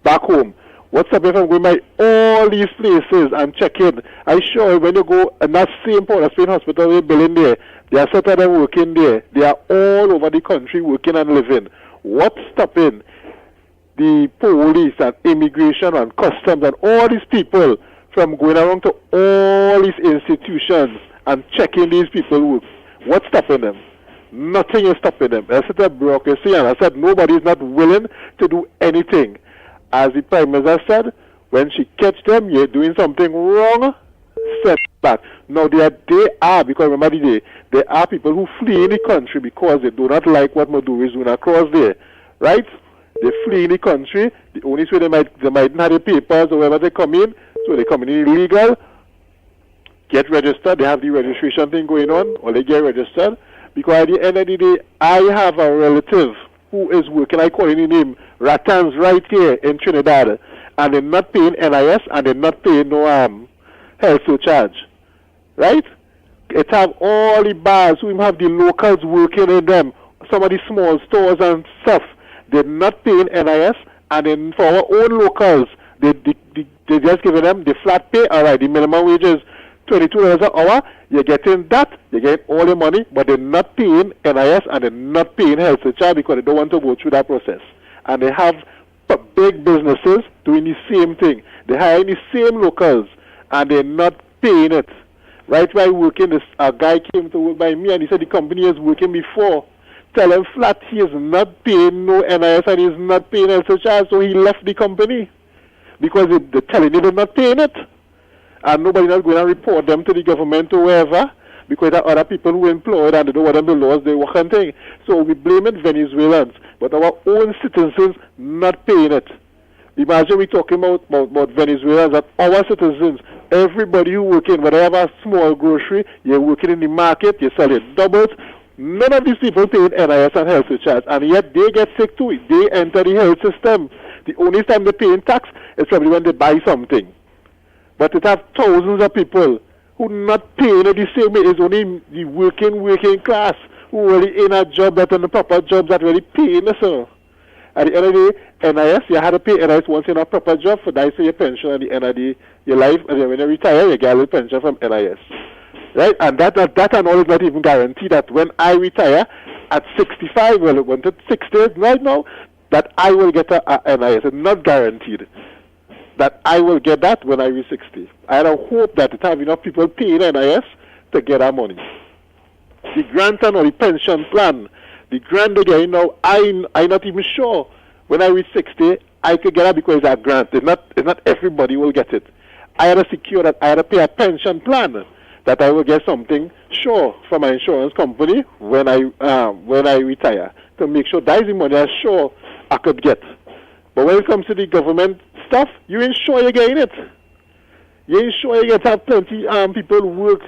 Back home. What's stopping from going by all these places and checking? I sure when you go in that same Port of Spain hospital they're building there, there are set of them working there. They are all over the country working and living. What's stopping the police and immigration and customs and all these people from going around to all these institutions and checking these people work? What's stopping them? Nothing is stopping them. That's a bureaucracy, and I said nobody is not willing to do anything. As the Prime Minister said, when she catch them, you're doing something wrong, set back. Now, they are, because remember there are people who flee in the country because they do not like what Maduro is doing across there, right? They flee in the country. The only way they might not have the papers or wherever they come in, so they come in illegal, get registered, they have the registration thing going on, or they get registered. Because at the end of the day, I have a relative who is working, I call him name, Ratans, right here in Trinidad, and they're not paying NIS and they're not paying no health surcharge, right? It have all the bars who have the locals working in them, some of the small stores and stuff. They're not paying NIS, and then for our own locals, they just giving them the flat pay. All right, the minimum wage is $22 an hour. You're getting that, you're getting all the money, but they're not paying NIS and they're not paying health surcharge because they don't want to go through that process. And they have big businesses doing the same thing. They're hiring the same locals and they're not paying it. Right while working, a guy came to work by me and he said the company is working before. Tell him flat he is not paying no NIS and he's not paying health surcharge, so he left the company because they're telling him they're not paying it. And nobody's not going to report them to the government or wherever because there are other people who are employed and they don't want them the laws, they work and thing. So we blame it Venezuelans, but our own citizens not paying it. Imagine we talking about Venezuelans, that our citizens, everybody who working, whether you have a small grocery, you're working in the market, you're selling doubles, none of these people paying NIS and health surcharge, and yet they get sick too. They enter the health system. The only time they're paying tax is probably when they buy something. But it have thousands of people who not paying it the same way. It's only the working class who really in a job that in the proper jobs that really paying the so. At the end of the day, NIS, you had to pay NIS once in a proper job for that for your pension at the end of your life, and then when you retire, you get a little pension from NIS. Right? And that and all is not even guaranteed that when I retire at 65, well, it went to 60 right now, that I will get a NIS. It's not guaranteed that I will get that when I reach 60. I don't hope that it have enough people paying NIS to get our money. The grant and or the pension plan, the grant they get now, I'm not even sure when I reach 60 I could get it because it's a grant. It's not everybody will get it. I had to secure that I had to pay a pension plan that I will get something sure from my insurance company when I retire to make sure that is the money I'm sure I could get. But when it comes to the government stuff, you ain't sure you're getting it. You ain't sure you get have plenty people who work.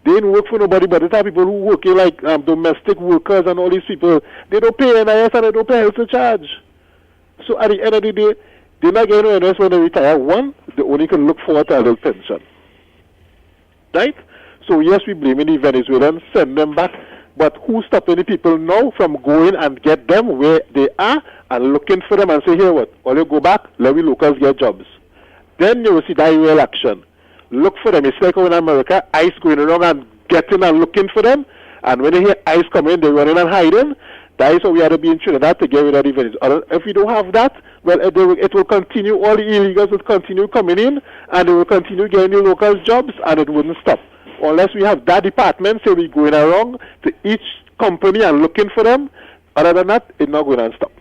They ain't work for nobody, but they have people who work like domestic workers and all these people. They don't pay NIS and they don't pay health surcharge. So at the end of the day, they're not getting NIS when they retire. One, they only can look forward to a little pension. Right? So yes, we blame the Venezuelans, send them back. But who's stopping the people now from going and get them where they are and looking for them and say, here what, all you go back, let we locals get jobs. Then you will see that real action. Look for them. It's like in America, ICE going around and getting and looking for them. And when they hear ICE coming, they're running and hiding. That is how we have to be in Trinidad to get rid of the Venezuelans. If we don't have that, well, it will continue. All the illegals will continue coming in, and they will continue getting the locals jobs, and it wouldn't stop. Unless we have that department, so we're going around to each company and looking for them. Other than that, it's not going to stop.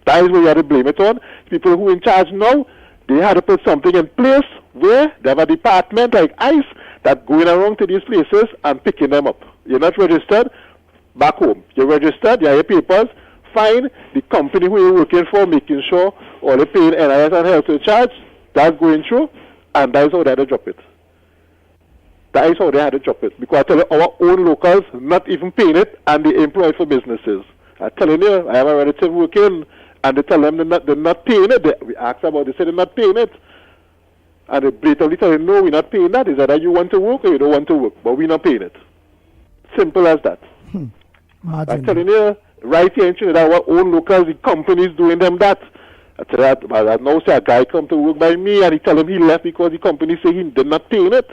That is where we have to blame it on. People who are in charge now, they had to put something in place where they have a department like ICE that going around to these places and picking them up. You're not registered, back home. You're registered, you have your papers, find the company who you're working for, making sure all the paying NIS and health charge, that's going through, and that is how they had to drop it. That is how they had to drop it. Because I tell you, our own locals not even paying it, and they employ for businesses. I'm telling you, I have a relative working, and they tell them they're not paying it. We ask about it, they say they're not paying it. And they blatantly tell them, no, we're not paying that. Is that you want to work or you don't want to work? But we're not paying it. Simple as that. I'm telling you, right here in Trinidad, our own locals, the companies doing them that. I tell you that, I now say a guy come to work by me and he tell him he left because the company say they're not paying it.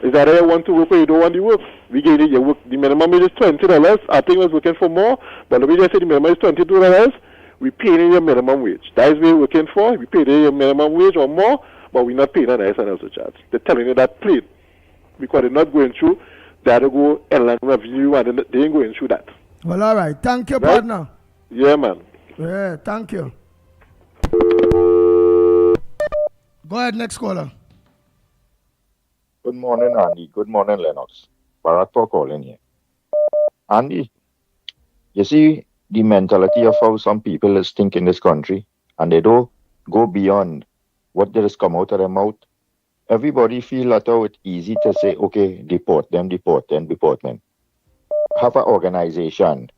Is that you want to work or you don't want to work? We gave you work, the minimum wage is $20. I think I was working for more, but let me just say the minimum is $22. We paying you your minimum wage. That is what you're working for. We pay you your minimum wage or more, but we're not paying an SNL charge. They're telling you that plain. Because they're not going through, they have to go inland review and they ain't going through that. Well, all right. Thank you, Right? partner. Yeah, man. Yeah, thank you. Go ahead, next caller. Good morning, Andy. Good morning, Lennox. Barato calling here. Andy, you see the mentality of how some people is think in this country, and they don't go beyond what just come out of their mouth. Everybody feel that how it's easy to say, okay, deport them. Have an organization,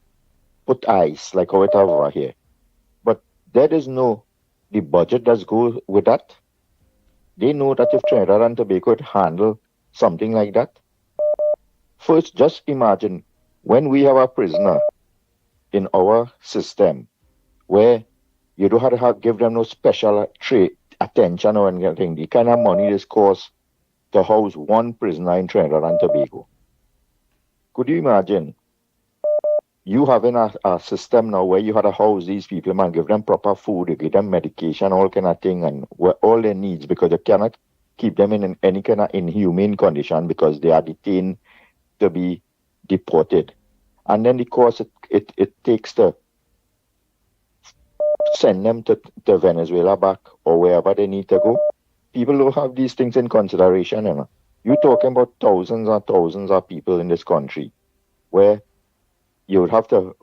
put ICE like how it have over here. But there is no the budget that goes with that. They know that if Trinidad and Tobago could handle something like that. First, just imagine when we have a prisoner in our system where you don't have to give them no special attention or anything. The kind of money this costs to house one prisoner in Trinidad and Tobago. Could you imagine you having a system now where you have to house these people, man, give them proper food, you give them medication, all kind of thing, and all their needs, because you cannot keep them in any kind of inhumane condition because they are detained to be deported. And then the cost it takes to send them to Venezuela back or wherever they need to go. People don't have these things in consideration. You know? You're talking about thousands and thousands of people in this country where you would have to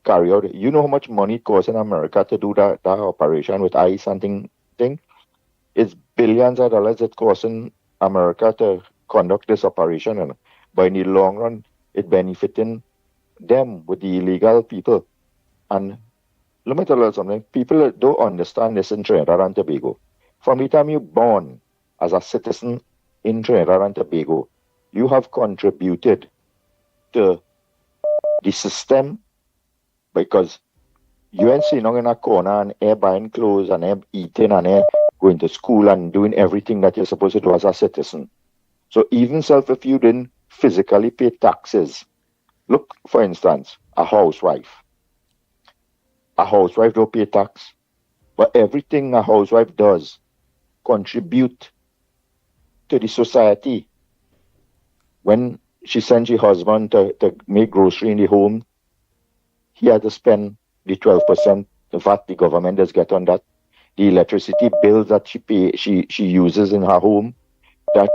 carry out. You know how much money it costs in America to do that operation with ICE and thing? It's billions of dollars it costs in America to conduct this operation. You know? But in the long run, it benefiting them with the illegal people. And let me tell you something. People don't understand this in Trinidad and Tobago. From the time you're born as a citizen in Trinidad and Tobago, you have contributed to the system because you ain't sitting in a corner and air buying clothes and air eating and air going to school and doing everything that you're supposed to do as a citizen. So even if you didn't physically pay taxes, look, for instance, a housewife. A housewife don't pay tax, but everything a housewife does contribute to the society. When she sends her husband to make grocery in the home, he had to spend the 12% of what the government does get on that. The electricity bills that she uses in her home, that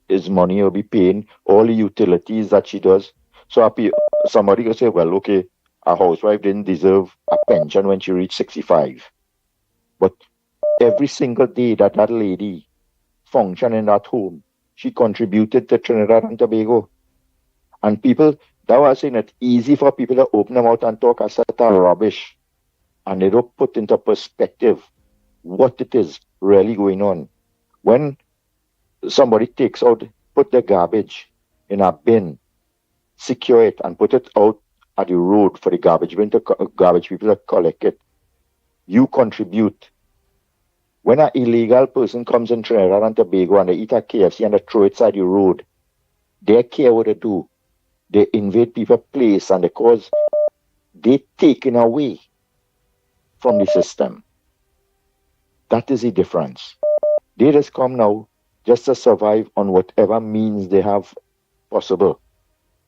is money you'll be paying. All the utilities that she does. So somebody can say, well, okay, a housewife didn't deserve a pension when she reached 65. But every single day that lady functioned in that home, she contributed to Trinidad and Tobago. And people, that was saying it's easy for people to open them out and talk a set of rubbish. And they don't put into perspective what it is really going on. When somebody put the garbage in a bin, secure it and put it out at the road for the garbage people to collect it. You contribute. When an illegal person comes in Trinidad and Tobago and they eat a KFC and they throw it side the road, they care what they do. They invade people's place and they taken away from the system. That is the difference. They just come now just to survive on whatever means they have possible.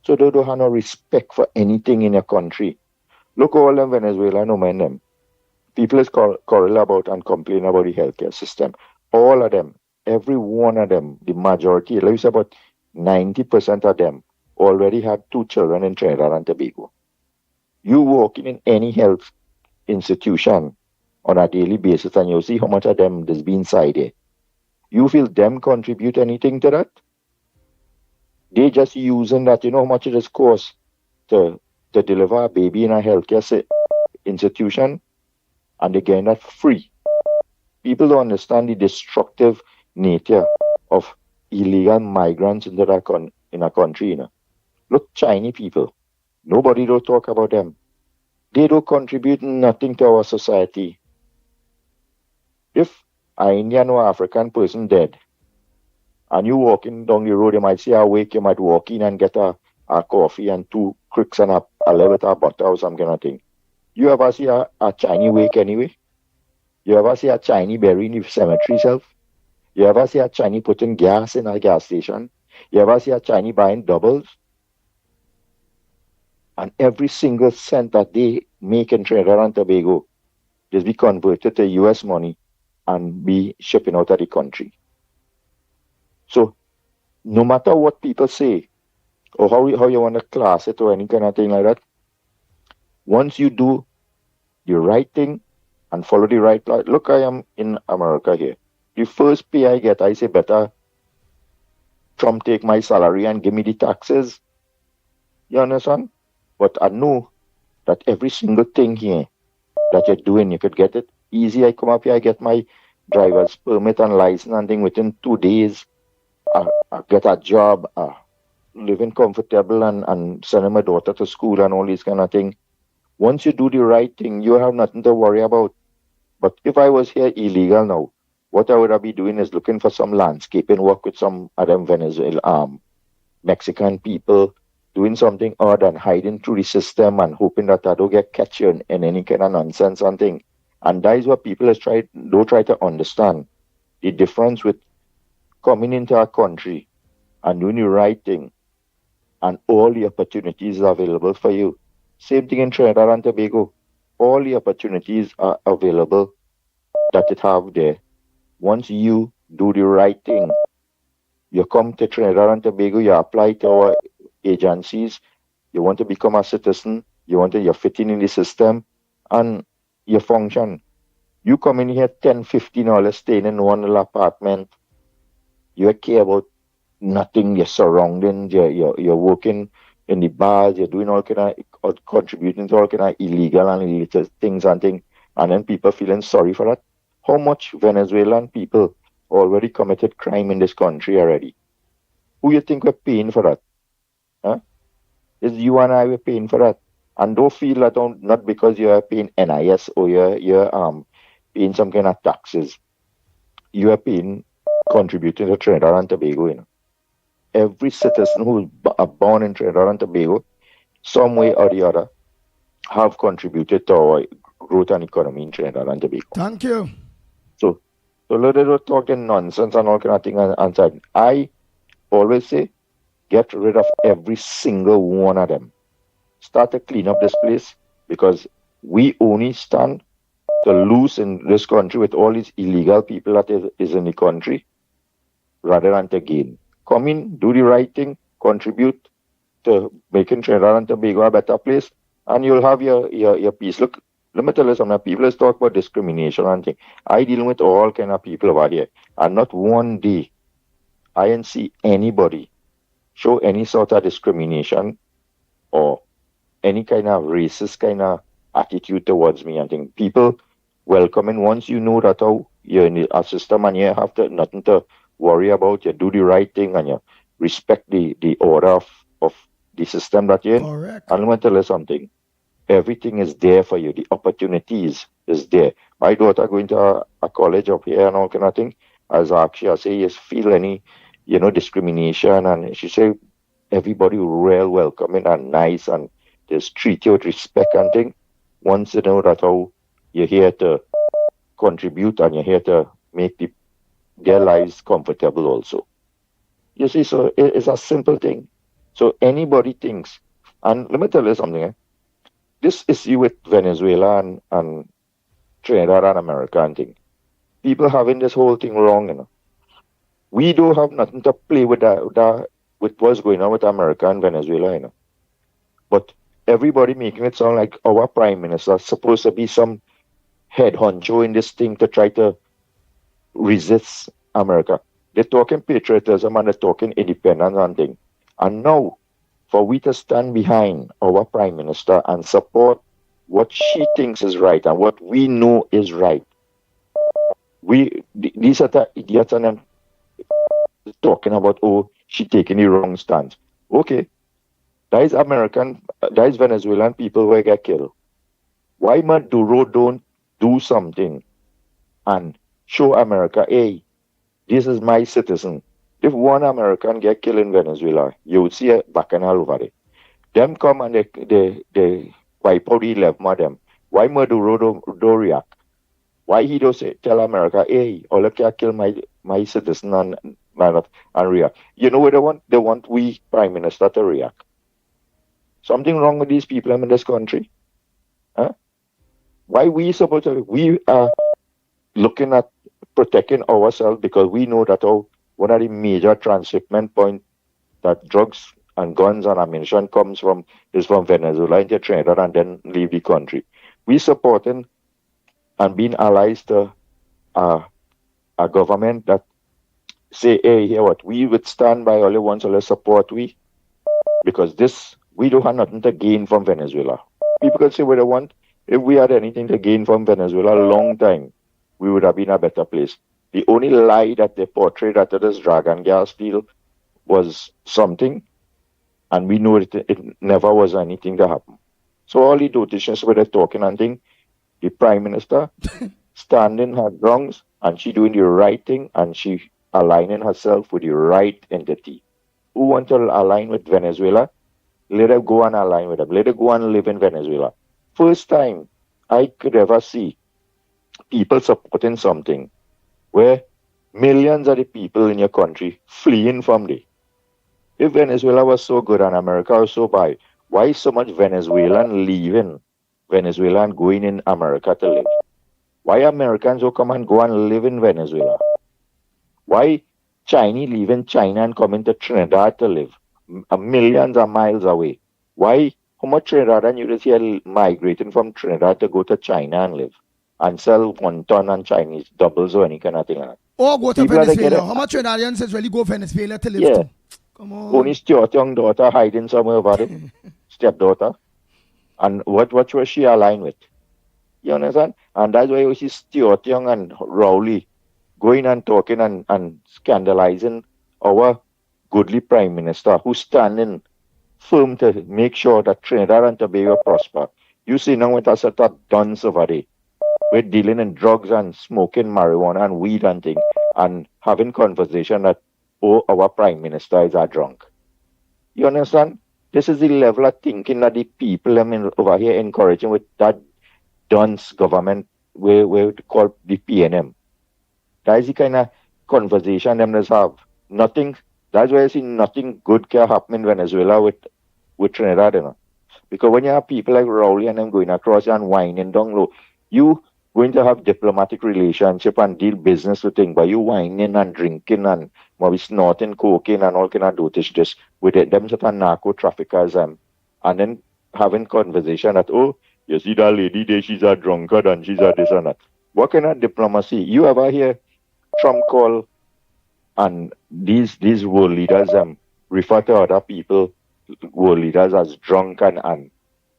So they don't have no respect for anything in your country. Look all them Venezuela, no man them. People is quarrel about and complain about the healthcare system. All of them, every one of them, the majority, like you say, about 90% of them already had 2 children in Trinidad and Tobago. You walk in any health institution on a daily basis and you see how much of them there's been inside there. You feel them contribute anything to that? They just using that, you know how much it is cost to deliver a baby in a healthcare institution, and they get that free. People don't understand the destructive nature of illegal migrants into in a country. You know. Look, Chinese people, nobody don't talk about them. They don't contribute nothing to our society. If an Indian or African person dead, and you walking down the road, you might see a wake, you might walk in and get a coffee and 2 cricks and a little bit of butter or some kind of thing. You ever see a Chinese wake anyway? You ever see a Chinese bury in the cemetery itself? You ever see a Chinese putting gas in a gas station? You ever see a Chinese buying doubles? And every single cent that they make in Trinidad and Tobago just be converted to US money and be shipping out of the country. So no matter what people say or how you want to class it or any kind of thing like that, once you do the right thing and follow the right line, look, I am in America here. The first pay I get, I say, better Trump take my salary and give me the taxes. You understand? But I know that every single thing here that you're doing, you could get it easy. I come up here, I get my driver's permit and license and thing within 2 days. I get a job, living comfortable and sending my daughter to school and all these kind of thing. Once you do the right thing, you have nothing to worry about. But if I was here illegal now, what I would be doing is looking for some landscaping work with some of them Mexican people, doing something odd and hiding through the system and hoping that I don't get catch in any kind of nonsense and thing. And that is what people don't try to understand. The difference with coming into our country and doing the right thing and all the opportunities are available for you. Same thing in Trinidad and Tobago. All the opportunities are available that it have there. Once you do the right thing, you come to Trinidad and Tobago, you apply to our agencies, you want to become a citizen, you're fitting in the system, and you function. You come in here $10, $15 staying in one little apartment. You care about nothing, your surroundings, you're working in the bars, you're doing all kind of contributing to all kind of illegal and illegal things and things, and then people feeling sorry for that. How much Venezuelan people already committed crime in this country already? Who you think we're paying for that? Huh? It's you and I we're paying for that. And don't feel that not because you're paying NIS or you're paying some kind of taxes. You are paying contributing to Trinidad and Tobago, you know. Every citizen who is born in Trinidad and Tobago, some way or the other, have contributed to our growth and economy in Trinidad and Tobago. Thank you. So let us talking nonsense and all kind of thing and I always say, get rid of every single one of them. Start to clean up this place because we only stand to lose in this country with all these illegal people that is in the country rather than to gain. Come in, do the right thing, contribute to making Trinidad and Tobago a better place, and you'll have your peace. Look, let me tell you something. People talk about discrimination and things. I deal with all kind of people over here, and not one day I didn't see anybody show any sort of discrimination or any kind of racist kind of attitude towards me. I think people welcoming once you know that how you're in a system and you have nothing to worry about. You do the right thing and you respect the order of the system that you're in. Correct. And let me tell you something. Everything is there for you. The opportunities is there. My daughter going to a college up here and all kind of thing. As actually I say, you feel any, discrimination, and she say everybody real welcoming and nice and just treat you with respect and thing. Once you know that how you're here to contribute and you're here to make their lives comfortable also. You see, so it's a simple thing. So anybody thinks, and let me tell you something, this issue with Venezuela and Trinidad and America and thing, people having this whole thing wrong, We don't have nothing to play with with what's going on with America and Venezuela, But everybody making it sound like our prime minister is supposed to be some head honcho in this thing to try to resist America. They're talking patriotism and they're talking independence and thing. And now, for we to stand behind our prime minister and support what she thinks is right and what we know is right, these are the idiots and them talking about, she taking the wrong stance. Okay, that is Venezuelan people who get killed. Why Maduro don't do something and show America, hey, this is my citizen. If one American get killed in Venezuela, you would see a bacchanal over there. Them come and they wipe out the 11 of them. Why Maduro don't react? Why he don't tell America, hey, all of you kill my citizen and react? You know what they want? They want we prime minister to react. Something wrong with these people in this country? Huh? Why we supposed to? We are looking at protecting ourselves because we know that one of the major transshipment points that drugs and guns and ammunition is from Venezuela into Trinidad and then leave the country. We supporting and being allies to a government that say, hey, here what, we would stand by only once or less support because we don't have nothing to gain from Venezuela. People can say what they want. If we had anything to gain from Venezuela a long time, we would have been a better place. The only lie that they portrayed after this dragon gas deal was something, and we know it never was anything to happen. So all the politicians were talking and thing, the prime minister standing her grounds, and she doing the right thing, and she aligning herself with the right entity. Who want to align with Venezuela? Let her go and align with them. Let her go and live in Venezuela. First time I could ever see people supporting something where millions of the people in your country fleeing from there. If Venezuela was so good and America was so bad, why so much Venezuelan leaving Venezuela and going in America to live? Why Americans who come and go and live in Venezuela? Why Chinese leaving China and coming to Trinidad to live millions of miles away? Why? How much Trinidadian you just hear migrating from Trinidad to go to China and live and sell wonton and Chinese doubles or any kind of thing like that? Or go to Venezuela. How much Trinidadians is really go Venezuela to live to? Come on. Only Stuart young daughter hiding somewhere over there. Stepdaughter. And what was she aligned with? You understand? And that's why you see Stuart Young and Rowley going and talking and scandalizing our goodly Prime Minister who's standing firm to make sure that Trinidad and Tobago prosper. You see now with a set of guns over there. We're dealing in drugs and smoking marijuana and weed and things and having conversation that, our Prime Minister is a drunk. You understand? This is the level of thinking that the people over here encouraging with that dunce government we call the PNM. That is the kind of conversation them just have. Nothing. That's why I see nothing good can happen in Venezuela with Trinidad, Because when you have people like Rowley and them going across and whining down low, you going to have diplomatic relationship and deal business with things, but you whining and drinking and maybe snorting cocaine and all kind of dotish just with them sort of narco traffickers and then having conversation that, you see that lady there, she's a drunkard and she's a this and that. What kind of diplomacy? You ever hear Trump call and these world leaders refer to other people, world leaders as drunk and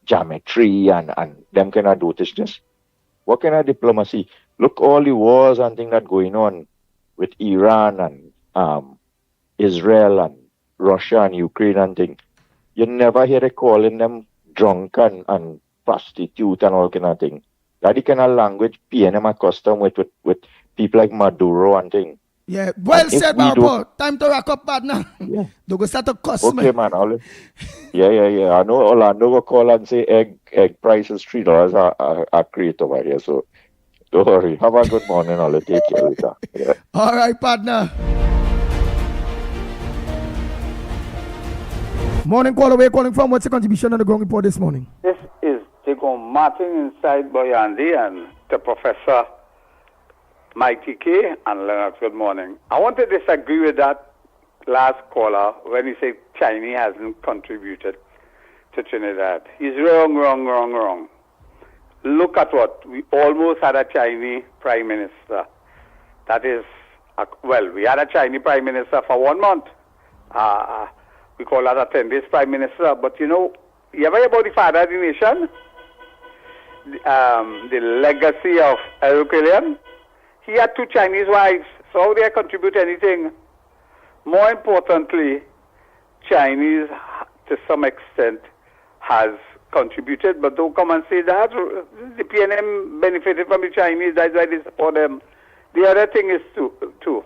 geometry and them kind of dotishness? What kind of diplomacy? Look, all the wars and things that going on with Iran and Israel and Russia and Ukraine and things. you never hear they calling them drunk and prostitute and all kind of thing. That the kind of language PNM accustomed with people like Maduro and thing. Yeah, well And if said, we Marpo. Time to wrap up, partner. Yeah. Don't go start to cuss, Okay, man. Yeah. I know Orlando will call and say egg price is $3 a crate over here. So don't worry. Have a good morning. I'll take care later. Yeah. All right, partner. Morning, call away, calling from. What's the contribution on the ground report this morning? This is Jacob Martin inside Boyandi and the Professor Mikey K and Lennox. Good morning. I want to disagree with that last caller when he said China hasn't contributed to Trinidad. He's wrong. Look at what we almost had a Chinese prime minister. That is, we had a Chinese prime minister for 1 month. We call that a 10 days prime minister. But you ever hear about the father of the nation? The legacy of Herculean? He had 2 Chinese wives. So how they contribute anything? More importantly, Chinese, to some extent, has contributed, but don't come and say that. The PNM benefited from the Chinese, that's why they support them. The other thing is, too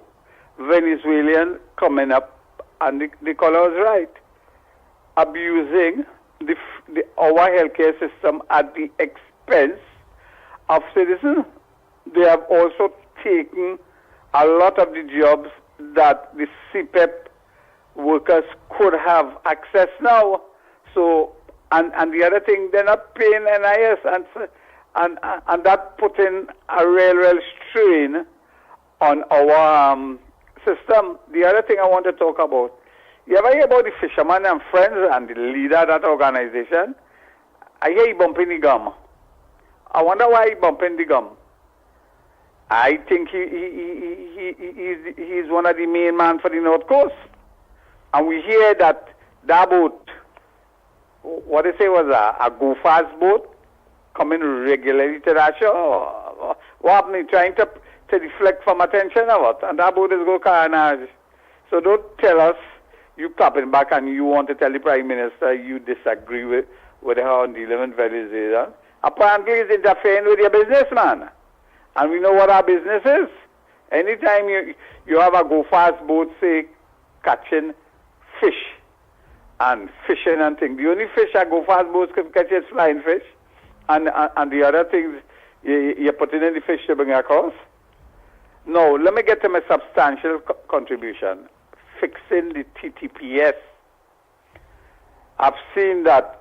Venezuelan coming up, and the caller was right, abusing our healthcare system at the expense of citizens. They have also taken a lot of the jobs that the CPEP workers could have access now. So, and the other thing, they're not paying NIS, and that putting a real strain on our system. The other thing I want to talk about, you ever hear about the Fisherman and Friends and the leader of that organization? I hear he bumping the gum. I wonder why he bumping the gum. I think he's one of the main man for the North Coast. And we hear that boat, what they say was a go-fast boat, coming regularly to that show. What happened? Trying to deflect from attention or what? And that boat is go carnage. So don't tell us you clapping back and you want to tell the Prime Minister you disagree with how dealing with Venezuela. Apparently he's interfering with your business, man. And we know what our business is. Anytime you have a go-fast boat, say, catching fish and fishing and things. The only fish a go-fast boats can catch is flying fish. And the other things, you're putting in the fish to bring across. No, let me get to my substantial contribution. Fixing the TTPS. I've seen that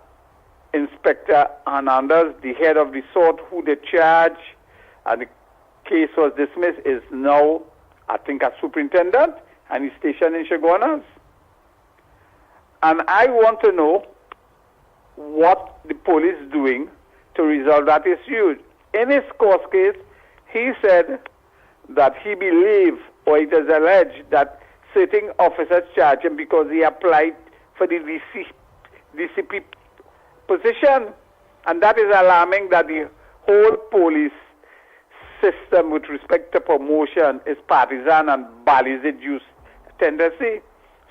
Inspector Hernandez, the head of the sort who they charge, and the case was dismissed, is now, I think, a superintendent, and he's stationed in Chaguanas. And I want to know what the police is doing to resolve that issue. In his court case, he said that he believed, or it is alleged, that certain officers charged him because he applied for the DCP position. And that is alarming, that the whole police system with respect to promotion is partisan and bally's-induced tendency.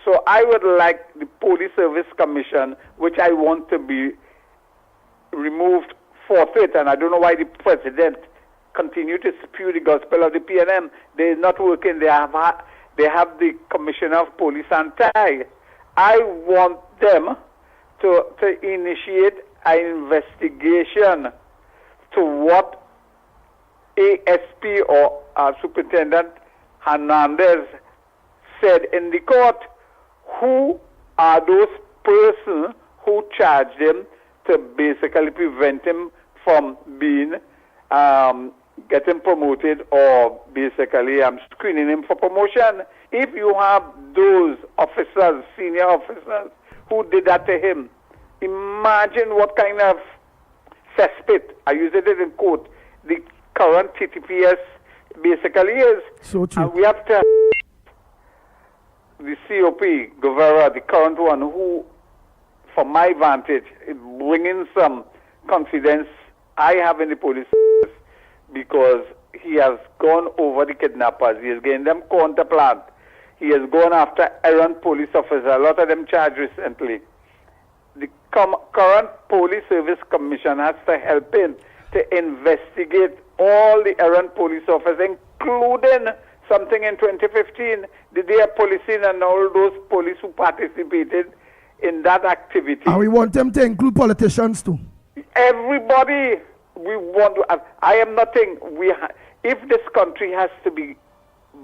So I would like the Police Service Commission, which I want to be removed forthwith, and I don't know why the President continue to spew the gospel of the PNM. They're not working. They have the Commissioner of Police anti. I want them to initiate an investigation to what ASP or Superintendent Hernandez said in the court. Who are those persons who charged him to basically prevent him from being getting promoted, or basically screening him for promotion? If you have those officers, senior officers, who did that to him, imagine what kind of cesspit, I use it in quote, the current TTPS basically is. So true. And we have to the COP, Guevara, the current one, who, from my vantage, is bringing some confidence I have in the police, because he has gone over the kidnappers. He has gained them counterplant. He has gone after errant police officers. A lot of them charged recently. the current police service commission has to help in to investigate all the errant police officers, including something in 2015, the day of policing and all those police who participated in that activity. And we want them to include politicians too. Everybody, we want to. I am nothing. If this country has to be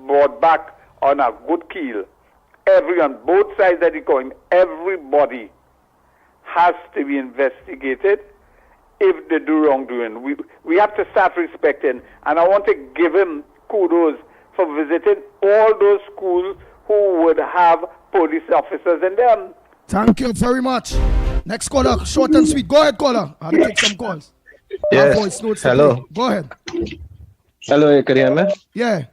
brought back on a good keel, on both sides of the coin, everybody has to be investigated if they do wrongdoing. We have to start respecting, and I want to give him kudos for visiting all those schools who would have police officers in them. Thank you very much. Next caller, short and sweet. Go ahead, caller. I'll take some calls. Yes. Hello. Go ahead. Hello, you can hear me? Yeah.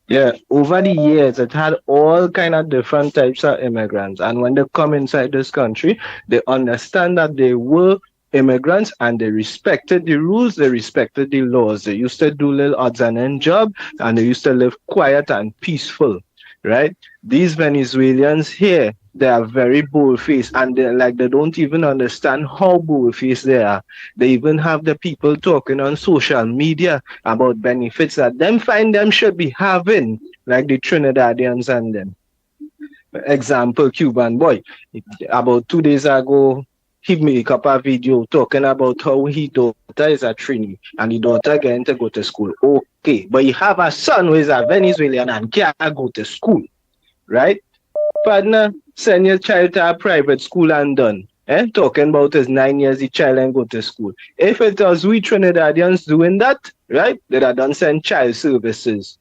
Yeah. Over the years, it had all kind of different types of immigrants. And when they come inside this country, they understand that they were immigrants and they respected the rules, they respected the laws. They used to do little odds and end job and they used to live quiet and peaceful, right? These Venezuelans here, they are very bold-faced and they don't even understand how bold-faced they are. They even have the people talking on social media about benefits that them find them should be having, like the Trinidadians and them. Example, Cuban boy. About 2 days ago, he make up a video talking about how his daughter is a Trini and the daughter getting to go to school. Okay, but you have a son who is a Venezuelan and can't go to school, right? Partner, send your child to a private school and done. Talking about his 9 years, the child and go to school. If it was we Trinidadians doing that, right, they'd have done send child services.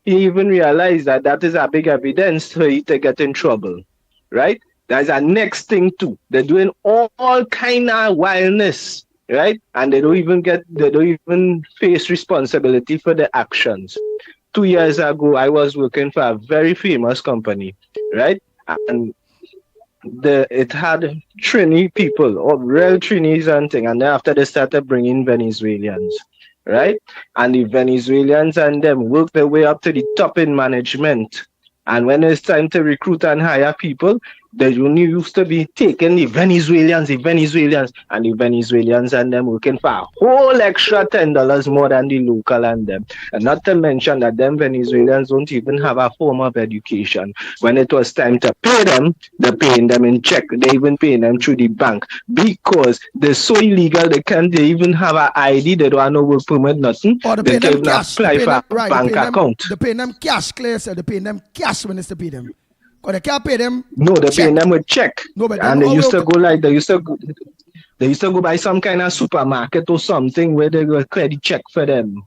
He even realized that that is a big evidence for you to get in trouble, right? That's a next thing too. They're doing all kind of wildness, right? And they don't even face responsibility for their actions. 2 years ago, I was working for a very famous company, right? And it had Trini people, or real Trinis and thing. And then after they started bringing Venezuelans, right? And the Venezuelans and them worked their way up to the top in management. And when it's time to recruit and hire people, they only used to be taking the Venezuelans, and the Venezuelans and them working for a whole extra $10 more than the local and them. And not to mention that them Venezuelans don't even have a form of education. When it was time to pay them, they're paying them in check. They even paying them through the bank because they're so illegal they can't even have an ID. They don't have no work permit, nothing. Or they can't even apply for a bank account. They pay them cash, clear, so they pay them cash when it's to pay them. Or they can't pay them. No, they pay them with check. No, but and they used to go buy some kind of supermarket or something where they go credit check for them.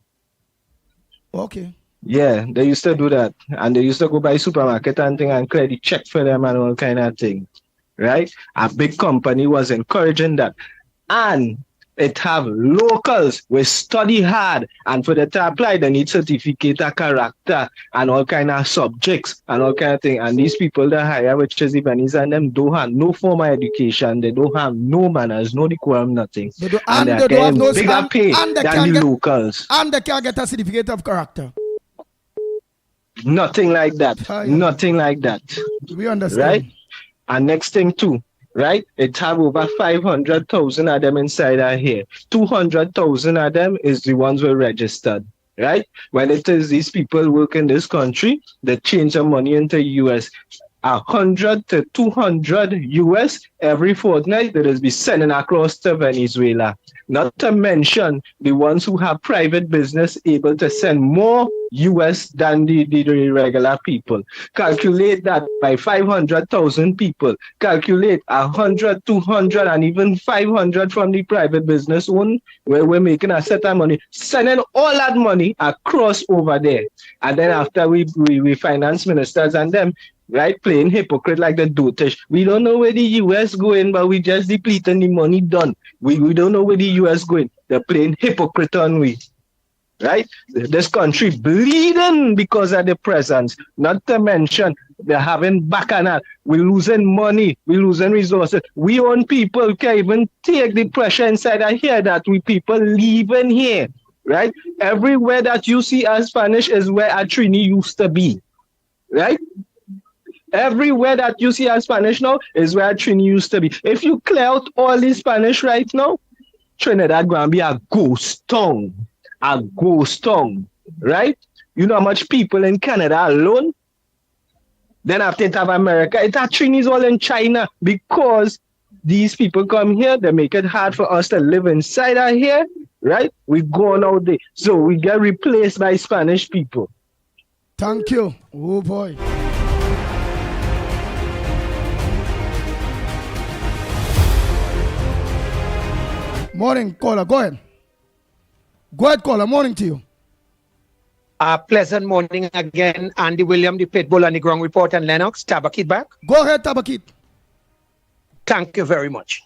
Okay. Yeah, they used to do that. And they used to go buy supermarket and thing and credit check for them and all kind of thing. Right? A big company was encouraging that. And it have locals we study hard, and for them to apply they need certificate of character and all kind of subjects and all kind of thing. And these people that hire, which is the Venice and them, don't have no formal education, they don't have no manners, no decorum, nothing. They do, and they don't have no bigger pay than the locals. And they can't get a certificate of character. Nothing like that. Nothing like that. We understand. Right? And next thing too, right? It have over 500,000 of them inside our here. 200,000 of them is the ones who are registered, right? When it is these people work in this country, they change their money into US. 100 to 200 US every fortnight that is be sending across to Venezuela. Not to mention the ones who have private business able to send more US than the regular people. Calculate that by 500,000 people. Calculate 100, 200, and even 500 from the private business one, where we're making a set of money, sending all that money across over there. And then after we finance ministers and them, right, playing hypocrite like the dotage. We don't know where the US going, but we just depleting the money done. We don't know where the US going. They're playing hypocrite on we. Right? This country bleeding because of the presence. Not to mention they're having bacchanal. We're losing money. We're losing resources. We own people can't even take the pressure inside and hear that we people leaving here. Right? Everywhere that you see as Spanish is where a Trini used to be. Right? Everywhere that you see a Spanish now is where Trini used to be. If you clear out all the Spanish right now, Trinidad going to be a ghost town. A ghost town, right? You know how much people in Canada alone? Then after it have America, it's actually all in China because these people come here, they make it hard for us to live inside out here, right? We go out there. So we get replaced by Spanish people. Thank you. Oh boy. Morning, caller. Go ahead. Go ahead, caller. Morning to you. Pleasant morning again. Andy William, the Pitbull and the Ground Report, and Lennox. Tabakit back. Go ahead, Tabakit. Thank you very much.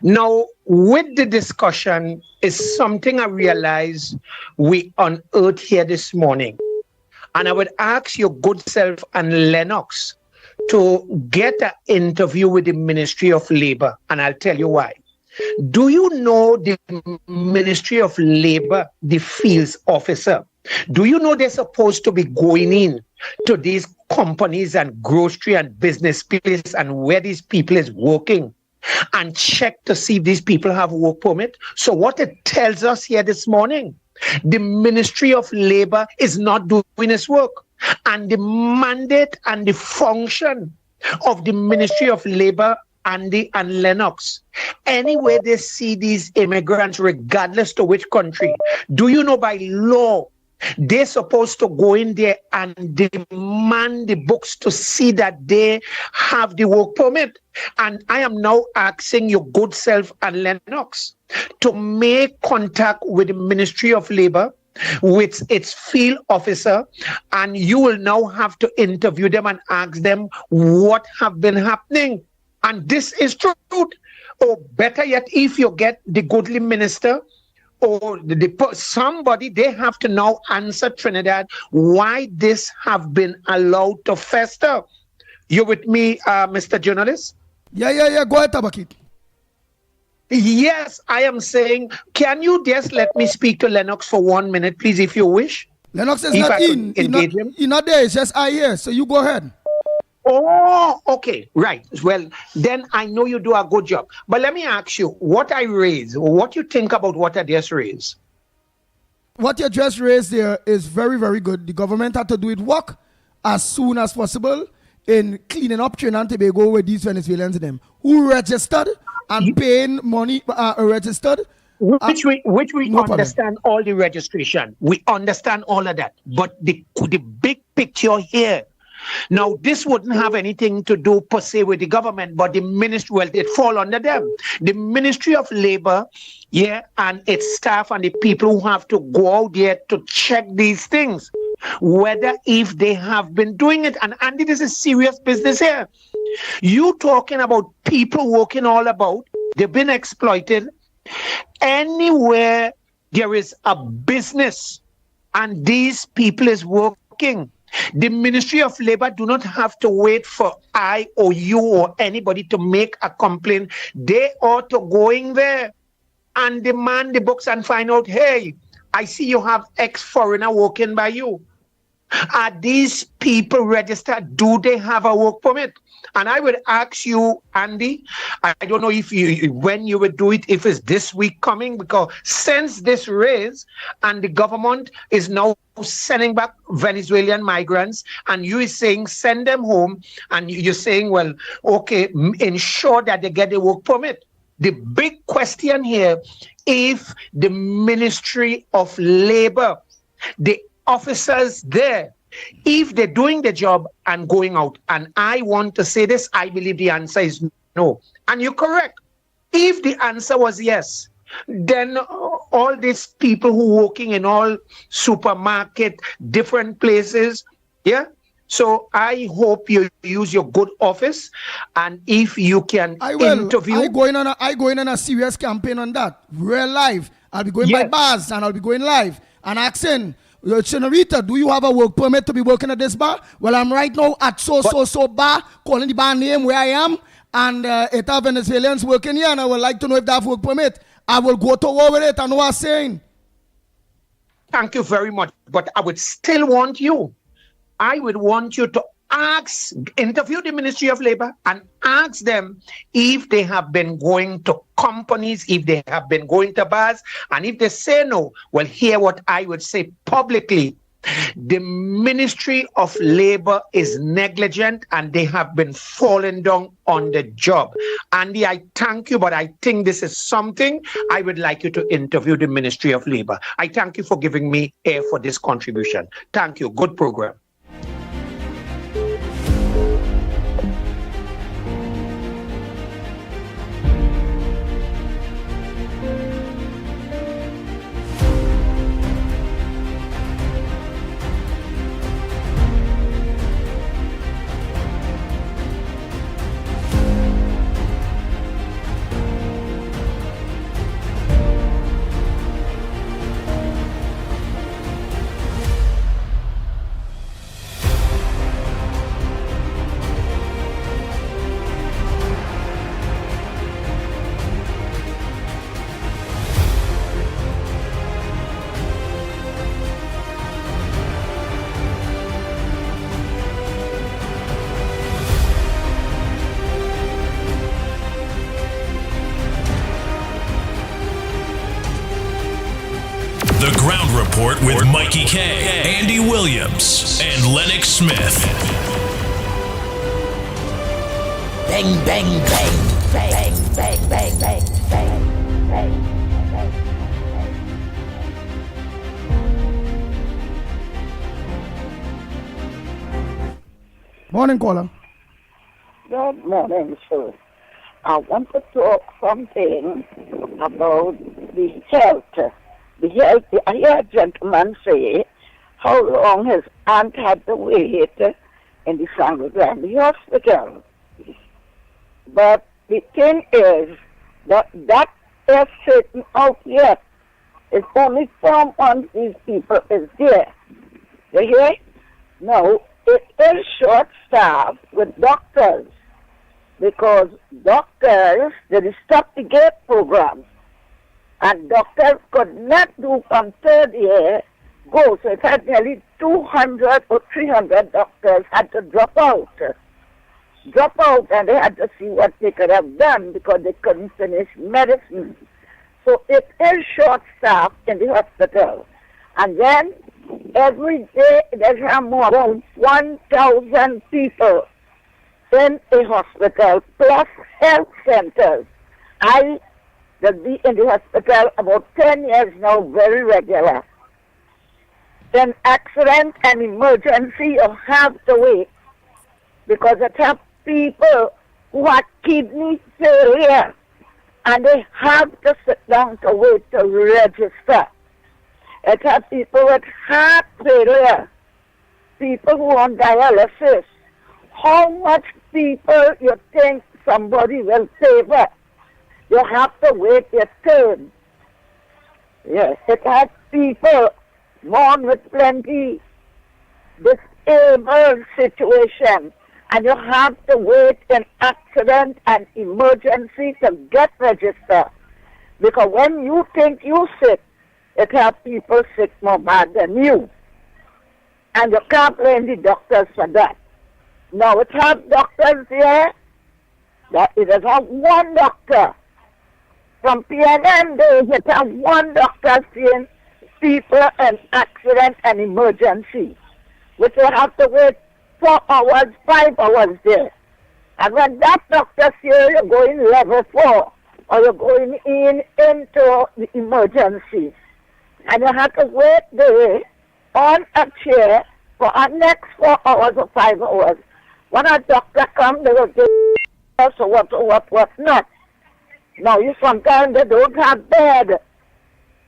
Now, with the discussion is something I realize we unearthed here this morning. And I would ask your good self and Lennox to get an interview with the Ministry of Labor. And I'll tell you why. Do you know the Ministry of Labor, the fields officer? Do you know they're supposed to be going in to these companies and grocery and business places and where these people is working and check to see if these people have work permit? So what it tells us here this morning, the Ministry of Labor is not doing its work. And the mandate and the function of the Ministry of Labor, Andy and Lennox, anywhere they see these immigrants, regardless to which country, do you know by law, they're supposed to go in there and demand the books to see that they have the work permit. And I am now asking your good self and Lennox to make contact with the Ministry of Labor, with its field officer, and you will now have to interview them and ask them what have been happening. And this is truth. Or better yet, if you get the goodly minister or somebody, they have to now answer Trinidad why this have been allowed to fester. You with me, Mr. Journalist? Yeah. Go ahead, Tabakit. Yes, I am saying, can you just let me speak to Lennox for 1 minute, please, if you wish? Lennox is not in. He's not there. It's just I here. So you go ahead. Oh, okay, right. Well, then I know you do a good job. But let me ask you, what I raised, what you think about what I just raised? What you just raised there is very, very good. The government had to do it work as soon as possible in cleaning up Trinidad and Tobago with these Venezuelans in them who registered and paying money registered. Which we no understand problem. All the registration. We understand all of that. But the big picture here, now, this wouldn't have anything to do per se with the government, but the ministry, well, it fall under them. The Ministry of Labor, and its staff and the people who have to go out there to check these things, whether if they have been doing it. And Andy, this is serious business here. You talking about people working all about, they've been exploited. Anywhere there is a business and these people is working, the Ministry of Labor do not have to wait for I or you or anybody to make a complaint. They ought to go in there and demand the books and find out, hey, I see you have ex-foreigner working by you. Are these people registered? Do they have a work permit? And I would ask you, Andy, I don't know if when you would do it, if it's this week coming, because since this raise and the government is now sending back Venezuelan migrants and you is saying send them home and you're saying, well, okay, ensure that they get a work permit. The big question here, if the Ministry of Labor, the officers there, if they're doing the job and going out, and I want to say this, I believe the answer is no. And you're correct. If the answer was yes, then all these people who working in all supermarket, different places, so I hope you use your good office, and if you can interview. I going on a serious campaign on that, real live. I'll be going by bars and I'll be going live and asking, Senorita, do you have a work permit to be working at this bar? Well, I'm right now at so bar, calling the bar name where I am, and it have Venezuelans working here, and I would like to know if they have work permit. I will go to war with it. I know what I'm saying. Thank you very much, but I would still want you. I would want you to interview the Ministry of Labor and ask them if they have been going to companies, if they have been going to bars, and if they say no, well, hear what I would say publicly. The Ministry of Labor is negligent and they have been falling down on the job. Andy, I thank you, but I think this is something I would like you to interview the Ministry of Labor. I thank you for giving me air for this contribution. Thank you. Good program. The Ground Report with Mickie K, Andy Williams, and Lennox Smith. Bang, bang, bang, bang, bang, bang, bang, bang, bang, bang. Morning, caller. Good morning, sir. I want to talk something about the health. I hear a gentleman say how long his aunt had to wait in the Sango Grande Hospital. But the thing is that is sitting out yet. It's only 4 months these people is there. You hear? No, it is short-staffed with doctors because doctors, they stop the gate program. And doctors could not do from third year go. So it had nearly 200 or 300 doctors had to drop out. And they had to see what they could have done because they couldn't finish medicine. So it is short-staffed in the hospital. And then every day there's more than 1,000 people in a hospital plus health centers. They'll be in the hospital about 10 years now, very regular. Then accident and emergency, you have to wait because it have people who have kidney failure and they have to sit down to wait to register. It have people with heart failure, people who are on dialysis. How much people you think somebody will save up? You have to wait your turn. Yes, it has people born with plenty disabled situation, and you have to wait in accident and emergency to get registered. Because when you think you're sick, it has people sick more bad than you. And you can't blame the doctors for that. Now it has doctors here, that it is not one doctor. From PNM days, it has one doctor seeing people in accident and emergency, which you have to wait 4 hours, 5 hours there. And when that doctor sees you're going level 4, or you're going into the emergency, and you have to wait there on a chair for the next 4 hours or 5 hours. When a doctor comes, they will give us what not. Now, sometimes they don't have bed.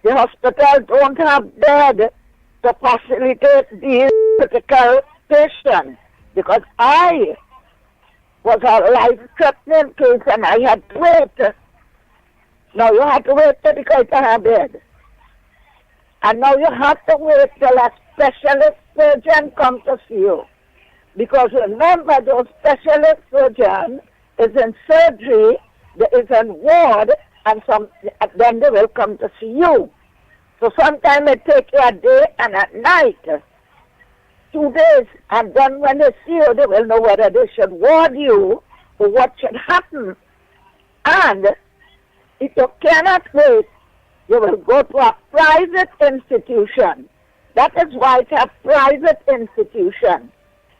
The hospital don't have bed to facilitate these critical patients. Because I was a life-threatening case and I had to wait. Now you have to wait till the guy to have bed. And now you have to wait till a specialist surgeon comes to see you. Because remember, those specialist surgeons is in surgery, there is in ward, and then they will come to see you. So sometimes it takes you a day and a night. 2 days, and then when they see you, they will know whether they should warn you or what should happen. And if you cannot wait, you will go to a private institution. That is why it's a private institution.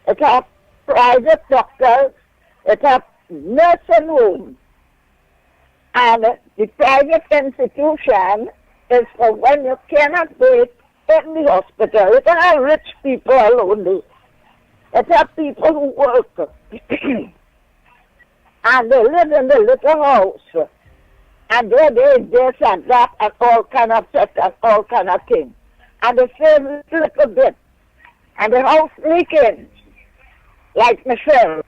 It's a private doctors, it's a nursing home. And the private institution is for when you cannot wait in the hospital. It's not rich people only. It's a people who work. And they live in the little house. And they this and that and all kind of stuff and all kind of things. And they save a little bit. And the house leaking, like Michelle.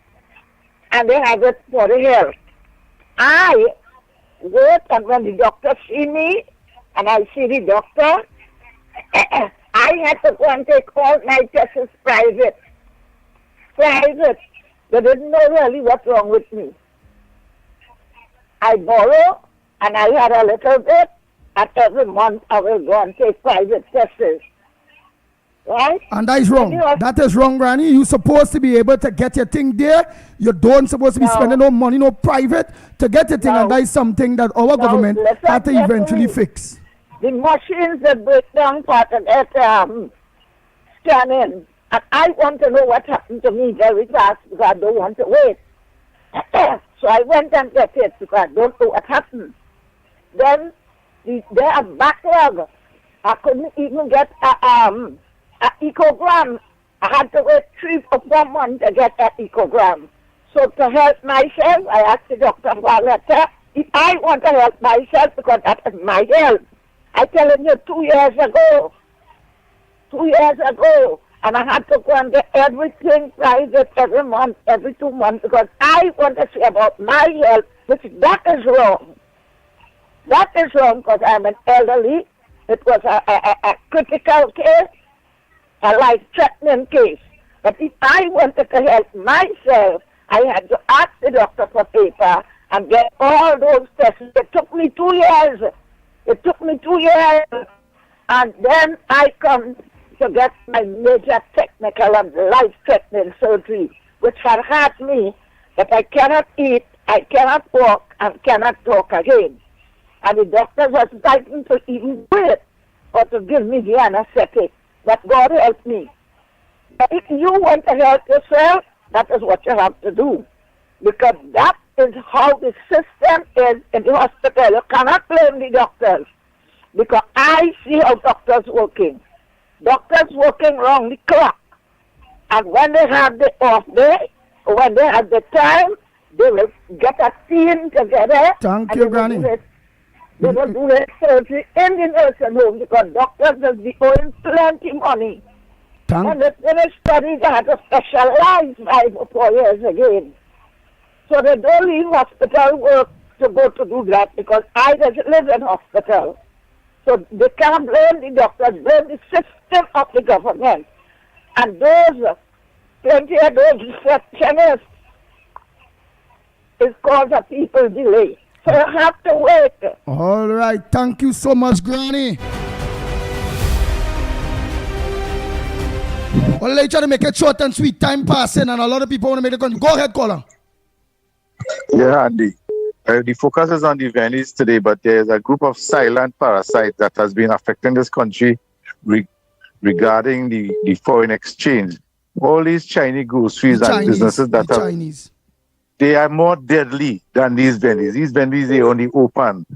And they have it for the health. I wait, and when the doctor see me, and I see the doctor, I had to go and take all my tests private. Private. They didn't know really what's wrong with me. I borrow, and I had a little bit, and every month I will go and take private tests. Right? And that is wrong. That is wrong, Granny. You're supposed to be able to get your thing there. You don't supposed to be spending no money, no private, to get your thing. And that is something that our government had to eventually fix. The machines that break down part of that scanning. And I want to know what happened to me very fast because I don't want to wait. So I went and got it because I don't know what happened. Then there are backlog. I couldn't even get an ecogram. I had to wait 3 or 4 months to get that ecogram. So to help myself, I asked the doctor for a letter. If I want to help myself because that is my health. I telling you 2 years ago. 2 years ago. And I had to go and get everything private every month, every 2 months, because I want to see about my health, which that is wrong. That is wrong because I'm an elderly. It was a critical case, a life-threatening case. But if I wanted to help myself, I had to ask the doctor for paper and get all those tests. It took me 2 years. It took me 2 years. And then I come to get my major technical and life-threatening surgery, which had hurt me that I cannot eat, I cannot walk, and cannot talk again. And the doctor was fighting to even do it or to give me the anesthetic. But God help me. But if you want to help yourself, that is what you have to do. Because that is how the system is in the hospital. You cannot blame the doctors. Because I see how doctors working. Doctors working round the clock. And when they have the off day, or when they have the time, they will get a team together. Thank you, Granny. They will do their surgery in the nursing home because doctors will be owing plenty money. When they finish studies, they have to specialize 5 or 4 years again. So they don't leave hospital work to go to do that because I just live in hospital. So they can't blame the doctors, blame the system of the government. And those, plenty of those receptionists is called a people delay. So you have to wait. All right. Thank you so much, Granny. Well, they try to make it short and sweet. Time passing, and a lot of people want to make it. Go ahead, caller. Yeah, Andy. The focus is on the Venice today, but there's a group of silent parasites that has been affecting this country regarding the foreign exchange. All these Chinese groceries and businesses that are Chinese. They are more deadly than these Venice. These Venice, they only open.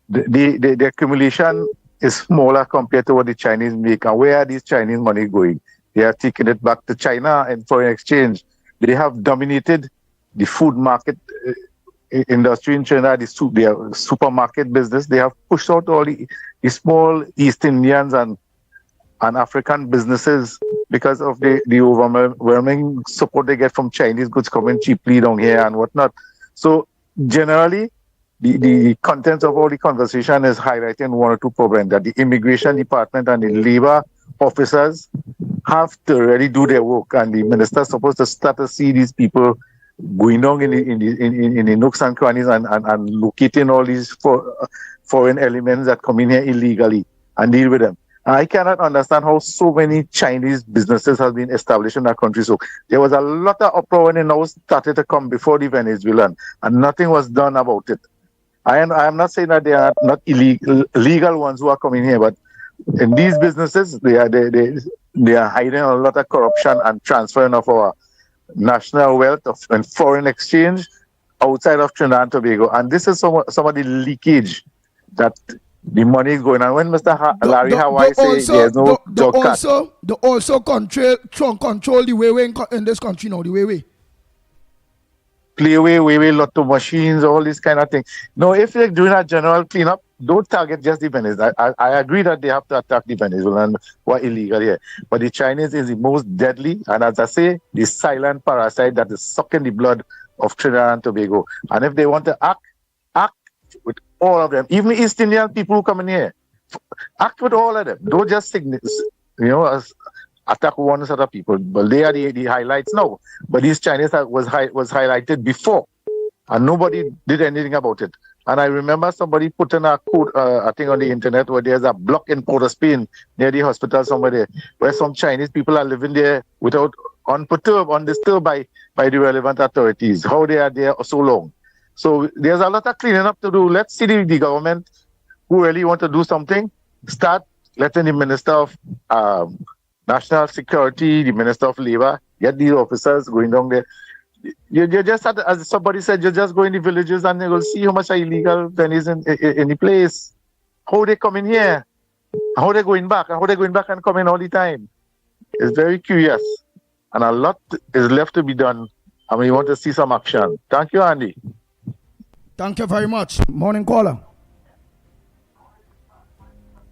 The accumulation is smaller compared to what the Chinese make. And where are these Chinese money going? They are taking it back to China and foreign exchange. They have dominated the food market industry in China, their supermarket business. They have pushed out all the small East Indians and African businesses because of the overwhelming support they get from Chinese goods coming cheaply down here and whatnot. So generally, the content of all the conversation is highlighting 1 or 2 problems that the immigration department and the labor officers have to really do their work, and the minister is supposed to start to see these people going down in the nooks and crannies and locating all these foreign elements that come in here illegally and deal with them. I cannot understand how so many Chinese businesses have been established in that country. So there was a lot of uproar when it now started to come before the Venezuelan, and nothing was done about it. I am not saying that they are not illegal ones who are coming here, but in these businesses, they are hiding a lot of corruption and transferring of our national wealth and foreign exchange outside of Trinidad and Tobago. And this is some of the leakage that the money is going on. When Mr. Larry Hawaii says there's no drug cut. They also control the way in this country now, the way. Play way, lotto machines, all this kind of thing. No, if you're doing a general cleanup, don't target just the Venezuelans. I agree that they have to attack the Venezuelans who are illegal here. But the Chinese is the most deadly, and as I say, the silent parasite that is sucking the blood of Trinidad and Tobago. And if they want to act with all of them, even East Indian people who come in here, act with all of them. Don't just attack one set of people. But they are the highlights now. But these Chinese was highlighted before, and nobody did anything about it. And I remember somebody put in a quote, I think on the internet, where there's a block in Port of Spain near the hospital somewhere there, where some Chinese people are living there without undisturbed by the relevant authorities. How they are there so long. So there's a lot of cleaning up to do. Let's see the government who really want to do something, start letting the Minister of National Security, the Minister of Labor, get these officers going down there. You just, as somebody said, you just go in the villages and you will see how much are illegal pennies in the place. How they come in here, how they going back, and how they going back and coming all the time. It's very curious. And a lot is left to be done. And we want to see some action. Thank you, Andy. Thank you very much. Morning, caller.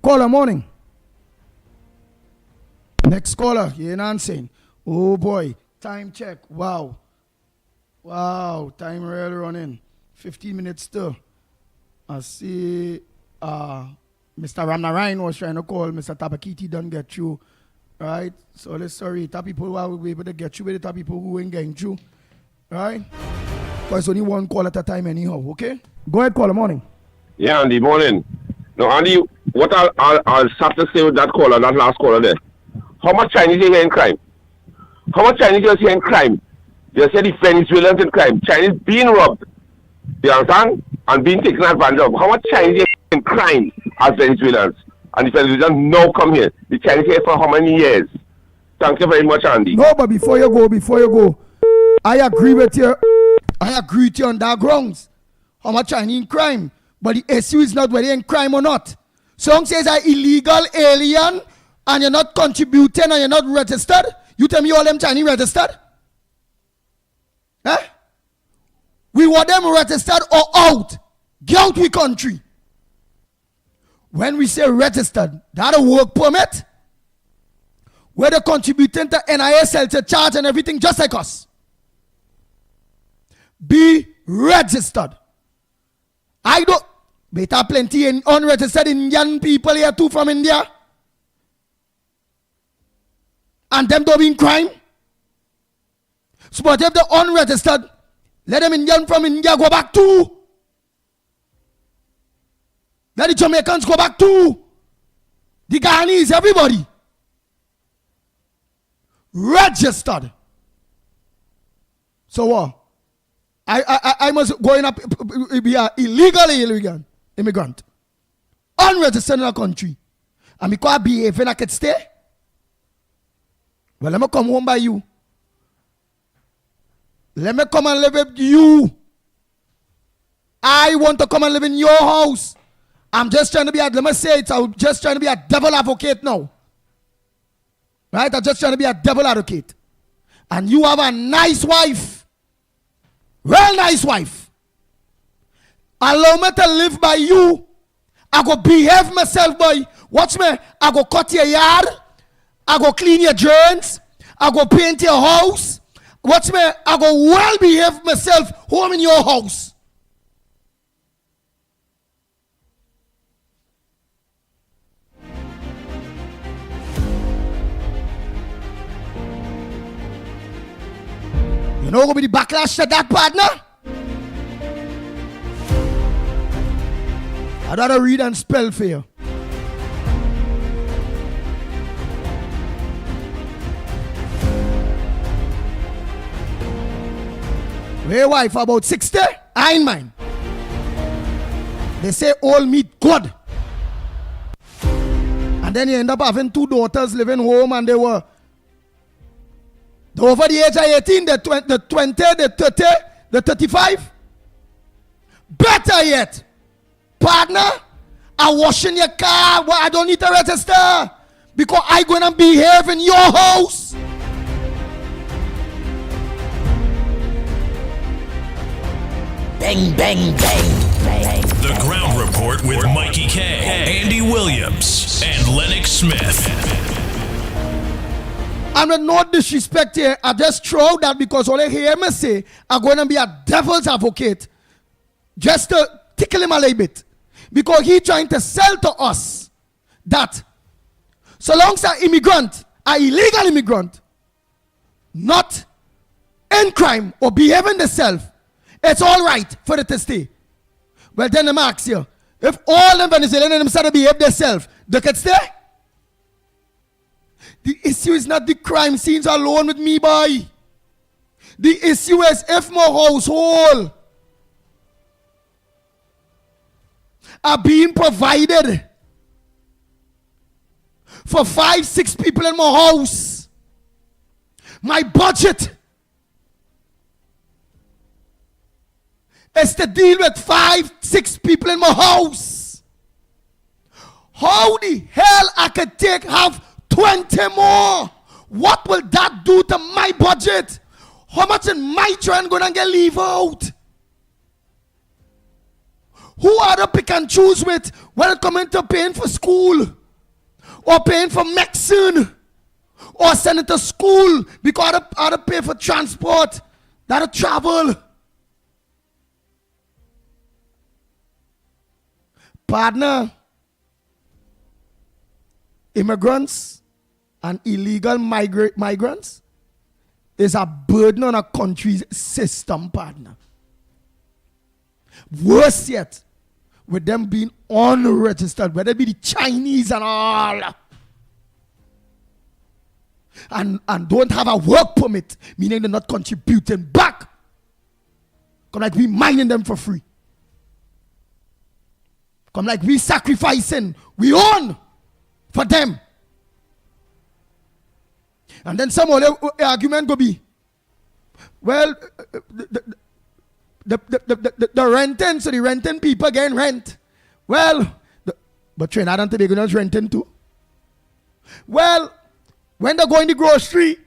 Caller, morning. Next caller, you ain't answering. Oh boy, time check. Wow, time really running. 15 minutes still. I see Mr. Ramnarayan was trying to call. Mr. Tabakiti don't get through. Right? So let's sorry. The people who are able to get through with the people who ain't getting through. Right? Because only one call at a time anyhow, okay? Go ahead, caller, morning. Yeah, Andy, morning. Now, Andy, what I'll start to say with that caller, that last caller there. How much Chinese are here in crime? How much Chinese are here in crime? They say the Venezuelans in crime. Chinese being robbed. You understand? And being taken advantage of. How much Chinese are in crime as Venezuelans? And the Venezuelans now come here. The Chinese here for how many years? Thank you very much, Andy. No, but before you go, I agree with you. I agree with you on that grounds. How much Chinese in crime? But the issue is not whether you're in crime or not. Some says are illegal alien and you're not contributing and you're not registered. You tell me all them Chinese registered? We want them registered or out. Get out we country. When we say registered, that a work permit. Where they contributing to NISL to charge and everything just like us. Be registered. I don't. Better plenty in unregistered Indian people here too from India. And them don't be in crime. So but if they're unregistered, let them Indian from India go back too. Let the Jamaicans go back too. The Ghanaians, everybody. Registered. So what? I must go in up be an illegal immigrant. Unregistered in a country. And because I behave and I can stay. Well, let me come home by you. Let me come and live with you. I want to come and live in your house. I'm just trying to be let me say it, I'm just trying to be a devil advocate now. Right? I'm just trying to be a devil advocate. And you have a nice wife. Real nice wife. Allow me to live by you. I go behave myself, boy. Watch me. I go cut your yard. I go clean your drains. I go paint your house. Watch me. I go well behave myself home in your house. You know what will be the backlash to that, partner? I'd rather read and spell for you. My wife about 60, I ain't mine. They say all meat good. And then you end up having 2 daughters living home, and they were over the age of 18, the 20, the 30, the 35. Better yet, partner, I'm washing your car. Well, I don't need to register because I'm going to behave in your house. Bang, bang, bang, bang. The Ground Report with Mikey K, Andy Williams, and Lennox Smith. I'm with no disrespect here. I just throw that because all I hear me say, I'm going to be a devil's advocate. Just to tickle him a little bit. Because he trying to sell to us that so long as an immigrant, an illegal immigrant, not in crime or behaving themselves, it's all right for it to stay. Well, then I'm asking you, if all the Venezuelans start to behave themselves, they can stay? The issue is not the crime scenes alone with me, boy. The issue is if my household are being provided for 5-6 people in my house, my budget is to deal with 5-6 people in my house. How the hell I could have 20 more? What will that do to my budget? How much in my trend gonna get leave out? Who are the pick and choose with when it comes to paying for school or paying for medicine or sending to school because I pay for transport, that travel? Partner, immigrants and illegal migrants is a burden on a country's system, partner. Worse yet, with them being unregistered, whether it be the Chinese and all, and don't have a work permit, meaning they're not contributing back. Come like we mining them for free. Come like we sacrificing, we own for them. And then some other argument go be, well, the renting, so the renting people getting rent. Well, but Trinidad and Tobago is renting too. Well, when they go in the grocery,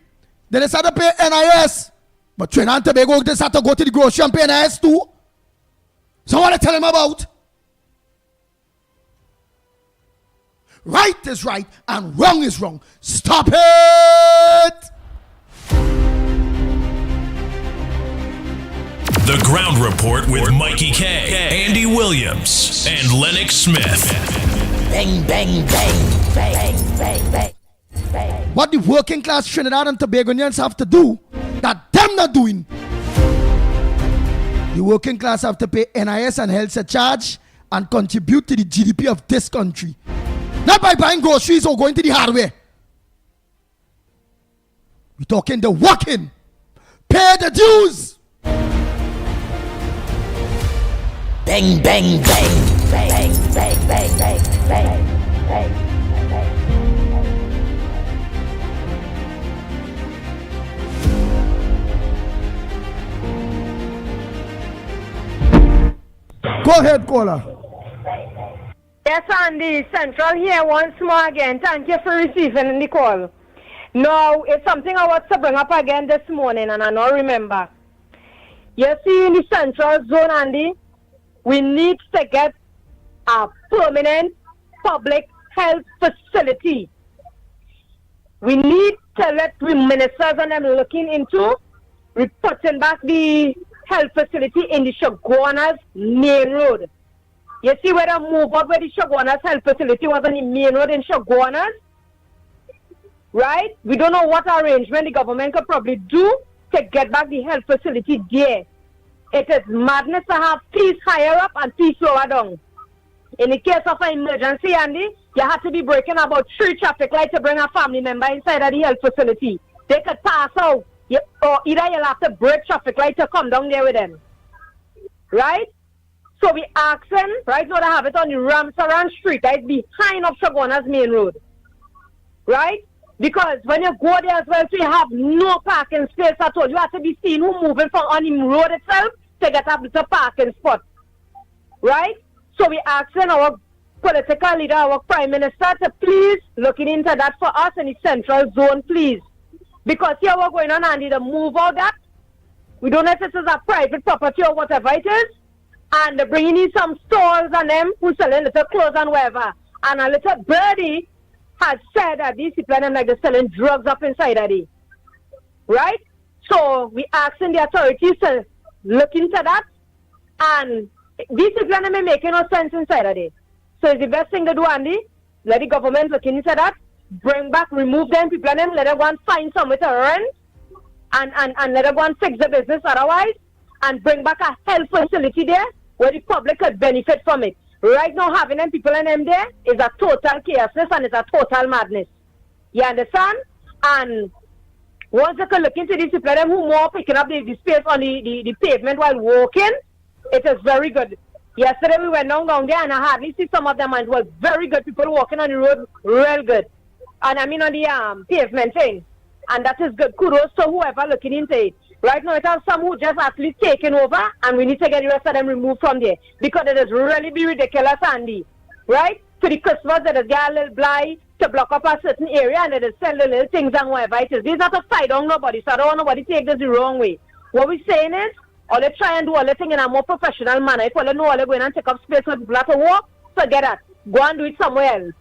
they decide to pay NIS. But Trinidad and Tobago decide to go to the grocery and pay NIS too. So what I tell them about? Right is right and wrong is wrong. Stop it! The Ground Report with Mikey K, Andy Williams, and Lennox Smith. Bang, bang, bang, bang, bang, bang, bang. What the working class Trinidad and Tobagonians have to do that them not doing. The working class have to pay NIS and health surcharge and contribute to the GDP of this country. Not by buying groceries or going to the hardware. We're talking the working. Pay the dues. Bang, bang, bang, bang, bang, bang, bang, bang, bang. Go ahead, caller. Yes, Andy, Central here once more again. Thank you for receiving the call. Now, it's something I want to bring up again this morning, and I don't remember. You see, in the Central Zone, Andy, we need to get a permanent public health facility. We need to let the ministers and them looking into putting back the health facility in the Shoguana's main road. You see where they move up where the Shoguana's health facility was on the main road in Shoguana's? Right? We don't know what arrangement the government could probably do to get back the health facility there. It is madness to have fees higher up and fees lower down. In the case of an emergency, Andy, you have to be breaking about 3 traffic lights to bring a family member inside of the health facility. They could pass out. or either you'll have to break traffic light to come down there with them. Right? So we asking, right now they have it on the Ramsaran Street, right, behind of Shagona's main road. Right? Because when you go there as well, so you have no parking space at all. You have to be seen who moving from on the road itself to get up to the parking spot. Right? So we asking our political leader, our prime minister, to please looking into that for us in the central zone, please. Because here we're going on, Andy, to move out that. We don't know if this is a private property or whatever it is. And they're bringing in some stores and them who selling little clothes and whatever. And a little birdie has said that these people are like they're selling drugs up inside of it. Right? So we asking the authorities to look into that. And these people are not making no sense inside of it. So it's the best thing to do, Andy. Let the government look into that. Bring back, remove them, people and them, let them go and find somewhere to rent. And let them go and fix the business otherwise. And bring back a health facility there where the public could benefit from it. Right now, having them people and them there is a total chaosness and it's a total madness. You understand? And once they can look into these people and them who more picking up the space on the pavement while walking, it is very good. Yesterday we went down there and I hardly see some of them and it was very good. People walking on the road, real good. And I mean on the pavement thing. And that is good. Kudos to whoever looking into it. Right now it has some who just actually taken over and we need to get the rest of them removed from there. Because it is really be ridiculous, Andy. Right? To the customers that is get a little blind to block up a certain area and they sell the little things and whatever it is. This is not a fight on nobody, so I don't want nobody to take this the wrong way. What we're saying is, all they try and do all the thing in a more professional manner. If all they know all they going and take up space for people to walk, forget that. Go and do it somewhere else.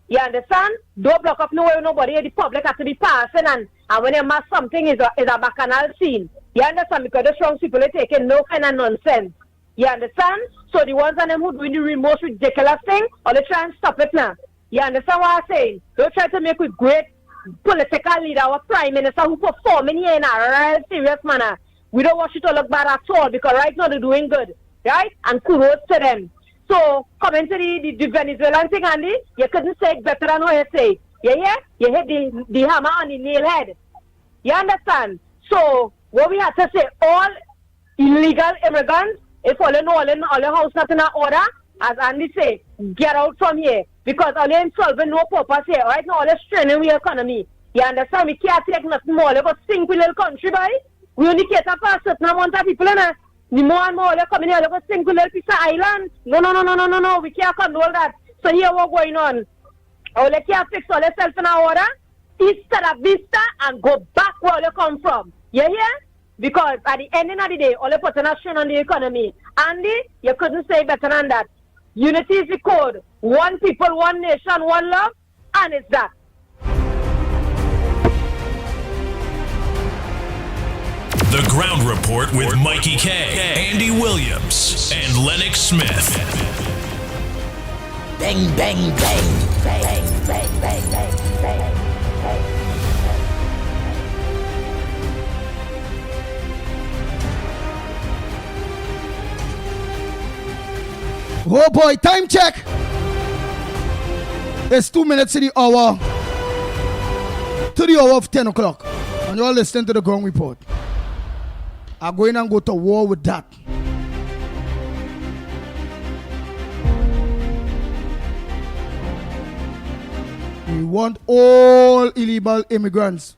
You understand? Don't block up nowhere nobody. The public has to be passing and when they mass something is a bacchanal scene. You understand? Because the strong people are taking no kind of nonsense. You understand? So the ones of them who doing the most ridiculous thing, all they try and stop it now. You understand what I'm saying? Don't try to make with great political leader or prime minister who performing here in a real serious manner. We don't want you to look bad at all because right now they're doing good. Right? And kudos to them. So, coming to the Venezuelan thing, Andy, you couldn't say it better than what you say. You hear? You hit the hammer on the nail head. You understand? So, what we have to say, all illegal immigrants, if all in all the house not in order, as Andy say, get out from here. Because all they solving no purpose here. Right now, all they're straining the economy. You understand? We can't take nothing more. They got sink with little country, boy. We only cater for a certain amount of people, innit? The more and more they're coming here, they're going to sink with little piece of island. No. We can't control that. So here what's going on. All they can't fix all themselves in order, east of vista, and go back where they come from. You hear? Because at the ending of the day, all they put in a strain on the economy. Andy, you couldn't say better than that. Unity is the code. One people, one nation, one love, and it's that. The Ground Report with Mikey K, Andy Williams, and Lennox Smith. Bang, bang, bang, bang, bang, bang, bang, bang. Oh boy, time check. It's 2 minutes to the hour. To the hour of 10 o'clock. And you're listening to the Ground Report. I'm going and go to war with that. We want all illegal immigrants,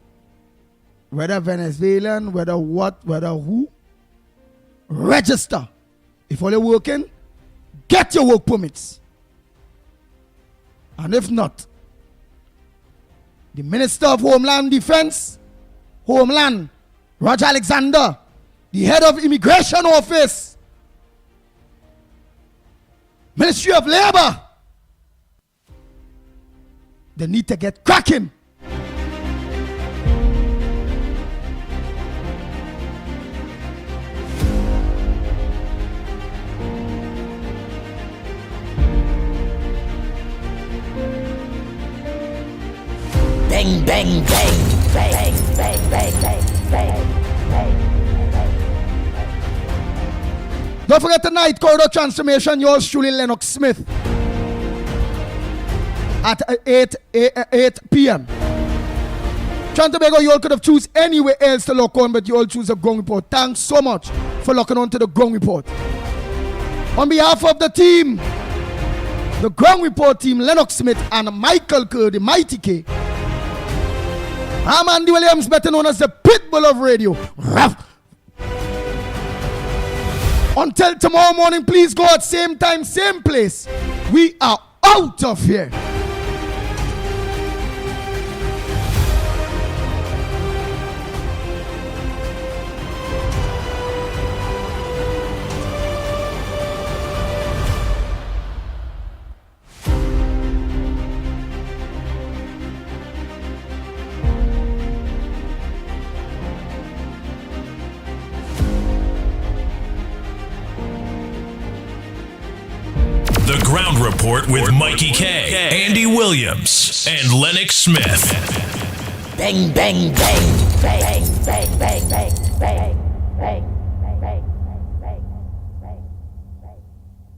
whether Venezuelan, whether what, whether who, register. If all you're working, get your work permits. And if not, the Minister of Homeland Defense, Roger Alexander, the head of Immigration Office, Ministry of Labor, they need to get cracking. Bang, bang, bang, bang, bang, bang, bang, bang. Don't forget tonight, Corridor Transformation, yours truly, Lennox Smith. At 8 p.m. Tobago, you all could have choose anywhere else to lock on, but you all choose the Ground Report. Thanks so much for locking on to the Ground Report. On behalf of the team, the Ground Report team, Lennox Smith and Michael Kerr, the Mighty K. I'm Andy Williams, better known as the Pitbull of radio. Ruff. Until tomorrow morning, please go at same time, same place. We are out of here. The Ground Report with Mikey K, Andy Williams, and Lennox Smith. Bang, bang, bang, bang.